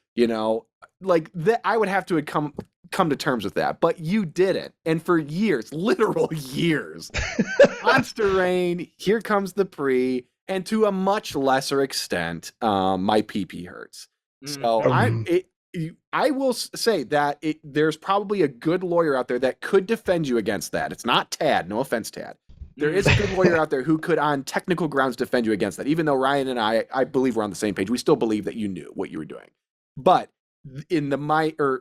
like that. I would have to come to terms with that, but you didn't. And for years, literal years, Monster Rain, Here Comes the Pre, and to a much lesser extent, My Pee-Pee Hurts. So I will say that there's probably a good lawyer out there that could defend you against that. It's not Tad. No offense, Tad. There is a good lawyer out there who could, on technical grounds, defend you against that. Even though Ryan and I believe we're on the same page. We still believe that you knew what you were doing. But what are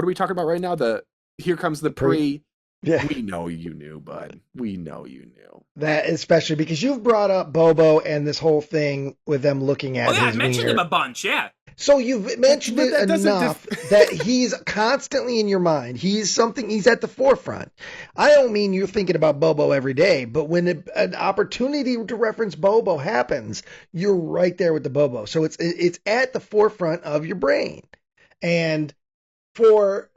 we talking about right now? The Here Comes the Pre. Yeah. We know you knew, bud. We know you knew. That especially because you've brought up Bobo and this whole thing with them looking at Oh yeah, I his mentioned wiener. him a bunch. Yeah. So you've mentioned But it that doesn't enough that he's constantly in your mind. He's at the forefront. I don't mean you're thinking about Bobo every day, but when an opportunity to reference Bobo happens, you're right there with the Bobo. So it's at the forefront of your brain. And for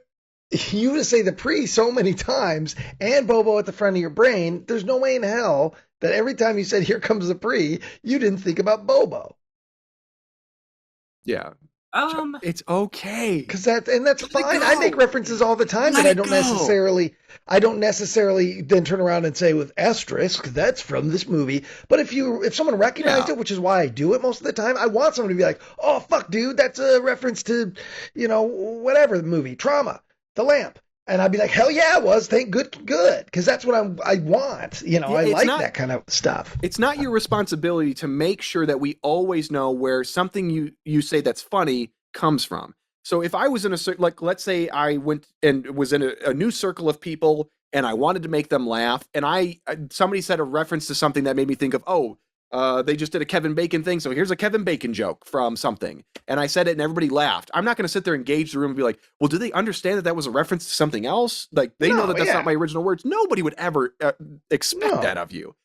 you to say the pre so many times and Bobo at the front of your brain, there's no way in hell that every time you said here comes the pre, you didn't think about Bobo. Yeah. It's okay. Because that's fine. I make references all the time Let that it I don't necessarily then turn around and say with asterisk, that's from this movie. But if someone recognized it, which is why I do it most of the time, I want someone to be like, oh fuck, dude, that's a reference to, whatever the movie, Trauma, The Lamp. And I'd be like, hell yeah, it was. Thank good. Because that's what I want. I like that kind of stuff. It's not your responsibility to make sure that we always know where something you say that's funny comes from. So if I was in let's say I went and was in a new circle of people and I wanted to make them laugh, and somebody said a reference to something that made me think of, they just did a Kevin Bacon thing, so here's a Kevin Bacon joke from something. And I said it and everybody laughed. I'm not going to sit there and engage the room and be like, well, do they understand that was a reference to something else? Like, they know that that's not my original words. Nobody would ever expect that of you.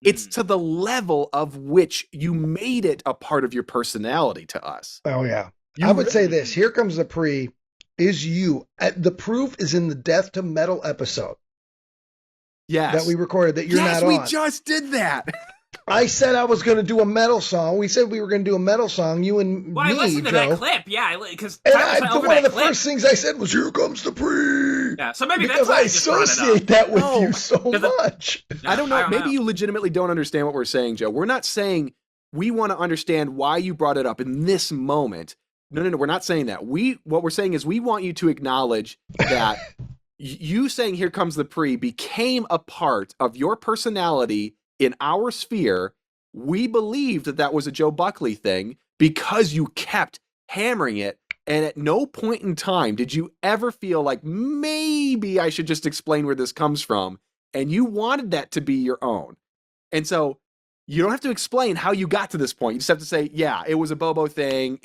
It's to the level of which you made it a part of your personality to us. Oh, yeah. I would say this. Here Comes the Pre is you. The proof is in the Death to Metal episode. Yes. That we recorded that you're not on. Yes, we just did that. I said I was going to do a metal song. We said we were going to do a metal song. You and I listened to that clip. Yeah, because one of the first things I said was, "Here comes the pre." Yeah, so maybe because that's why I associate that with you so much. I don't know. Maybe you legitimately don't understand what we're saying, Joe. We're not saying we want to understand why you brought it up in this moment. No. We're not saying that. What we're saying is we want you to acknowledge that you saying "Here comes the pre" became a part of your personality in our sphere. We believed that was a Joe Buckley thing because you kept hammering it, and at no point in time did you ever feel like maybe I should just explain where this comes from, and you wanted that to be your own. And so you don't have to explain how you got to this point. You just have to say, yeah, it was a Bobo thing.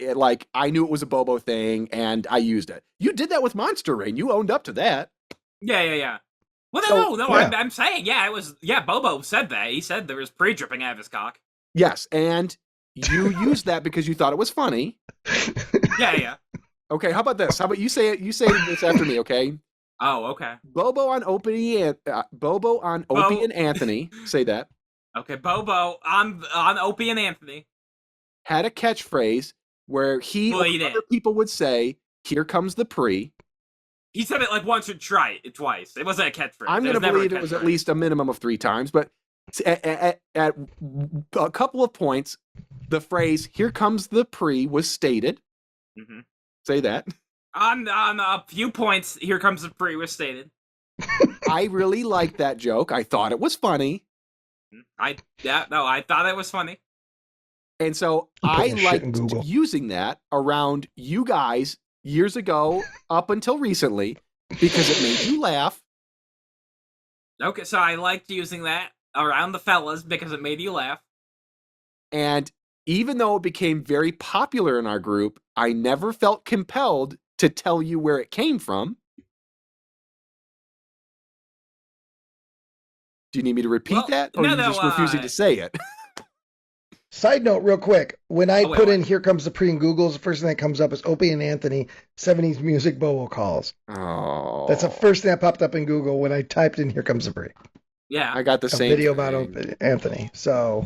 I knew it was a Bobo thing, and I used it. You did that with Monster Rain. You owned up to that. Yeah. Well, no. Yeah. I'm saying, it was. Yeah, Bobo said that. He said there was pre-dripping out of his cock. Yes, and you used that because you thought it was funny. Yeah. Okay, how about this? How about you say it? You say this after me, okay? Oh, okay. Bobo on Opie and Anthony. Say that. Okay, Bobo on Opie and Anthony had a catchphrase where other people would say, "Here comes the pre." He said it like once or twice. It wasn't a catchphrase. I'm going to believe it was at least a minimum of 3 times, but at a couple of points, the phrase "Here comes the pre" was stated. Mm-hmm. Say that. On a few points, "Here comes the pre" was stated. I really liked that joke. I thought it was funny. I thought it was funny. And so I liked using that around you guys years ago up until recently because it made you laugh. Okay, so I liked using that around the fellas because it made you laugh. And even though it became very popular in our group, I never felt compelled to tell you where it came from. Do you need me to repeat that? Or are you just refusing to say it? Side note, real quick. When I put in "Here Comes the Pre" in Google, the first thing that comes up is Opie and Anthony 70s music Bobo calls. Oh. That's the first thing that popped up in Google when I typed in "Here Comes the Pre." Yeah. I got the same video thing. about Opie and Anthony. So.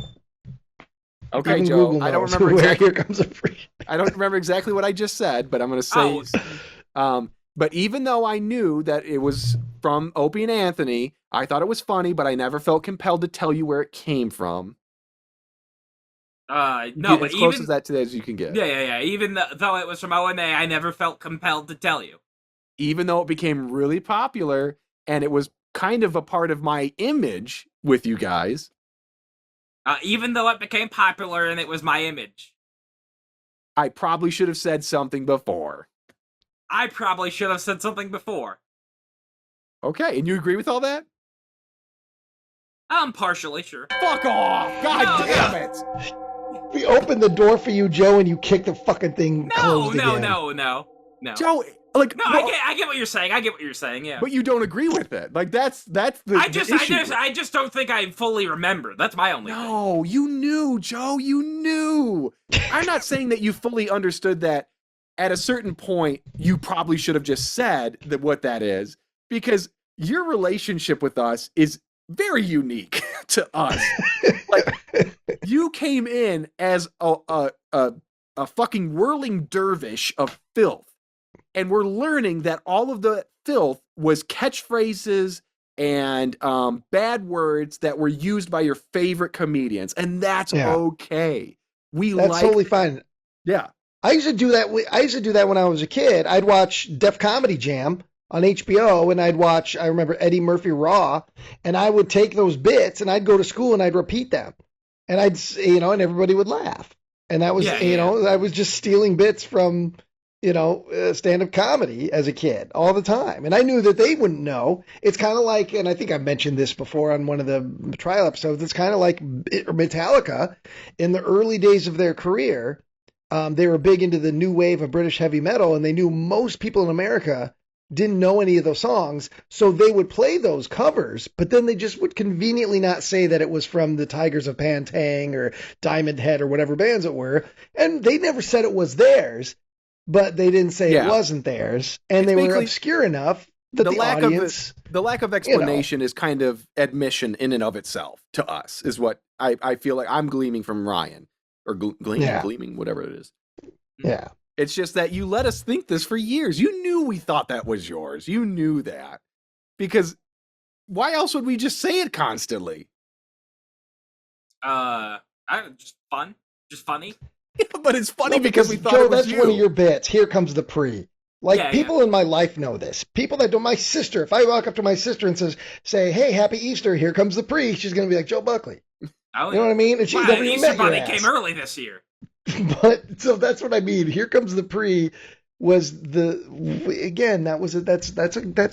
Okay, Joe. Google I don't remember exactly. Here Comes the Pre. I don't remember exactly what I just said, but I'm going to say. But even though I knew that it was from Opie and Anthony, I thought it was funny, but I never felt compelled to tell you where it came from. No, but as close as that today as you can get. Yeah. Even though it was from O&A, I never felt compelled to tell you. Even though it became really popular, and it was kind of a part of my image with you guys. Even though it became popular and it was my image. I probably should have said something before. Okay, and you agree with all that? I'm partially sure. Fuck off! God damn it! We opened the door for you, Joe, and you kicked the fucking thing No, closed no, again. no. Joe, like, No, I get what you're saying. I get what you're saying. Yeah. but you don't agree with it. Like that's the I issue. just don't think I fully remember. That's my only thing. No, you knew, Joe. You knew. I'm not saying that you fully understood that. At a certain point, you probably should have just said that what that is, because your relationship with us is very unique to us. Like, you came in as a fucking whirling dervish of filth, and we're learning that all of the filth was catchphrases and bad words that were used by your favorite comedians, and that's okay. That's totally fine. Yeah. I used to do that. I used to do that when I was a kid. I'd watch Def Comedy Jam on HBO, and I'd watch, I remember Eddie Murphy Raw, and I would take those bits and I'd go to school and I'd repeat them, and I'd, and everybody would laugh. And that was, I was just stealing bits from, stand-up comedy as a kid all the time. And I knew that they wouldn't know. It's kind of like, and I think I mentioned this before on one of the trial episodes, it's kind of like Metallica in the early days of their career. They were big into the new wave of British heavy metal, and they knew most people in America didn't know any of those songs, so they would play those covers, but then they just would conveniently not say that it was from the Tigers of Pantang or Diamond Head or whatever bands it were, and they never said it was theirs, but they didn't say it wasn't theirs, and they were obscure enough that the audience... The lack of explanation is kind of admission in and of itself to us, is what I feel like I'm gleaming from Ryan. Or gleaming, whatever it is. Yeah. It's just that you let us think this for years. You knew we thought that was yours. You knew that. Because why else would we just say it constantly? Just fun. Just funny. Yeah, but it's funny because we thought Joe, it was that's you. one of your bits. Here comes the pre. Like, people in my life know this. People that do, my sister, if I walk up to my sister and say, hey, happy Easter, here comes the pre, she's going to be like, Joe Buckley. Oh, you know what I mean? And she's never even Easter met your Bunny ass. came early this year. But so that's what I mean. Here comes the pre was that's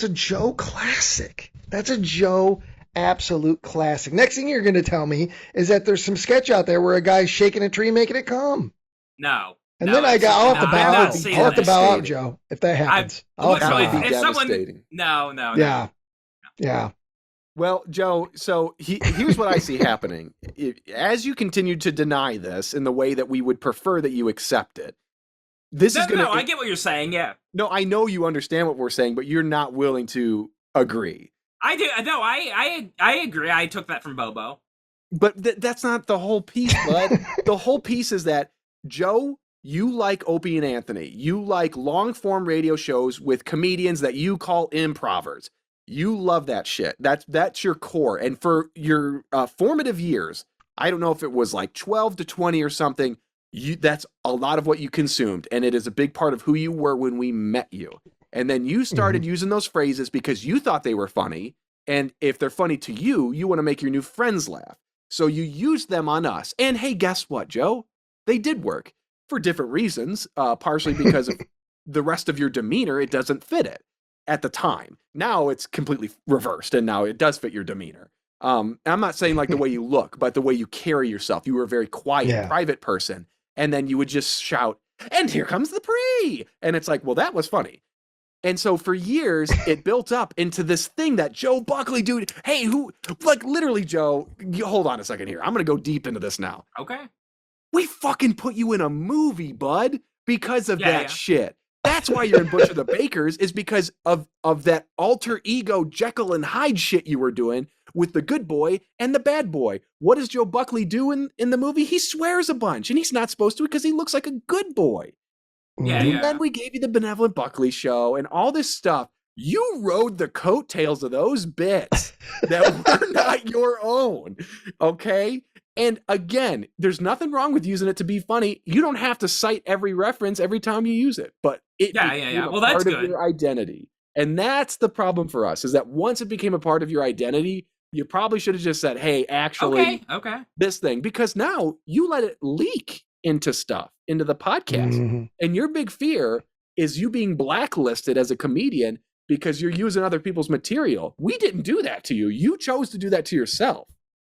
a Joe classic. That's a Joe absolute classic. Next thing you're going to tell me is that there's some sketch out there where a guy's shaking a tree making it come. And then I'll have to bow out. I'll have to bow out, Joe, if that happens. I'll have to be devastating. No. Yeah. Well, Joe, so here's what I see happening. As you continue to deny this in the way that we would prefer that you accept it, I get what you're saying, yeah. No, I know you understand what we're saying, but you're not willing to agree. I do. No, I agree. I took that from Bobo. But that's not the whole piece, bud. The whole piece is that, Joe, you like Opie and Anthony. You like long-form radio shows with comedians that you call improvers. You love that shit. That's your core. And for your formative years, I don't know if it was like 12 to 20 or something, that's a lot of what you consumed. And it is a big part of who you were when we met you. And then you started using those phrases because you thought they were funny. And if they're funny to you, you want to make your new friends laugh. So you used them on us. And hey, guess what, Joe? They did work for different reasons, partially because of the rest of your demeanor. It doesn't fit it. At the time. Now it's completely reversed, and now it does fit your demeanor. I'm not saying like the way you look, but the way you carry yourself. You were a very quiet, private person, and then you would just shout, and here comes the pre! And it's like, well, that was funny. And so for years, it built up into this thing that Joe Buckley, dude, hey, literally, Joe, hold on a second here. I'm going to go deep into this now. Okay. We fucking put you in a movie, bud, because of that shit. That's why you're in Butcher the Bakers, is because of that alter ego Jekyll and Hyde shit you were doing with the good boy and the bad boy. What does Joe Buckley do in the movie? He swears a bunch, and he's not supposed to because he looks like a good boy. And then we gave you the Benevolent Buckley Show and all this stuff. You rode the coattails of those bits that were not your own, okay? And again, there's nothing wrong with using it to be funny. You don't have to cite every reference every time you use it, but it became well, that's part good. of your identity. And that's the problem for us, is that once it became a part of your identity, you probably should have just said, hey, actually, this thing. Because now you let it leak into stuff, into the podcast. And your big fear is you being blacklisted as a comedian because you're using other people's material. We didn't do that to you. You chose to do that to yourself.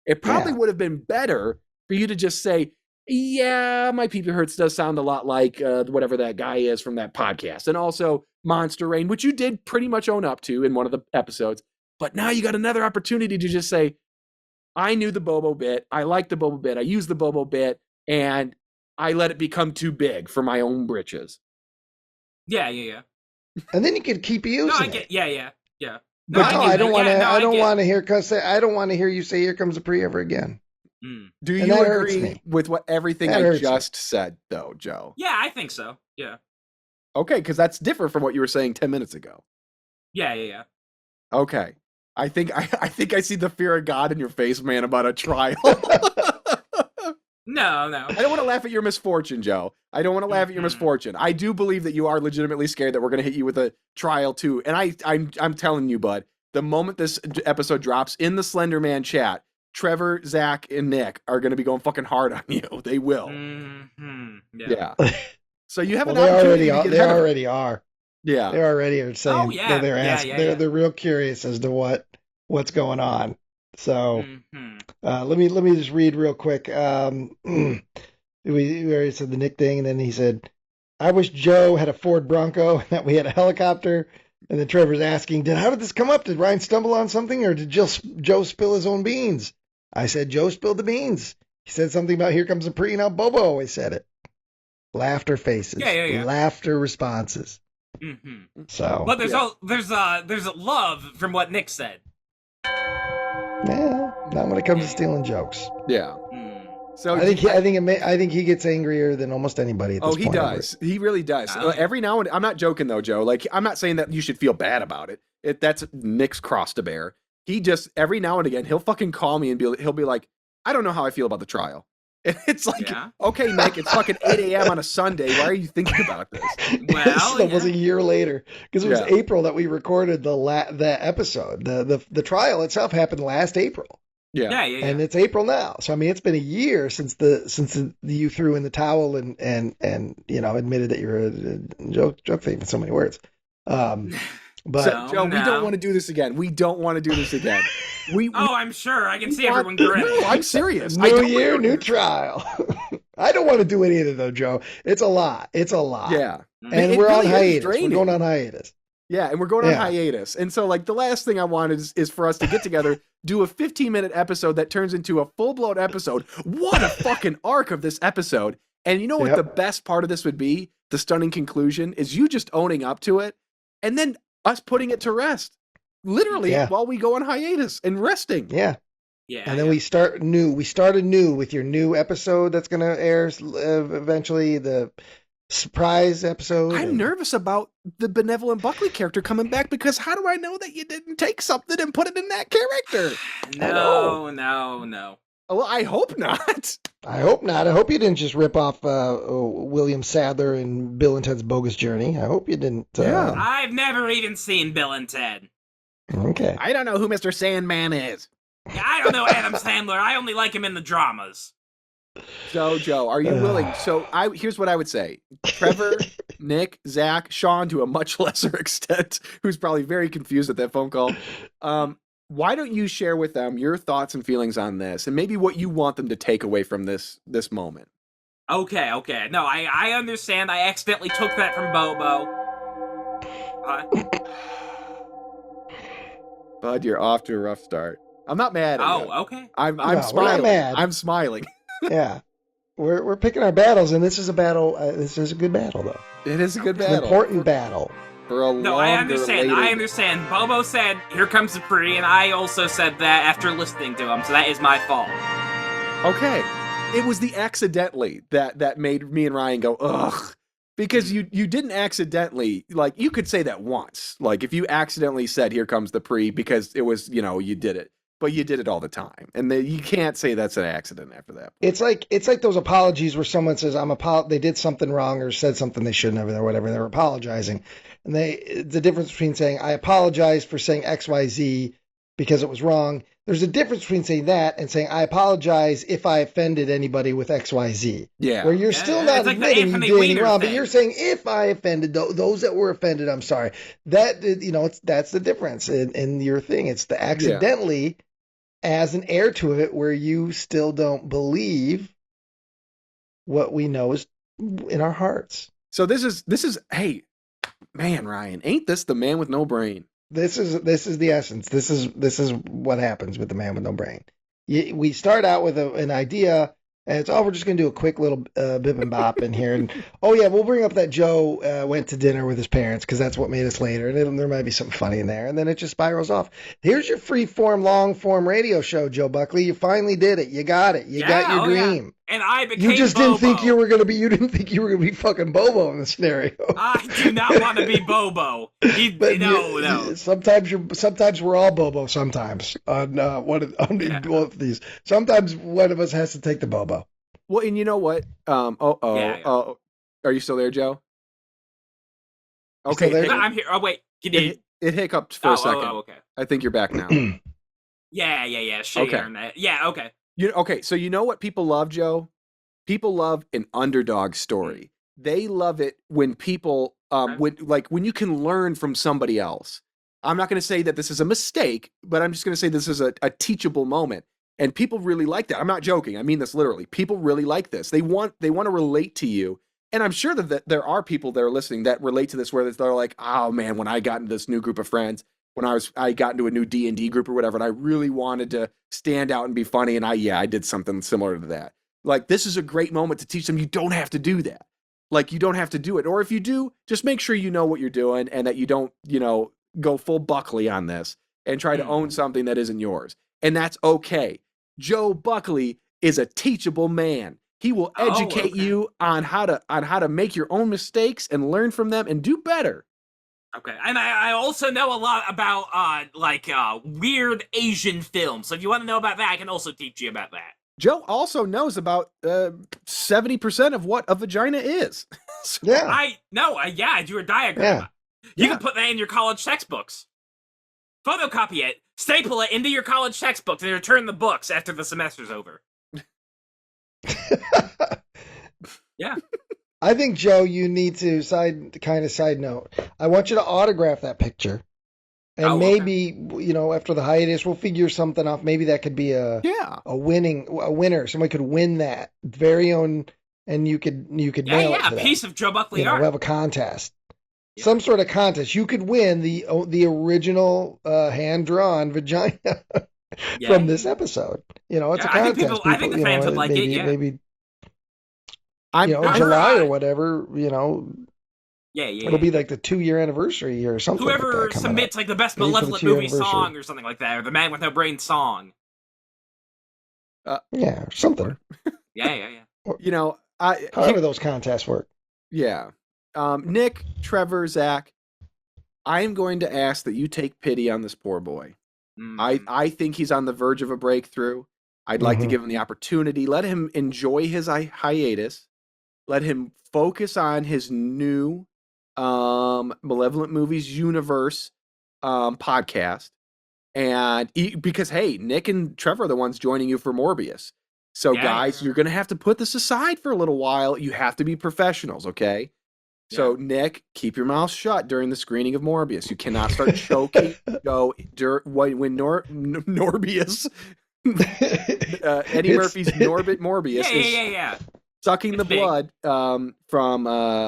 It probably would have been better for you to just say, yeah, my Peepee Hurts does sound a lot like whatever that guy is from that podcast. And also Monster Rain, which you did pretty much own up to in one of the episodes. But now you got another opportunity to just say, I knew the Bobo bit. I liked the Bobo bit. I used the Bobo bit. And I let it become too big for my own britches. Yeah. And then you could keep using No, I it. get. Yeah. But I don't want to. I don't get- want to hear I don't want to hear you say "Here comes the pre" ever again. Do And you that hurts agree me. with what everything That I hurts just said, though, Joe? Yeah, I think so. Yeah. Okay, because that's different from what you were saying 10 minutes ago. Yeah. Okay, I think I see the fear of God in your face, man, about a trial. No. I don't want to laugh at your misfortune, Joe. I don't want to laugh at your misfortune. I do believe that you are legitimately scared that we're going to hit you with a trial too. And I'm telling you, bud, the moment this episode drops in the Slender Man chat, Trevor, Zach, and Nick are going to be going fucking hard on you. They will. Yeah. So you have an opportunity. They already are. Yeah. They already are saying that they're asking. They're real curious as to what's going on. So let me just read real quick. We already said the Nick thing, and then he said, "I wish Joe had a Ford Bronco and that we had a helicopter." And then Trevor's asking, how did this come up? Did Ryan stumble on something, or did Joe spill his own beans? I said Joe spilled the beans. He said something about "Here comes the pre." Now Bobo always said it. Laughter faces. Yeah. Laughter responses. So, but there's a love from what Nick said. Yeah, not when it comes to stealing jokes. Yeah. So I think he gets angrier than almost anybody at this point. Oh, he does. He really does. Every now and I'm not joking though, Joe. Like, I'm not saying that you should feel bad about it. That's Nick's cross to bear. He just every now and again he'll fucking call me and he'll be like, I don't know how I feel about the trial. And it's like, okay, Nick, it's fucking 8 a.m. on a Sunday. Why are you thinking about this? Well, this was a year later because it was April that we recorded the episode. The trial itself happened last April. Yeah. And it's April now. So I mean, it's been a year since you threw in the towel and admitted that you're a joke thief in so many words. But Joe, we don't want to do this again. We don't want to do this again. I'm sure. I can see everyone grinning. No, I'm serious. New year, new trial. I don't want to do any of it though, Joe. It's a lot. Yeah. And we're on hiatus. We're going on hiatus. Yeah, and we're going on hiatus. And so, like, the last thing I wanted is for us to get together, do a 15-minute episode that turns into a full-blown episode. What a fucking arc of this episode. And you know what the best part of this would be? The stunning conclusion is you just owning up to it, and then us putting it to rest. Literally, while we go on hiatus and resting. Yeah. And then we start new. We start anew with your new episode that's going to air eventually, the surprise episode. I'm nervous about the Benevolent Buckley character coming back because how do I know that you didn't take something and put it in that character? No. Well, I hope not. I hope not. I hope you didn't just rip off William Sadler and Bill and Ted's Bogus Journey. I hope you didn't. I've never even seen Bill and Ted. Okay. I don't know who Mr. Sandman is. Yeah, I don't know Adam Sandler. I only like him in the dramas. So, Joe, are you willing? So, here's what I would say. Trevor, Nick, Zach, Sean, to a much lesser extent, who's probably very confused at that phone call. Why don't you share with them your thoughts and feelings on this and maybe what you want them to take away from this moment? Okay. No, I understand. I accidentally took that from Bobo. Bud, you're off to a rough start. I'm not mad at you. Oh, okay. I'm smiling. We're not mad. I'm smiling. Yeah. We're picking our battles, and this is a battle. This is a good battle, though. It is a good It's battle. an important battle. For a No, I understand. Bobo said, "Here comes the pre," and I also said that after listening to him, so that is my fault. Okay. It was the accidentally that made me and Ryan go, ugh. Because you didn't accidentally, like, you could say that once. Like, if you accidentally said, "Here comes the pre," because it was, you did it. But you did it all the time. And you can't say that's an accident after that. It's like those apologies where someone says, they did something wrong or said something they shouldn't have or whatever. They're apologizing. And the difference between saying, "I apologize for saying XYZ because it was wrong," there's a difference between saying that and saying, I apologize if I offended anybody with XYZ. Yeah. Where you're still not it's like the admitting you Anthony did anything Weiner wrong, but thing. you're saying, if I offended those that were offended, I'm sorry. That, that's the difference in your thing. It's the accidentally as an heir to it where you still don't believe what we know is in our hearts. So this is, hey, man, Ryan, ain't this the man with no brain? This is the essence. This is what happens with the man with no brain. We start out with an idea, and it's we're just gonna do a quick little bip and bop in here, and we'll bring up that Joe went to dinner with his parents because that's what made us later, and there might be something funny in there, and then it just spirals off. Here's your free form, long form radio show, Joe Buckley. You finally did it. You got it. You got your dream. Yeah. And I became You just Bobo. didn't think you didn't think you were gonna be fucking Bobo in the scenario. I do not want to be Bobo. No. Sometimes we're all Bobo. Sometimes on both of these. Sometimes one of us has to take the Bobo. Well, and you know what? Are you still there, Joe? Okay, still there? I'm here. Oh wait, can you? It hiccuped for a second. okay. I think you're back now. Yeah. Shitty Okay. internet. Yeah. Okay. So you know what people love, Joe? People love an underdog story. They love it when people, when you can learn from somebody else. I'm not going to say that this is a mistake, but I'm just going to say this is a teachable moment. And people really like that. I'm not joking. I mean this literally. People really like this. They want to relate to you. And I'm sure that there are people that are listening that relate to this where they're like, oh man, when I got into this new group of friends, when I got into a new D&D group or whatever, and I really wanted to stand out and be funny, and I did something similar to that. Like, this is a great moment to teach them you don't have to do that. Like, you don't have to do it. Or if you do, just make sure you know what you're doing and that you don't, go full Buckley on this and try to own something that isn't yours. And that's okay. Joe Buckley is a teachable man. He will educate you on how to make your own mistakes and learn from them and do better. Okay, and I also know a lot about weird Asian films. So if you want to know about that, I can also teach you about that. Joe also knows about 70% of what a vagina is. Yeah, I drew a diagram. You can put that in your college textbooks. Photocopy it, staple it into your college textbooks, and return the books after the semester's over. Yeah. I think, Joe, you need to side note. I want you to autograph that picture. And maybe, after the hiatus, we'll figure something off. Maybe that could be a winner. Somebody could win that very own, and you could mail it to them. A piece of Joe Buckley art. We'll have a contest. Yeah. Some sort of contest. You could win the original hand-drawn vagina from this episode. It's a contest. I think the fans would like it, Maybe July or whatever, it'll be like the 2-year anniversary or something. Whoever submits like the best Malevolent movie song or something like that, or the Man with No Brain song. Something. Yeah. However those contests work. Yeah. Nick, Trevor, Zach, I am going to ask that you take pity on this poor boy. I think he's on the verge of a breakthrough. I'd like to give him the opportunity. Let him enjoy his hiatus. Let him focus on his new Malevolent Movies Universe podcast. And because, hey, Nick and Trevor are the ones joining you for Morbius. So, guys, you're going to have to put this aside for a little while. You have to be professionals, okay? Yeah. So, Nick, keep your mouth shut during the screening of Morbius. You cannot start choking. When Norbius... Eddie Murphy's Norbit Morbius is sucking the blood from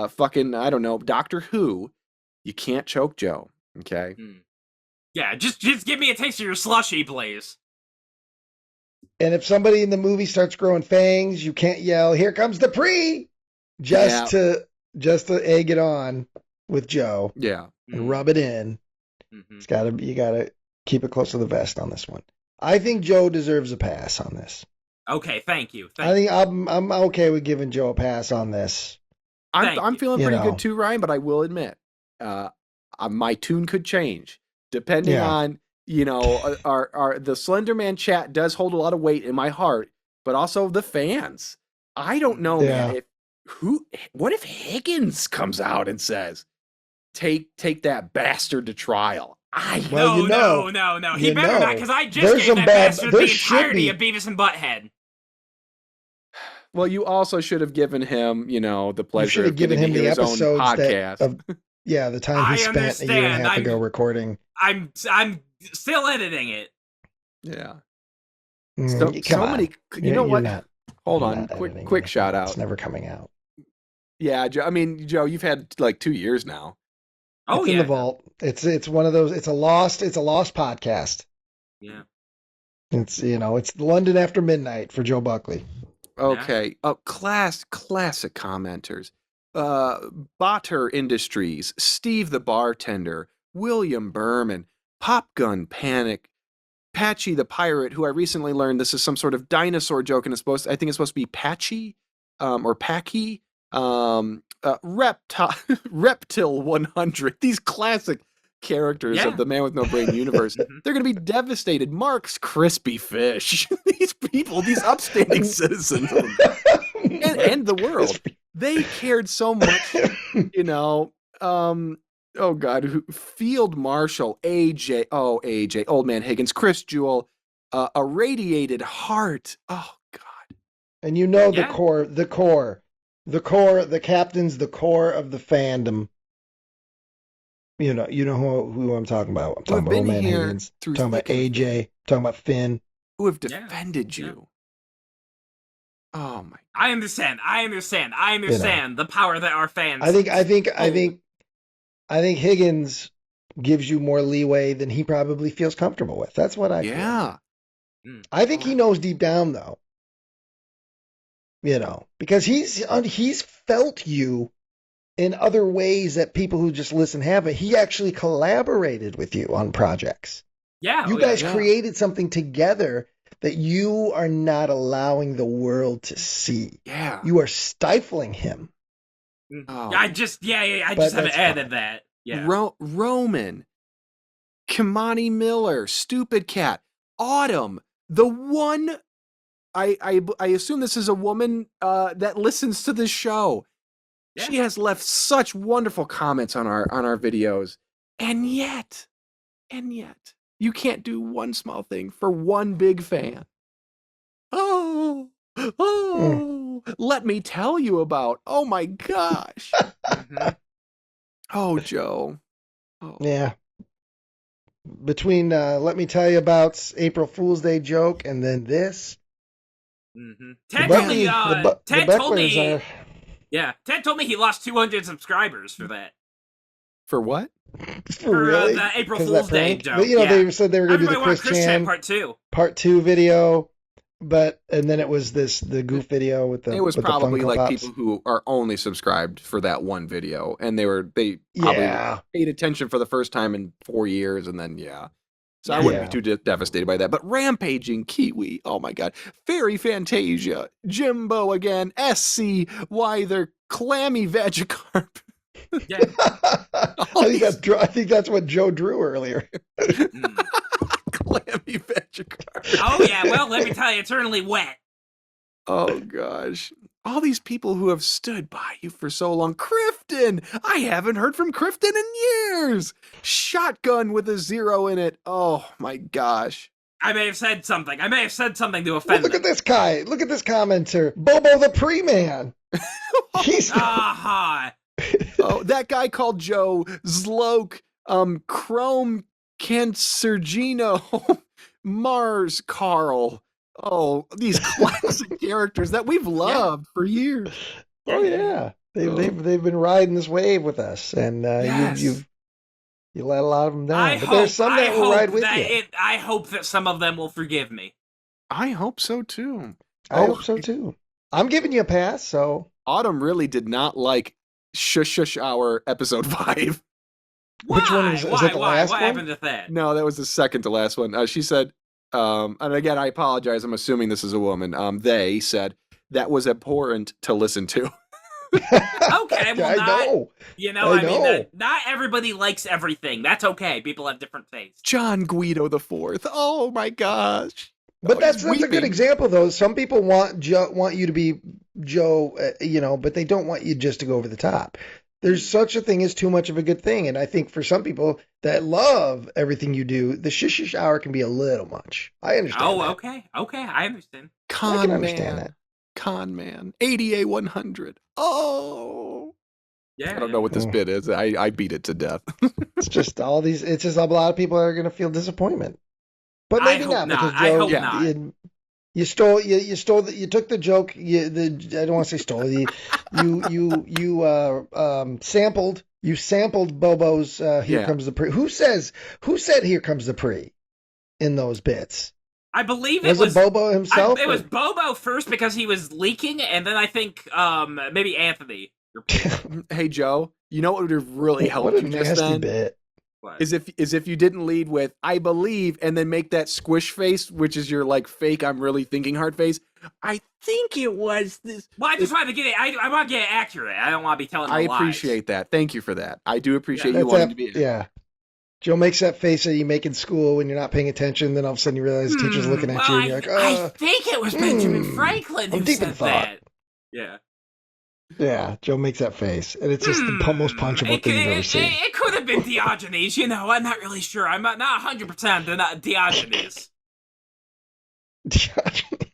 fucking, I don't know, Doctor Who. You can't choke Joe, okay? Yeah, just give me a taste of your slushy, please. And if somebody in the movie starts growing fangs, you can't yell, "Here comes the pre!" Just to egg it on with Joe. Yeah. And rub it in. You gotta keep it close to the vest on this one. I think Joe deserves a pass on this. Okay, thank you. I think I'm okay with giving Joe a pass on this. I'm feeling pretty good too, Ryan, but I will admit, my tune could change depending on, our the Slender Man chat does hold a lot of weight in my heart, but also the fans. I don't know, man. What if Higgins comes out and says, take that bastard to trial? Well, no. He better not, because I just there's gave that bastard the there should entirety be. of Beavis and Butthead. Well, you also should have given him, the You pleasure should of have given getting him to the hear his own episodes podcast. the time he spent a year and a half ago recording. I'm still editing it. Yeah. So many. You know what? Hold you're on. not editing Quick it. shout out. It's never coming out. Yeah, Joe. I mean, Joe, you've had like 2 years now. It's in the vault. It's one of those. It's a lost podcast. Yeah. It's London After Midnight for Joe Buckley. Okay. Classic commenters. Botter Industries, Steve the Bartender, William Berman, Pop Gun Panic, Patchy the Pirate, who I recently learned this is some sort of dinosaur joke, and I think it's supposed to be Patchy, or Packy, Reptile 100. These classic characters of the Man with No Brain universe. They're going to be devastated. Mark's Crispy Fish. These people, these upstanding citizens and the world, they cared so much, oh God, Field Marshal, AJ, Old Man Higgins, Chris Jewell, a radiated heart. Oh God. And the captain's the core of the fandom. You know who I'm talking about. I'm talking about Old Man Higgins. I'm talking about AJ. I'm talking about Finn. Who have defended you. Oh my! I understand the power that our fans. I think Higgins gives you more leeway than he probably feels comfortable with. That's what I feel. I think he knows deep down though. Because he's felt you in other ways that people who just listen haven't. He actually collaborated with you on projects. Yeah. You guys created something together that you are not allowing the world to see. Yeah. You are stifling him. Oh. I just haven't added that. Yeah. Roman, Kimani Miller, Stupid Cat, Autumn, the one. I assume this is a woman that listens to this show. Yeah. She has left such wonderful comments on our videos, and yet, you can't do one small thing for one big fan. Let me tell you about. Oh my gosh. Oh, Joe. Oh. Yeah. Between let me tell you about April Fool's Day joke and then this. Ted told me he lost 200 subscribers for that. For what? For really? The April Fool's Day joke. They said they were going to do the Chris Chan part 2 video, and then it was the goof video with the. It was probably the like Pops. people who are only subscribed for that one video, and they probably paid attention for the first time in 4 years, and then So I wouldn't be too devastated by that. But Rampaging Kiwi, oh my God. Fairy Fantasia, Jimbo again, SC, why they're clammy Vegicarp. Yeah. I think that's what Joe drew earlier. Clammy Vegicarp. Oh yeah, well let me tell you, it's certainly wet. Oh gosh. All these people who have stood by you for so long. Crifton! I haven't heard from Crifton in years! Shotgun with a 0 in it. Oh my gosh. I may have said something to offend Look at this guy. Look at this commenter. Bobo the Pre-Man. He's... Oh, that guy called Joe Zloke, Chrome Cancergino, Mars Carl. Oh, these classic characters that we've loved for years. Oh yeah, they've been riding this wave with us, and you let a lot of them down. But there's some that will ride with you. I hope that some of them will forgive me. I hope so too. I hope so too. I'm giving you a pass. So Autumn really did not like Shush Hour episode 5. Which one is that? The last one? What happened to that? No, that was the second to last one. She said. And again, I apologize. I'm assuming this is a woman. They said that was abhorrent to listen to. Okay, well, I know. Not everybody likes everything. That's okay. People have different tastes. John Guido the Fourth. Oh my gosh. But that's a good example, though. Some people want you to be Joe, but they don't want you just to go over the top. There's such a thing as too much of a good thing. And I think for some people that love everything you do, the shish hour can be a little much. I understand that. Okay. I understand. I can understand that. Con man. ADA 100. Oh. Yeah. I don't know what this bit is. I beat it to death. It's just a lot of people are going to feel disappointment. But maybe not, because Joe, I hope not. You took the joke. I don't want to say stole. You sampled Bobo's "Here Comes the Pre." Who said "Here Comes the Pre" in those bits? I believe it was Bobo himself. It was Bobo first because he was leaking, and then I think maybe Anthony. Hey Joe, you know what would have really helped you just then? Bit. Is if you didn't lead with "I believe" and then make that squish face, which is your like fake "I'm really thinking hard" face. I think it was this. Well, I just wanted to get it. I want to get it accurate. I don't want to be telling. I lies. Appreciate that. Thank you for that. I do appreciate you wanting to be. Yeah. Joe makes that face that you make in school when you're not paying attention. Then all of a sudden you realize the teacher's looking at you, and you're like, I think it was Benjamin Franklin who said that. Yeah. Yeah, Joe makes that face, and it's just the most punchable thing you've ever seen. It could have been Diogenes, I'm not really sure. I'm not 100% not Diogenes. Diogenes.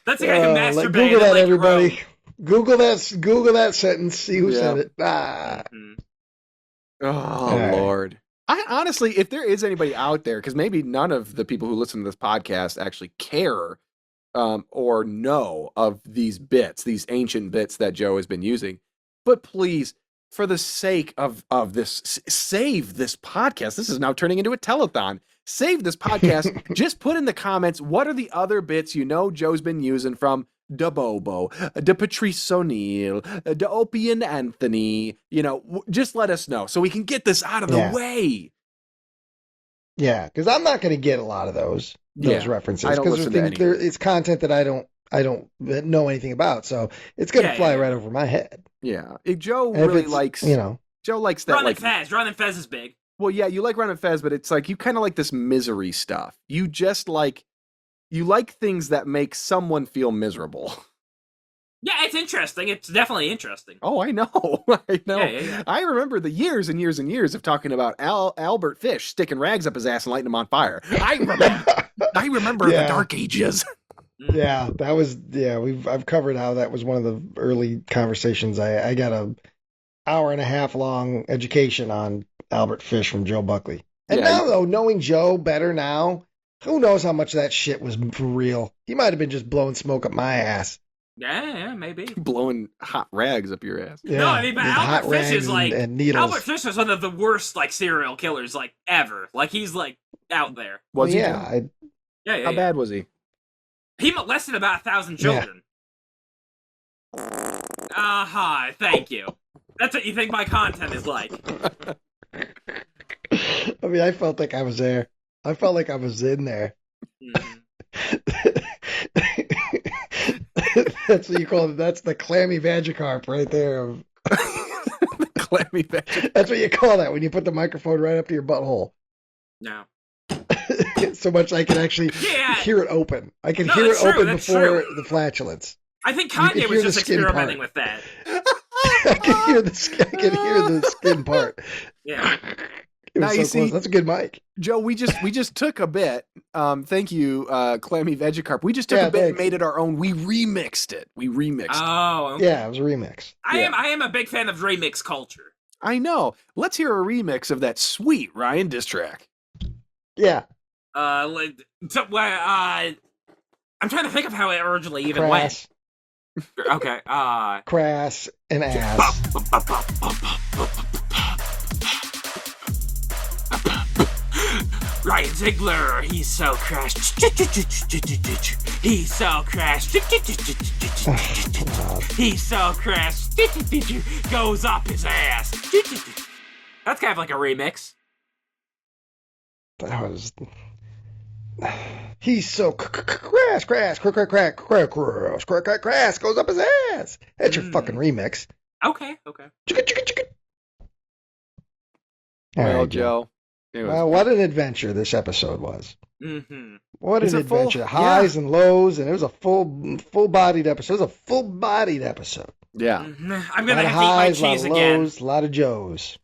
That's the guy who masturbated. Google that, like everybody. Google that sentence. See who said it. Oh, Lord. I honestly, if there is anybody out there, because maybe none of the people who listen to this podcast actually care or know of these bits, these ancient bits that Joe has been using. But please, for the sake of this, save this podcast. This is now turning into a telethon. Save this podcast. Just put in the comments, what are the other bits Joe's been using from Da Bobo, Da Patrice O'Neill, Da Opie and Anthony. Just let us know so we can get this out of the way. Yeah, because I'm not going to get a lot of those references, because it's content that I don't know anything about, so it's going to fly right over my head. Yeah, Joe really likes Joe likes that. Ron and Fez is big. Well, yeah, you like Ron and Fez, but it's like you kind of like this misery stuff. You just like things that make someone feel miserable. Yeah, it's interesting. It's definitely interesting. Oh, I know. I know. Yeah. I remember the years and years and years of talking about Albert Fish sticking rags up his ass and lighting him on fire. I remember the Dark Ages. Yeah, that was, I've covered how that was one of the early conversations. I got a hour and a half long education on Albert Fish from Joe Buckley. And now, though, knowing Joe better now, who knows how much of that shit was for real. He might have been just blowing smoke up my ass. Yeah, maybe. Blowing hot rags up your ass. Yeah, no, I mean, but Albert Fish is and needles. Albert Fish is one of the worst serial killers ever. He's out there. Was he? Yeah. How bad was he? He molested about 1,000 children. Thank you. That's what you think my content is like. I mean, I felt like I was there. I felt like I was in there. That's what you call it. That's the clammy vagicarp right there. The clammy vagicarp. That's what you call that when you put the microphone right up to your butthole. No. So much I can actually hear it open. I can hear it open before the flatulence. I think Kanye was just experimenting with that. I can hear the skin part. Yeah. It was so close. That's a good mic. Joe, we just took a bit. Thank you, Clammy Vegicarp. We just took a bit and made it our own. We remixed it. Oh, okay. Yeah, it was a remix. I am a big fan of remix culture. I know. Let's hear a remix of that sweet Ryan diss track. Yeah. I'm trying to think of how it originally even went. Okay. Crass and ass. Ryan Ziegler, he's so crashed. He's so crashed. He's so crashed. Goes up his ass. That's kind of like a remix. That was. He's so crass, goes up his ass. That's your fucking remix. Okay. Well, Joe. Well, what an adventure this episode was. Mm-hmm. What It's an a full- adventure. Highs and lows, and it was a full-bodied episode. It was a full-bodied episode. Yeah. I'm A gonna lot of have to eat my highs, a lot cheese of again. lows, a lot of Joes.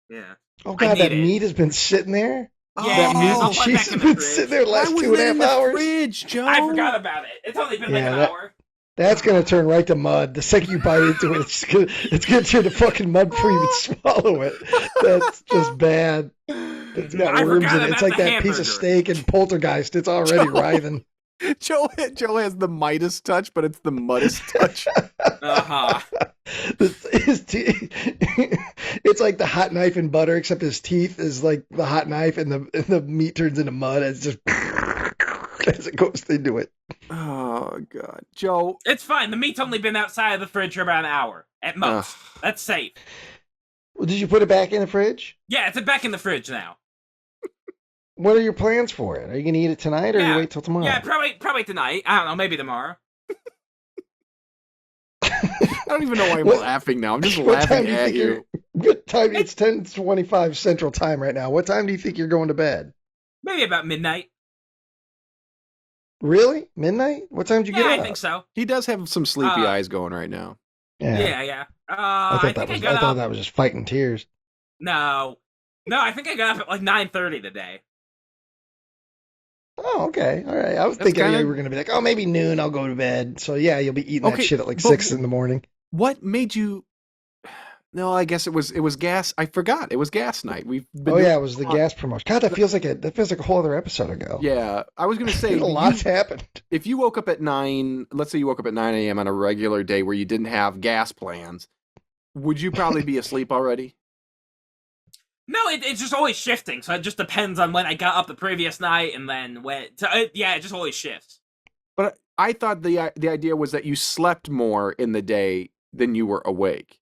Yeah. Oh, God, need that it. meat has been sitting there. Yeah, That meat I'll and put it cheese back has in the been fridge. sitting there the last Why was 2.5 that in the hours. fridge, Joe? I forgot about it. It's only been like Yeah, an that- hour. That's gonna turn right to mud. The second you bite into it, it's gonna turn to fucking mud before you even swallow it. That's just bad. It's got I worms forgot in it. It's about like the that piece of hamburger. steak in Poltergeist. It's already writhing. Joe has the Midas touch, but it's the Muddest touch. Uh-huh. It's like the hot knife and butter, except his teeth is like the hot knife, and the meat turns into mud. It's just as it goes into it. Oh God, Joe. It's fine. The meat's only been outside of the fridge for about an hour at most. That's safe. Well, did you put it back in the fridge? Yeah, it's back in the fridge now. What are your plans for it? Are you gonna eat it tonight, or Yeah. you wait till tomorrow? Yeah, probably tonight. I don't know, maybe tomorrow. I don't even know why I'm What- laughing now. I'm just what time laughing do you at think you. What time? It's 10:25 Central Time right now. What time do you think you're going to bed? Maybe about midnight. Really? Midnight? What time did you Yeah, get I up? think so. He does have some sleepy Uh, eyes going right now. Yeah. I I thought got up. that was just fighting tears. No, I think I got up at like 9:30 today. Oh, okay. All right. I was That's thinking kinda- you were going to be like, oh, maybe noon, I'll go to bed. So, yeah, you'll be eating that Okay, shit at like but 6 in the morning. What made you? No, I guess it was gas. I forgot. It was gas night. We've been Oh, doing yeah, it was the gas promotion. God, that feels like a whole other episode ago. Yeah, I was gonna say A lot's you- happened. if you woke up at 9, let's say you woke up at 9 a.m. on a regular day where you didn't have gas plans, would you probably be asleep already? No, it's just always shifting. So it just depends on when I got up the previous night and then when. Yeah, it just always shifts. But I thought the idea was that you slept more in the day than you were awake.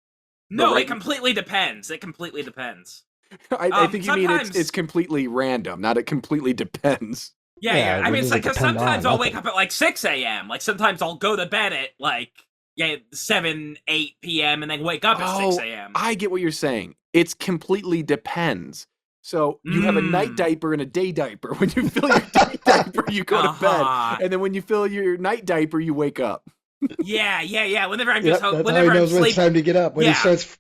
No, right- it completely depends. It completely depends. I think you mean sometimes- it's completely random, not it completely depends. Yeah. Yeah, I it mean, it's doesn't like, because depend on sometimes I'll wake nothing. up at like 6 a.m. Like, sometimes I'll go to bed at like, 7, 8 p.m. and then wake up at 6 a.m. I get what you're saying. It's completely depends. So you have a night diaper and a day diaper. When you fill your day diaper, you go to Uh-huh. bed, and then when you fill your night diaper, you wake up. Yeah. Whenever I'm Yep, just, that's how whenever he I'm knows when it's sleeping. time to get up. When he Yeah. starts,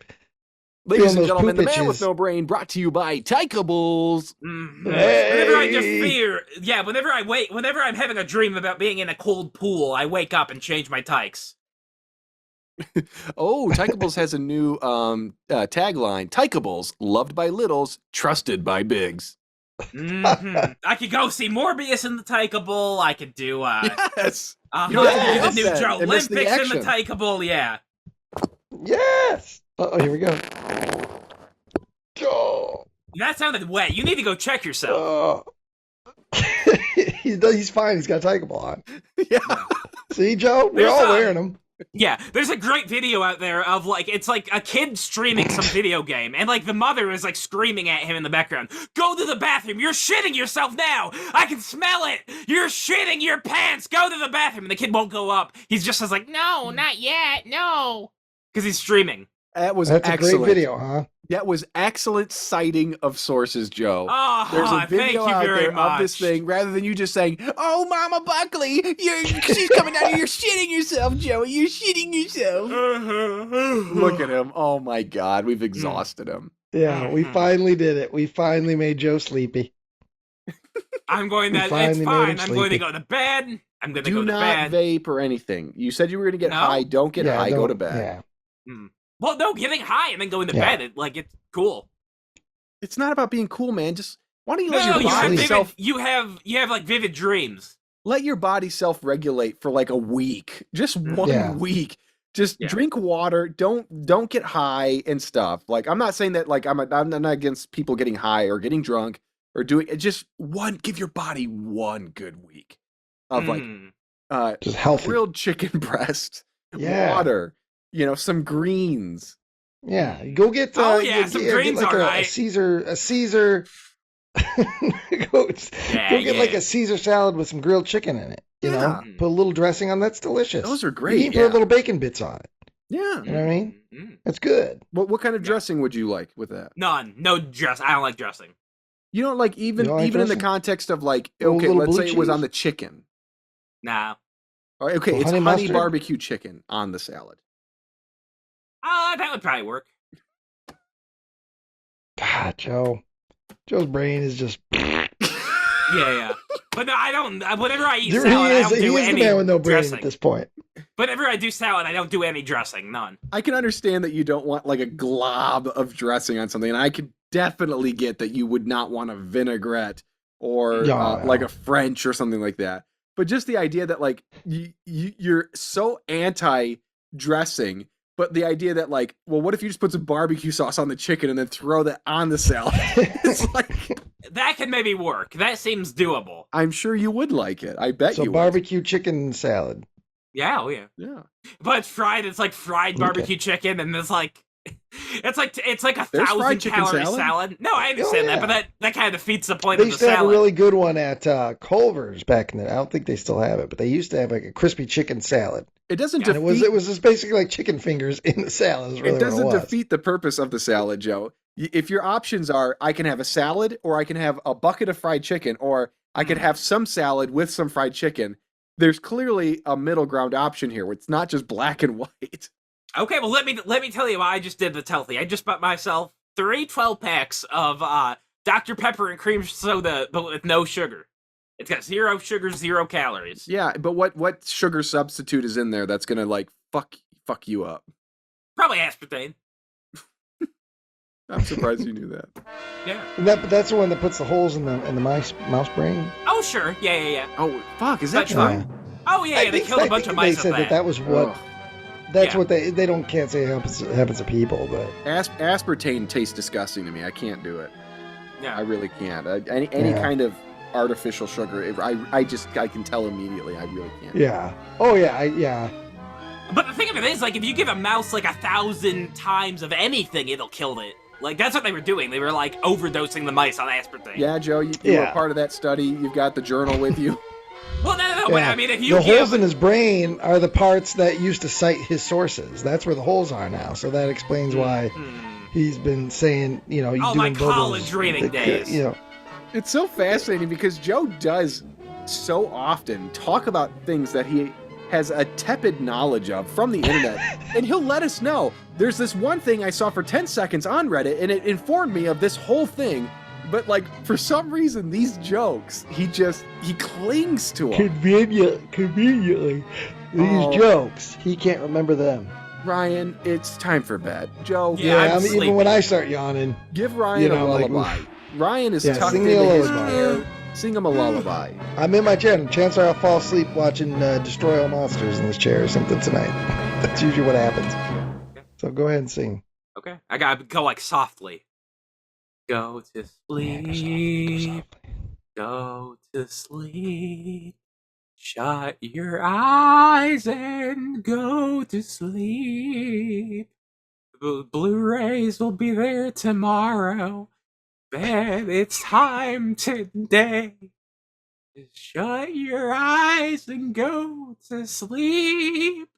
Ladies Feeling and those gentlemen, the poop man with itches. no brain, brought to you by Tykables. Whenever I just Hey. fear, whenever I'm having a dream about being in a cold pool, I wake up and change my tykes. Oh, Tykables has a new tagline: Tykables, loved by littles, trusted by bigs. I could go see Morbius in the Tykeable. I could do Yes. I You don't could have to do the miss new that Joe and miss the Olympics in the action. Tykeable. Yeah. yes. Oh, here we go. Oh. That sounded wet. You need to go check yourself. Oh. He's fine. He's got a Tykeable on. Yeah. See, Joe? We're There's all a- wearing them. Yeah, there's a great video out there of like it's like a kid streaming some video game, and like the mother is like screaming at him in the background. Go to the bathroom. You're shitting yourself now. I can smell it. You're shitting your pants. Go to the bathroom. And the kid won't go up. He's just says like, no, not yet, no, because he's streaming. That was That's excellent. a great video, huh? That was excellent citing of sources, Joe. Oh, There's a thank video you out very there much. of this thing, rather than you just saying, "Oh, Mama Buckley, she's coming down here. You're shitting yourself, Joey. You're shitting yourself." Look at him. Oh my God, we've exhausted him. Yeah, we finally did it. We finally made Joe sleepy. I'm going We to. It's finally made fine. him I'm going to sleepy. go to bed. I'm going to go Do to not bed. vape or anything. You said you were going to get No? high. Don't get high. Go don't- to bed. Yeah. Well, no, getting high and then going to Yeah. bed. It's cool. It's not about being cool, man. Just why don't you No, let your you have body vivid. You have like vivid dreams. let your body self-regulate for like a week, just one Yeah. week. Just Yeah. drink water. Don't get high and stuff. Like I'm not saying that like I'm not against people getting high or getting drunk or doing it. Just give your body one good week of like Mm. Just healthy. grilled chicken breast, Yeah. water, some greens. Yeah, go get. Oh, yeah, some get greens like are a right. Caesar. Go get like a Caesar salad with some grilled chicken in it. You know, Yeah. put a little dressing on. That's delicious. Those are You great. can put little bacon bits on it. Yeah. You know what I mean? Mm. That's good. What kind of dressing would you like with that? None. No dress. I don't like dressing. You know, like even You don't like in the dressing? context of like, Those okay, little let's blue say it was on cheese? the chicken. Nah. Or, okay, Well, it's honey honey mustard? barbecue chicken on the salad. That would probably work. God, Joe. Joe's brain is just. Yeah. But no, I don't. Whenever I eat He salad, I is, don't do he is the any man with no brain dressing. at this point. Whenever I do salad, I don't do any dressing. None. I can understand that you don't want like a glob of dressing on something, and I could definitely get that you would not want a vinaigrette or Yeah. like a French or something like that. But just the idea that like you're so anti-dressing, but the idea that like, well, what if you just put some barbecue sauce on the chicken and then throw that on the salad? It's like That could maybe work. That seems doable. I'm sure you would like it. I bet So you barbecue chicken salad. Yeah, would. Yeah. But it's fried. It's like fried barbecue chicken, and it's like it's like a There's 1,000 fried chicken calorie salad? No, I understand Oh, yeah. that, but that kind of defeats the point They of the used to have a salad. really good one at Culver's back in the. I don't think they still have it, but they used to have like a crispy chicken salad. It doesn't And defeat it was just basically like chicken fingers in the salad. Is really it doesn't what it was. defeat the purpose of the salad, Joe. If your options are, I can have a salad, or I can have a bucket of fried chicken, or I can have some salad with some fried chicken, there's clearly a middle ground option here where it's not just black and white. Okay, well let me tell you what I just did that's healthy. I just bought myself 3 12-packs of Dr. Pepper and cream soda, but with no sugar. It's got 0 sugar, 0 calories. Yeah, but what sugar substitute is in there that's gonna like fuck you up? Probably aspartame. I'm surprised you knew that. Yeah. But that's the one that puts the holes in the mouse brain. Oh sure. Yeah. Oh fuck, is that That's true? right. Oh yeah, they killed a bunch of mice They said with that was what. Ugh. That's Yeah. what they can't say happens to people, but Aspartame tastes disgusting to me. I can't do it. Yeah. I really can't. Any Yeah. kind of artificial sugar, I can tell immediately. I really can't. yeah. Oh yeah, yeah. But the thing of it is, like, if you give a mouse like 1,000 times of anything, it'll kill it. Like, that's what they were doing. They were, like, overdosing the mice on aspartame. Yeah, Joe, you were Yeah. part of that study. You've got the journal with you. Well, no, but Yeah. I mean, if you The give... holes in his brain are the parts that used to cite his sources. That's where the holes are now. So that explains why he's been saying, you know, Oh, my college reading days. You know, It's so fascinating because Joe does so often talk about things that he has a tepid knowledge of from the internet, and he'll let us know. There's this one thing I saw for 10 seconds on Reddit, and it informed me of this whole thing, but like, for some reason, these jokes, he clings to them. conveniently, these jokes, he can't remember them. Ryan, it's time for bed. Joe, Yeah, I'm I mean, even sleepy. when I start yawning, give Ryan you know, a like, lullaby. Ryan is yeah, tucked sing me into a his lullaby. chair. Sing him a lullaby. I'm in my chair, and chances are I'll fall asleep watching Destroy All Monsters in this chair or something tonight. That's usually what happens. So go ahead and sing. Okay, I gotta go, like, softly. Go to sleep. Go to sleep. Shut your eyes and go to sleep. The Blu-rays will be there tomorrow. But it's time today. Shut your eyes and go to sleep.